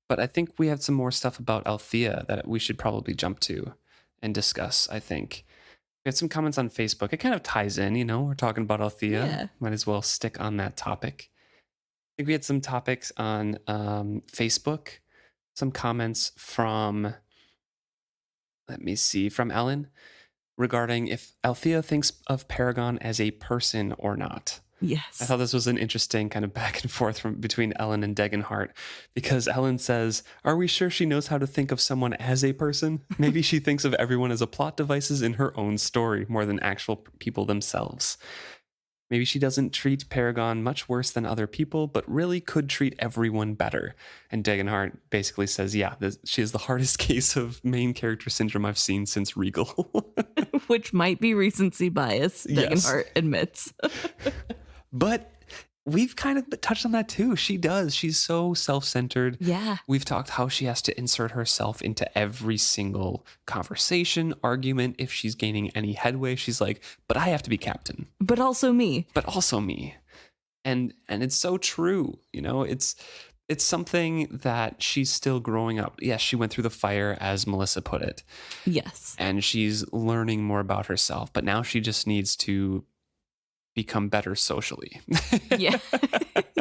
But I think we have some more stuff about Althea that we should probably jump to and discuss, I think. We had some comments on Facebook. It kind of ties in, you know, we're talking about Althea. Yeah. Might as well stick on that topic. I think we had some topics on Facebook. Some comments from, let me see, from Ellen regarding if Althea thinks of Paragon as a person or not. Yes. I thought this was an interesting kind of back and forth between Ellen and Degenhart, because Ellen says, are we sure she knows how to think of someone as a person? Maybe she thinks of everyone as a plot devices in her own story more than actual people themselves. Maybe she doesn't treat Paragon much worse than other people, but really could treat everyone better. And Degenhart basically says, yeah, she is the hardest case of main character syndrome I've seen since Regal. Which might be recency bias, Degenhart admits. But we've kind of touched on that too. She does. She's so self-centered. Yeah. We've talked how she has to insert herself into every single conversation, argument. If she's gaining any headway, she's like, but I have to be captain. But also me. But also me. And it's so true. You know, it's something that she's still growing up. Yes, she went through the fire, as Melissa put it, Yes. and she's learning more about herself, but now she just needs to become better socially. Yeah.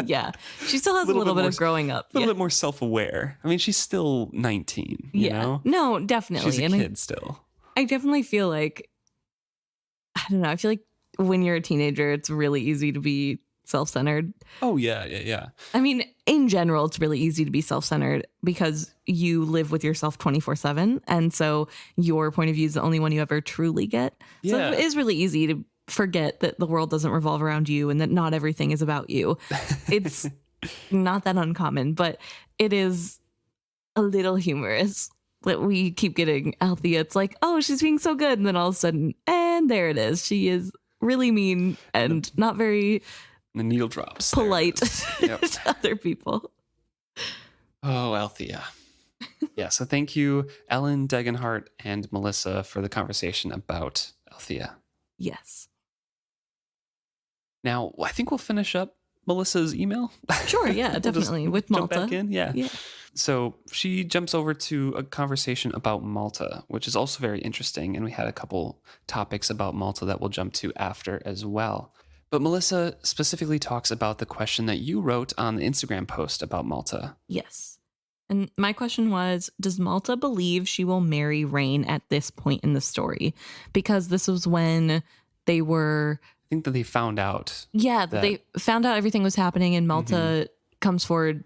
Yeah. She still has a little bit of growing up. A little bit more self-aware. I mean, she's still 19, you know? No, definitely. She's a kid still. I definitely feel like, I don't know, I feel like when you're a teenager, it's really easy to be self-centered. Oh, yeah. I mean, in general, it's really easy to be self-centered because you live with yourself 24/7. And so your point of view is the only one you ever truly get. So Yeah. it is really easy to forget that the world doesn't revolve around you and that not everything is about you. It's not that uncommon, but it is a little humorous that we keep getting Althea. It's like, oh, she's being so good. And then all of a sudden, and there it is. She is really mean and not very The needle drops. polite Yep. to other people. Oh, Althea. Yeah, so thank you, Ellen, Degenhart, and Melissa for the conversation about Althea. Yes. Now, I think we'll finish up Melissa's email. Sure, yeah, We'll just definitely. With jump Malta. back in. Yeah. So she jumps over to a conversation about Malta, which is also very interesting. And we had a couple topics about Malta that we'll jump to after as well. But Melissa specifically talks about the question that you wrote on the Instagram post about Malta. Yes. And my question was, does Malta believe she will marry Rain at this point in the story? Because this was when they were... I think that they found out. Yeah, they found out everything was happening, and Malta comes forward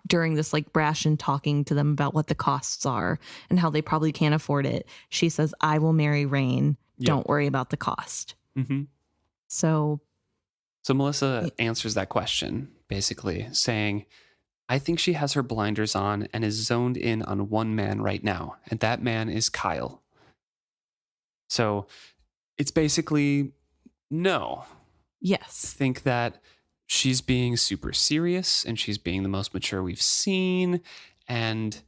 during this like Brashen talking to them about what the costs are and how they probably can't afford it. She says, I will marry Rain. Yep. Don't worry about the cost. Mm-hmm. So Melissa answers that question, basically saying, I think she has her blinders on and is zoned in on one man right now, and that man is Kyle. So it's basically no. yes. I think that she's being super serious and she's being the most mature we've seen. And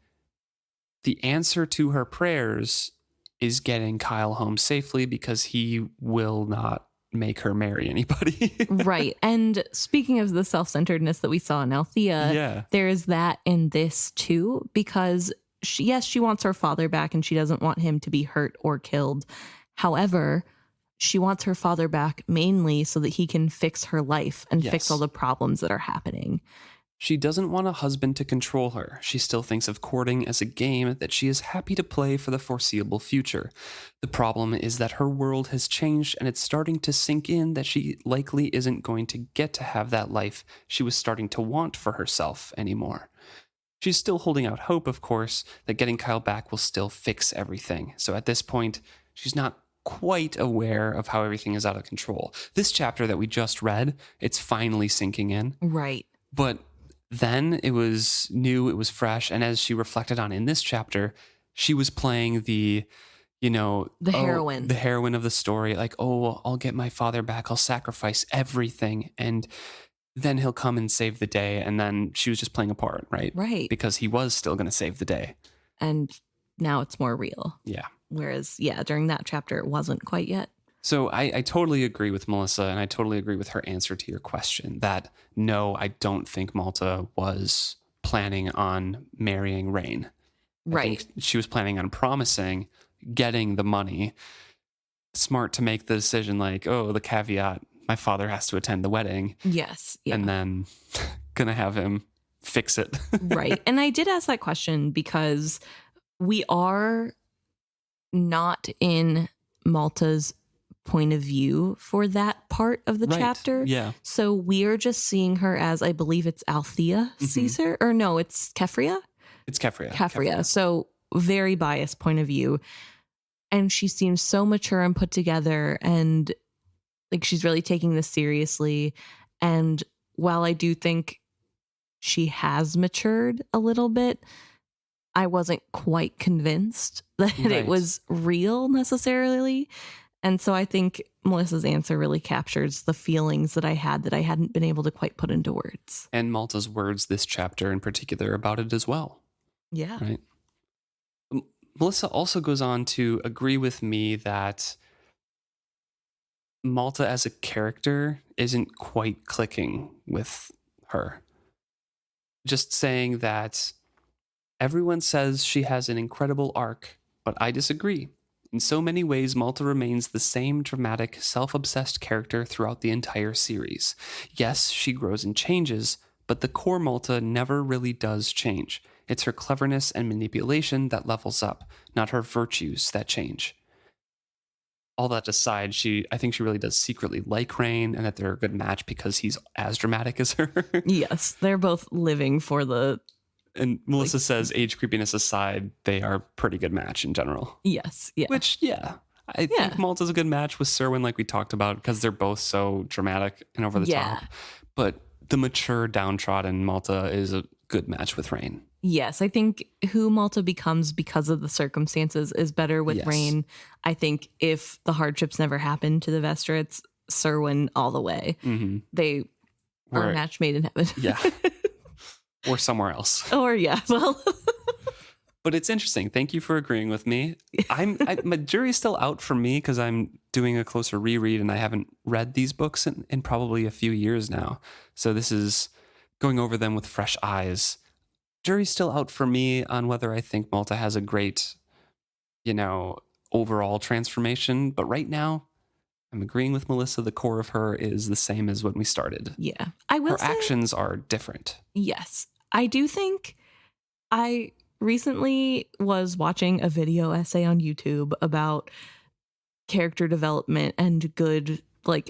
the answer to her prayers is getting Kyle home safely because he will not make her marry anybody. Right. And speaking of the self-centeredness that we saw in Althea, there is that in this too, because she wants her father back and she doesn't want him to be hurt or killed. However, she wants her father back mainly so that he can fix her life and fix all the problems that are happening. She doesn't want a husband to control her. She still thinks of courting as a game that she is happy to play for the foreseeable future. The problem is that her world has changed and it's starting to sink in that she likely isn't going to get to have that life she was starting to want for herself anymore. She's still holding out hope, of course, that getting Kyle back will still fix everything. So at this point, she's not quite aware of how everything is out of control. This chapter that we just read, it's finally sinking in. Right. But then it was new, it was fresh. And as she reflected on in this chapter, she was playing the heroine. The heroine of the story. Like, oh, I'll get my father back. I'll sacrifice everything. And then he'll come and save the day. And then she was just playing a part, right? Right. Because he was still going to save the day. And now it's more real. Yeah. Whereas, during that chapter, it wasn't quite yet. So I totally agree with Melissa, and I totally agree with her answer to your question that no, I don't think Malta was planning on marrying Rain. Right. I think she was planning on promising getting the money. Smart to make the decision like, oh, the caveat, my father has to attend the wedding. Yes. Yeah. And then gonna have him fix it. Right. And I did ask that question because we are not in Malta's point of view for that part of the chapter. Yeah. So we are just seeing her as, I believe it's Althea sees her, or no, it's Kefria. It's Kefria. Kefria. So very biased point of view. And she seems so mature and put together and like she's really taking this seriously. And while I do think she has matured a little bit, I wasn't quite convinced that it was real necessarily. And so I think Melissa's answer really captures the feelings that I had that I hadn't been able to quite put into words. And Malta's words this chapter in particular about it as well. Yeah. Right. Melissa also goes on to agree with me that Malta as a character isn't quite clicking with her. just saying that everyone says she has an incredible arc, but I disagree. In so many ways, Malta remains the same dramatic, self-obsessed character throughout the entire series. Yes, she grows and changes, but the core Malta never really does change. It's her cleverness and manipulation that levels up, not her virtues that change. All that aside, I think she really does secretly like Rain, and that they're a good match because he's as dramatic as her. Yes, they're both living for the... And Melissa says, age creepiness aside, they are a pretty good match in general. Yes, yeah. Which, I think Malta's a good match with Serwyn, like we talked about, because they're both so dramatic and over the top. But the mature, downtrodden Malta is a good match with Rain. Yes, I think who Malta becomes because of the circumstances is better with Rain. I think if the hardships never happened to the Vestra, it's Serwyn all the way. Mm-hmm. They are a match made in heaven. Yeah. Or somewhere else. Or, well. But it's interesting. Thank you for agreeing with me. My jury's still out for me because I'm doing a closer reread and I haven't read these books in probably a few years now. So this is going over them with fresh eyes. Jury's still out for me on whether I think Malta has a great, overall transformation. But right now, I'm agreeing with Melissa. The core of her is the same as when we started. Yeah. I will say, her actions are different. Yes. I do think I recently was watching a video essay on YouTube about character development and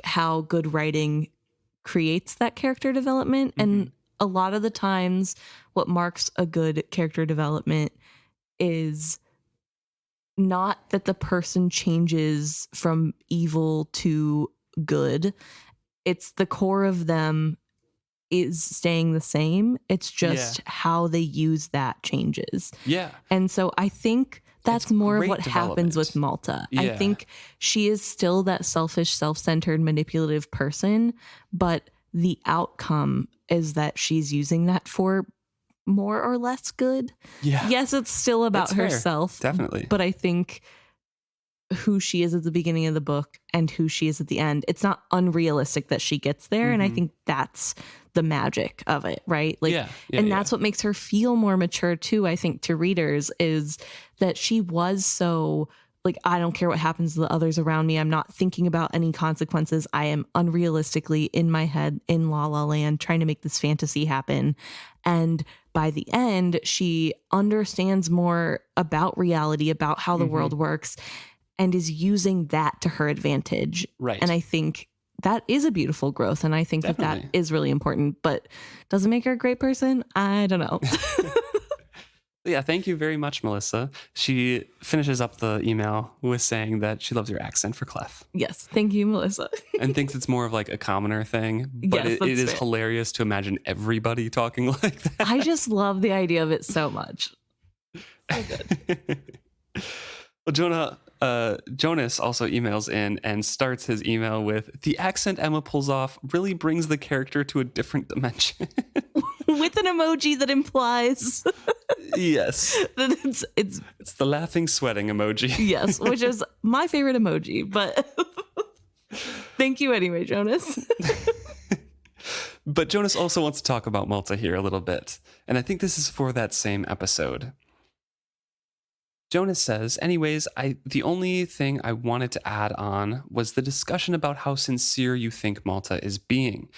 how good writing creates that character development. Mm-hmm. And a lot of the times what marks a good character development is not that the person changes from evil to good. It's the core of them is staying the same. It's just how they use that changes. Yeah. And so I think that's more of what happens with Malta. Yeah. I think she is still that selfish, self-centered, manipulative person, but the outcome is that she's using that for more or less good. Yeah. Yes, it's still about herself. Definitely. But I think who she is at the beginning of the book and who she is at the end, it's not unrealistic that she gets there. Mm-hmm. And I think that's the magic of it, right? That's what makes her feel more mature too, I think, to readers, is that she was so I don't care what happens to the others around me. I'm not thinking about any consequences. I am unrealistically in my head in La La Land trying to make this fantasy happen. And by the end, she understands more about reality, about how the world works, and is using that to her advantage. Right. And I think that is a beautiful growth. And I think that is really important, but does it make her a great person? I don't know. Yeah, thank you very much, Melissa. She finishes up the email with saying that she loves your accent for Clef. Yes, thank you, Melissa. And thinks it's more of a commoner thing, but it is hilarious to imagine everybody talking like that. I just love the idea of it so much. So good. Well, Jonas also emails in and starts his email with, the accent Emma pulls off really brings the character to a different dimension. With an emoji that implies... Yes. that it's the laughing, sweating emoji. Yes, which is my favorite emoji, but thank you anyway, Jonas. But Jonas also wants to talk about Malta here a little bit, and I think this is for that same episode. Jonas says, anyways, the only thing I wanted to add on was the discussion about how sincere you think Malta is being.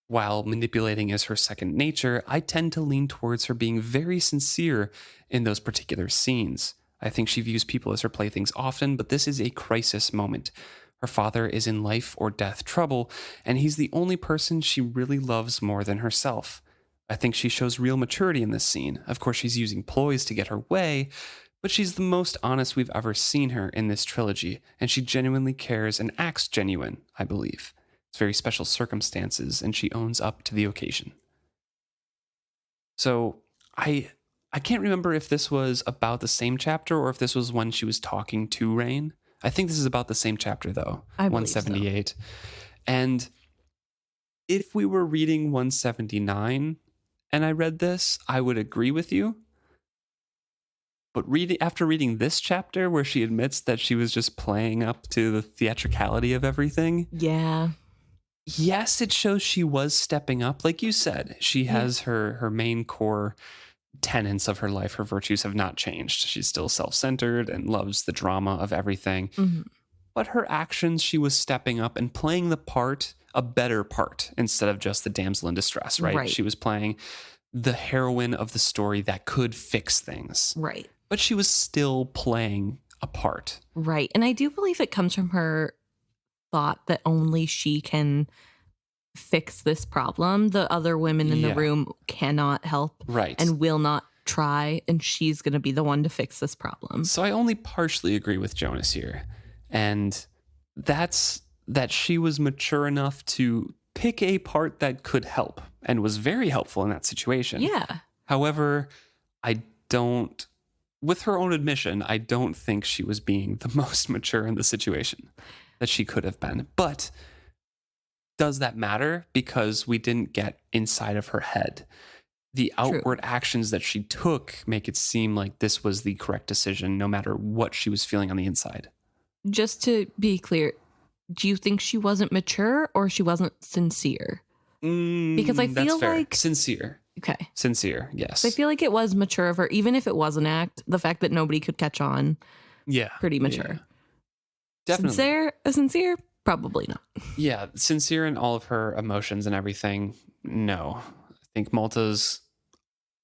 While manipulating is her second nature, I tend to lean towards her being very sincere in those particular scenes. I think she views people as her playthings often, but this is a crisis moment. Her father is in life or death trouble, and he's the only person she really loves more than herself. I think she shows real maturity in this scene. Of course, she's using ploys to get her way, but she's the most honest we've ever seen her in this trilogy, and she genuinely cares and acts genuine, I believe. It's very special circumstances, and she owns up to the occasion. So I can't remember if this was about the same chapter or if this was when she was talking to Rain. I think this is about the same chapter, though. I 178. So. And if we were reading 179 and I read this, I would agree with you. But after reading this chapter where she admits that she was just playing up to the theatricality of everything. Yeah. yes, it shows she was stepping up. Like you said, she has her main core tenets of her life. Her virtues have not changed. She's still self-centered and loves the drama of everything. Mhm. But her actions, she was stepping up and playing the part, a better part, instead of just the damsel in distress, right? Right. She was playing the heroine of the story that could fix things. Right. But she was still playing a part. Right. And I do believe it comes from her thought that only she can fix this problem. The other women in the room cannot help Right. and will not try, and she's going to be the one to fix this problem. So I only partially agree with Jonas here. And that's that she was mature enough to pick a part that could help and was very helpful in that situation. Yeah. However, I don't, with her own admission, I don't think she was being the most mature in the situation that she could have been. But does that matter? Because we didn't get inside of her head. The outward actions that she took make it seem like this was the correct decision, no matter what she was feeling on the inside. Just to be clear, do you think she wasn't mature or she wasn't sincere? Because I feel like sincere. Okay. Sincere, yes. I feel like it was mature of her, even if it was an act. The fact that nobody could catch on, pretty mature. Yeah. Definitely. Sincere, probably not. Yeah, sincere in all of her emotions and everything. No, I think Malta's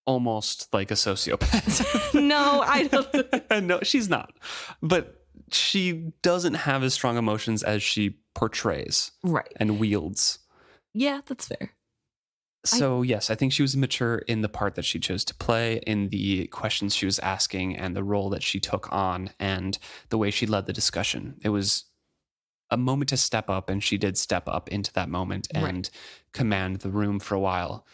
almost like a sociopath. No, I don't. No, she's not. But she doesn't have as strong emotions as she portrays, right, and wields. Yeah, that's fair. So, yes, I think she was mature in the part that she chose to play, in the questions she was asking, and the role that she took on, and the way she led the discussion. It was a moment to step up, and she did step up into that moment and command the room for a while.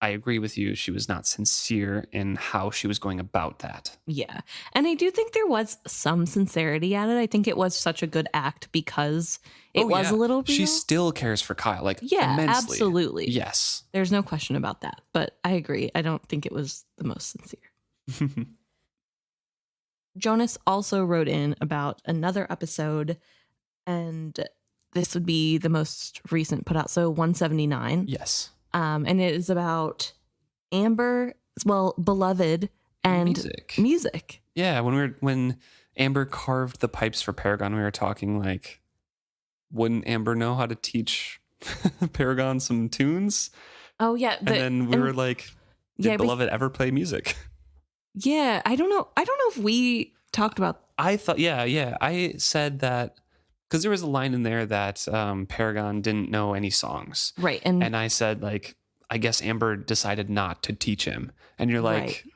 I agree with you. She was not sincere in how she was going about that. Yeah. And I do think there was some sincerity at it. I think it was such a good act because it was a little real. She still cares for Kyle, like, immensely. Absolutely. Yes. There's no question about that. But I agree. I don't think it was the most sincere. Jonas also wrote in about another episode, and this would be the most recent put out. So 179. Yes. And it is about Amber, beloved, and music. Yeah, when Amber carved the pipes for Paragon, we were talking like, wouldn't Amber know how to teach Paragon some tunes? Oh yeah, and then we were like, did Beloved ever play music? Yeah, I don't know if we talked about. I thought, I said that. Because there was a line in there that Paragon didn't know any songs. Right. And I said, like, I guess Amber decided not to teach him. And you're like,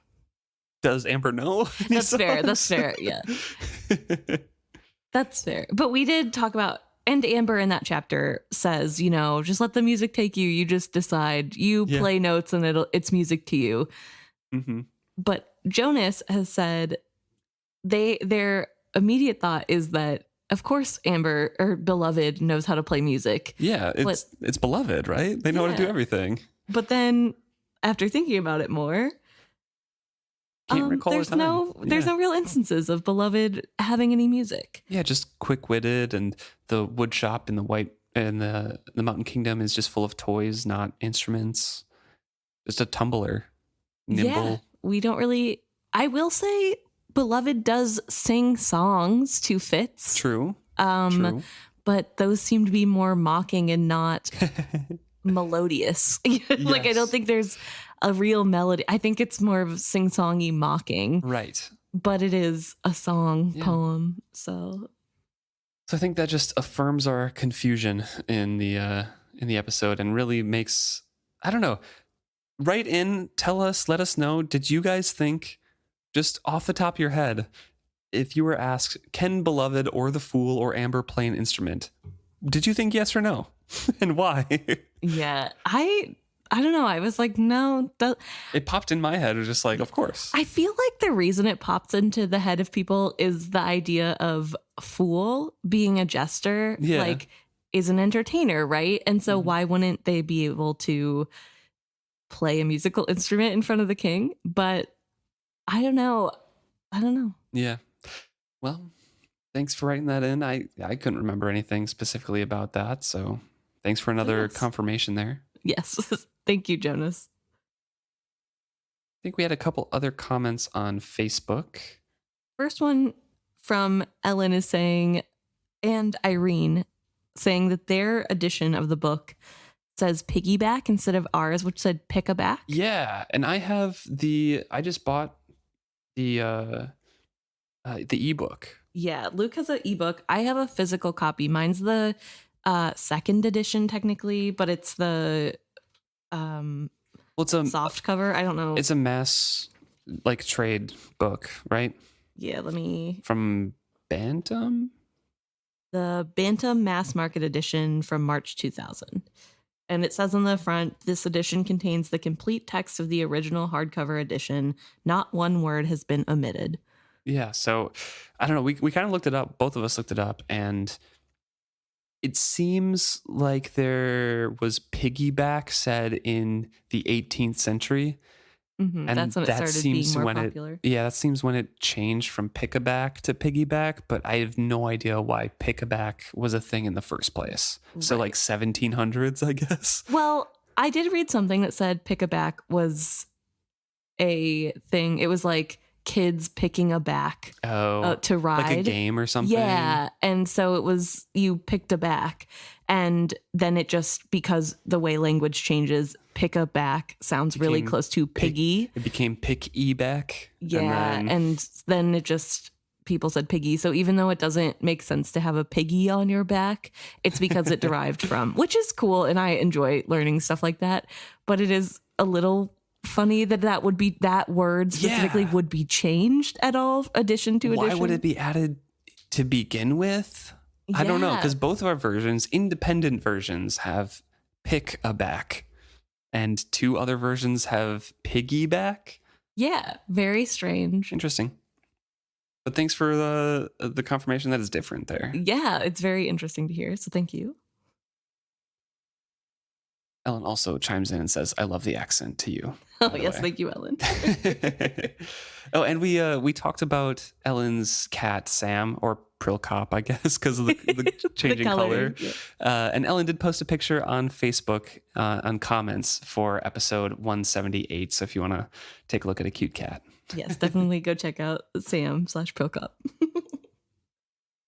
does Amber know any That's songs? fair. That's fair. Yeah. That's fair. But we did talk about, and Amber in that chapter says, just let the music take you. You just decide. You play notes and it's music to you. Mm-hmm. But Jonas has said their immediate thought is that, of course, Amber or Beloved knows how to play music. Yeah, it's Beloved, right? They know how to do everything. But then, after thinking about it more, can't recall there's no real instances of Beloved having any music. Yeah, just quick-witted, and the wood shop in the Mountain Kingdom is just full of toys, not instruments. Just a tumbler, nimble. Yeah, we don't really. I will say, Beloved does sing songs to Fitz. True. True. But those seem to be more mocking and not melodious. Like, I don't think there's a real melody. I think it's more of sing-songy mocking. Right. But it is a song poem. So I think that just affirms our confusion in the episode and really makes, I don't know, write in, tell us, let us know. Did you guys think, just off the top of your head, if you were asked, can Beloved or the Fool or Amber play an instrument? Did you think yes or no? And why? Yeah, I don't know. I was like, no. It popped in my head. It was just like, of course. I feel like the reason it pops into the head of people is the idea of Fool being a jester, like, is an entertainer, right? And so why wouldn't they be able to play a musical instrument in front of the king? But I don't know. Yeah. Well, thanks for writing that in. I couldn't remember anything specifically about that, so Thanks for another yes. confirmation there. Yes. Thank you, Jonas. I think we had a couple other comments on Facebook. First one from Ellen is saying, and Irene, saying that their edition of the book says piggyback instead of ours, which said pick a back. Yeah, and I just bought the ebook. Yeah, Luke has an ebook. I have a physical copy. Mine's the second edition technically, but it's the It's a soft cover. I don't know. It's a mass trade book, right? Yeah, from Bantam. The Bantam Mass Market Edition from March 2000. And it says on the front, this edition contains the complete text of the original hardcover edition. Not one word has been omitted. Yeah, so I don't know. We kind of looked it up. Both of us looked it up, and it seems like there was piggyback said in the 18th century. Mm-hmm. And that's when it started being more popular. That seems when it changed from pick-a-back to piggyback, but I have no idea why pick-a-back was a thing in the first place. Right. So 1700s, I guess. Well, I did read something that said pick-a-back was a thing. It was like kids picking a back to ride. Like a game or something? Yeah, and so it was, you picked a back, and then it just, because the way language changes, pick a back sounds really close to piggy. It became pick-e-back. Yeah, and then it just, people said piggy. So even though it doesn't make sense to have a piggy on your back, it's because it derived from, which is cool, and I enjoy learning stuff like that, but it is a little funny that word specifically would be changed at all, edition to edition. Why would it be added to begin with? Yeah. I don't know, because both of our versions, independent versions, have pick a back, and two other versions have piggyback. Yeah, very strange. Interesting. But thanks for the confirmation that it's different there. Yeah, it's very interesting to hear, so thank you. Ellen also chimes in and says, "I love the accent to you." Oh, yes, thank you, Ellen. Oh, and we talked about Ellen's cat, Sam, or Prilcop, I guess, because of the changing color. Yeah. And Ellen did post a picture on Facebook on comments for episode 178. So if you want to take a look at a cute cat. Yes, definitely go check out Sam/Prilcop.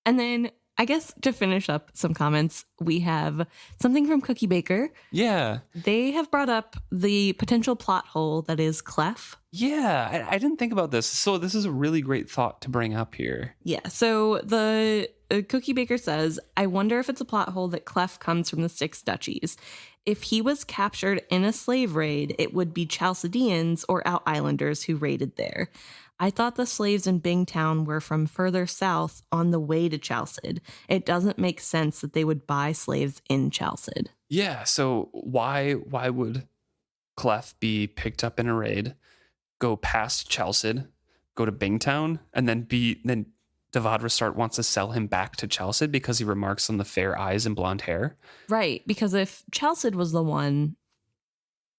And then I guess to finish up some comments, we have something from Cookie Baker. Yeah. They have brought up the potential plot hole that is Clef. Yeah, I didn't think about this. So this is a really great thought to bring up here. Yeah, so the Cookie Baker says, I wonder if it's a plot hole that Clef comes from the Six Duchies. If he was captured in a slave raid, it would be Chalcedeans or Out Islanders who raided there. I thought the slaves in Bingtown were from further south on the way to Chalced. It doesn't make sense that they would buy slaves in Chalced. Yeah, so why would Clef be picked up in a raid, go past Chalced, go to Bingtown, and then Devad Restart wants to sell him back to Chalced because he remarks on the fair eyes and blonde hair? Right, because if Chalced was the one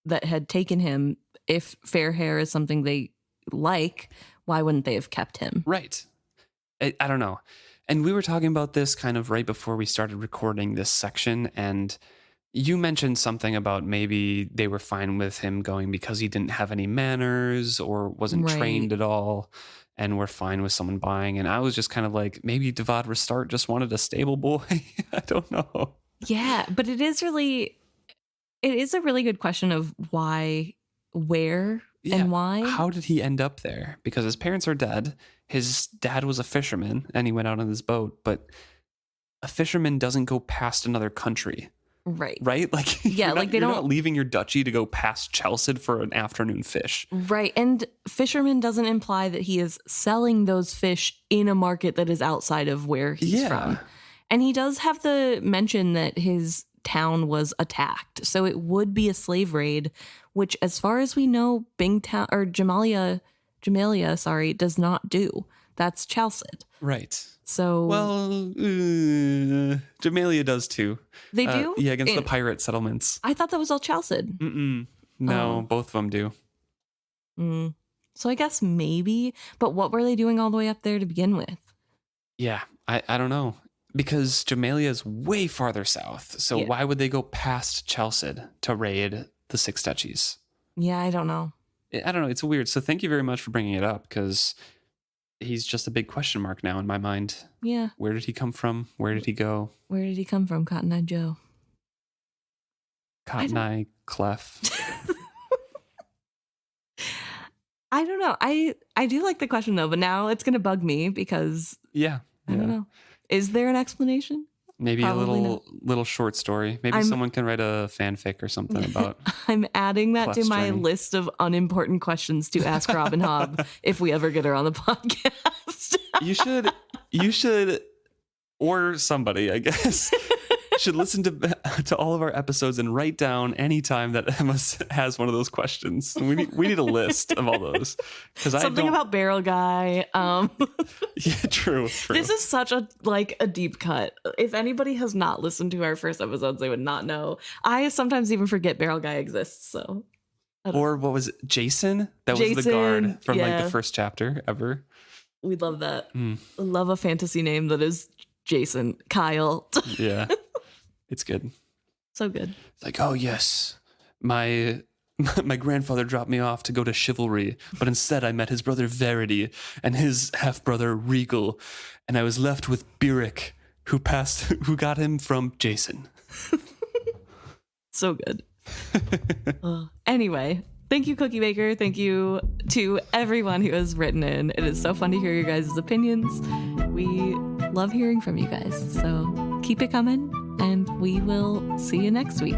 that had taken him, if fair hair is something they like, why wouldn't they have kept him? Right. I don't know. And we were talking about this kind of right before we started recording this section, and you mentioned something about maybe they were fine with him going because he didn't have any manners or wasn't trained at all, and were fine with someone buying. And I was just kind of like, maybe Devad Restart just wanted a stable boy. I don't know. Yeah, but it is a really good question of why, where, and why. How did he end up there? Because his parents are dead. His dad was a fisherman and he went out on his boat, but a fisherman doesn't go past another country. Right. Right? Like, yeah, you're not leaving your duchy to go past Chalced for an afternoon fish. Right. And fisherman doesn't imply that he is selling those fish in a market that is outside of where he's from. And he does have the mention that his town was attacked. So it would be a slave raid, which, as far as we know, Bingtown or Jamalia, does not do. That's Chalced. Right. So, well, Jamalia does too. They do? Yeah, against the pirate settlements. I thought that was all Chalced. No, both of them do. So I guess maybe, but what were they doing all the way up there to begin with? Yeah, I don't know. Because Jamalia is way farther south. So Yeah. why would they go past Chalced to raid the Six Duchies? Yeah, I don't know. I don't know. It's weird. So thank you very much for bringing it up, because he's just a big question mark now in my mind. Yeah. Where did he come from? Where did he go? Where did he come from, Cotton Eye Joe? Cotton Eye Clef. I don't know. I do like the question though, but now it's gonna bug me because Yeah. I don't know. Is there an explanation? Maybe Probably a little short story. Maybe someone can write a fanfic or something about. I'm adding that to Clef's my journey. list of unimportant questions to ask Robin Hobb if we ever get her on the podcast. You should, or somebody, I guess, should listen to all of our episodes and write down any time that Emma has one of those questions. We need a list of all those, because Something about Barrel Guy. Yeah, true. This is such a deep cut. If anybody has not listened to our first episodes, they would not know. I sometimes even forget Barrel Guy exists. So, or what was it? Jason? That was the guard from the first chapter ever. We love that. I love a fantasy name that is Jason. Kyle. Yeah. It's good. So good. It's like, oh yes, my grandfather dropped me off to go to chivalry, but instead I met his brother Verity and his half brother Regal, and I was left with Burek, who got him from Jason. So good. Anyway, thank you, Cookie Baker. Thank you to everyone who has written in. It is so fun to hear your guys' opinions. We love hearing from you guys. So keep it coming, and we will see you next week.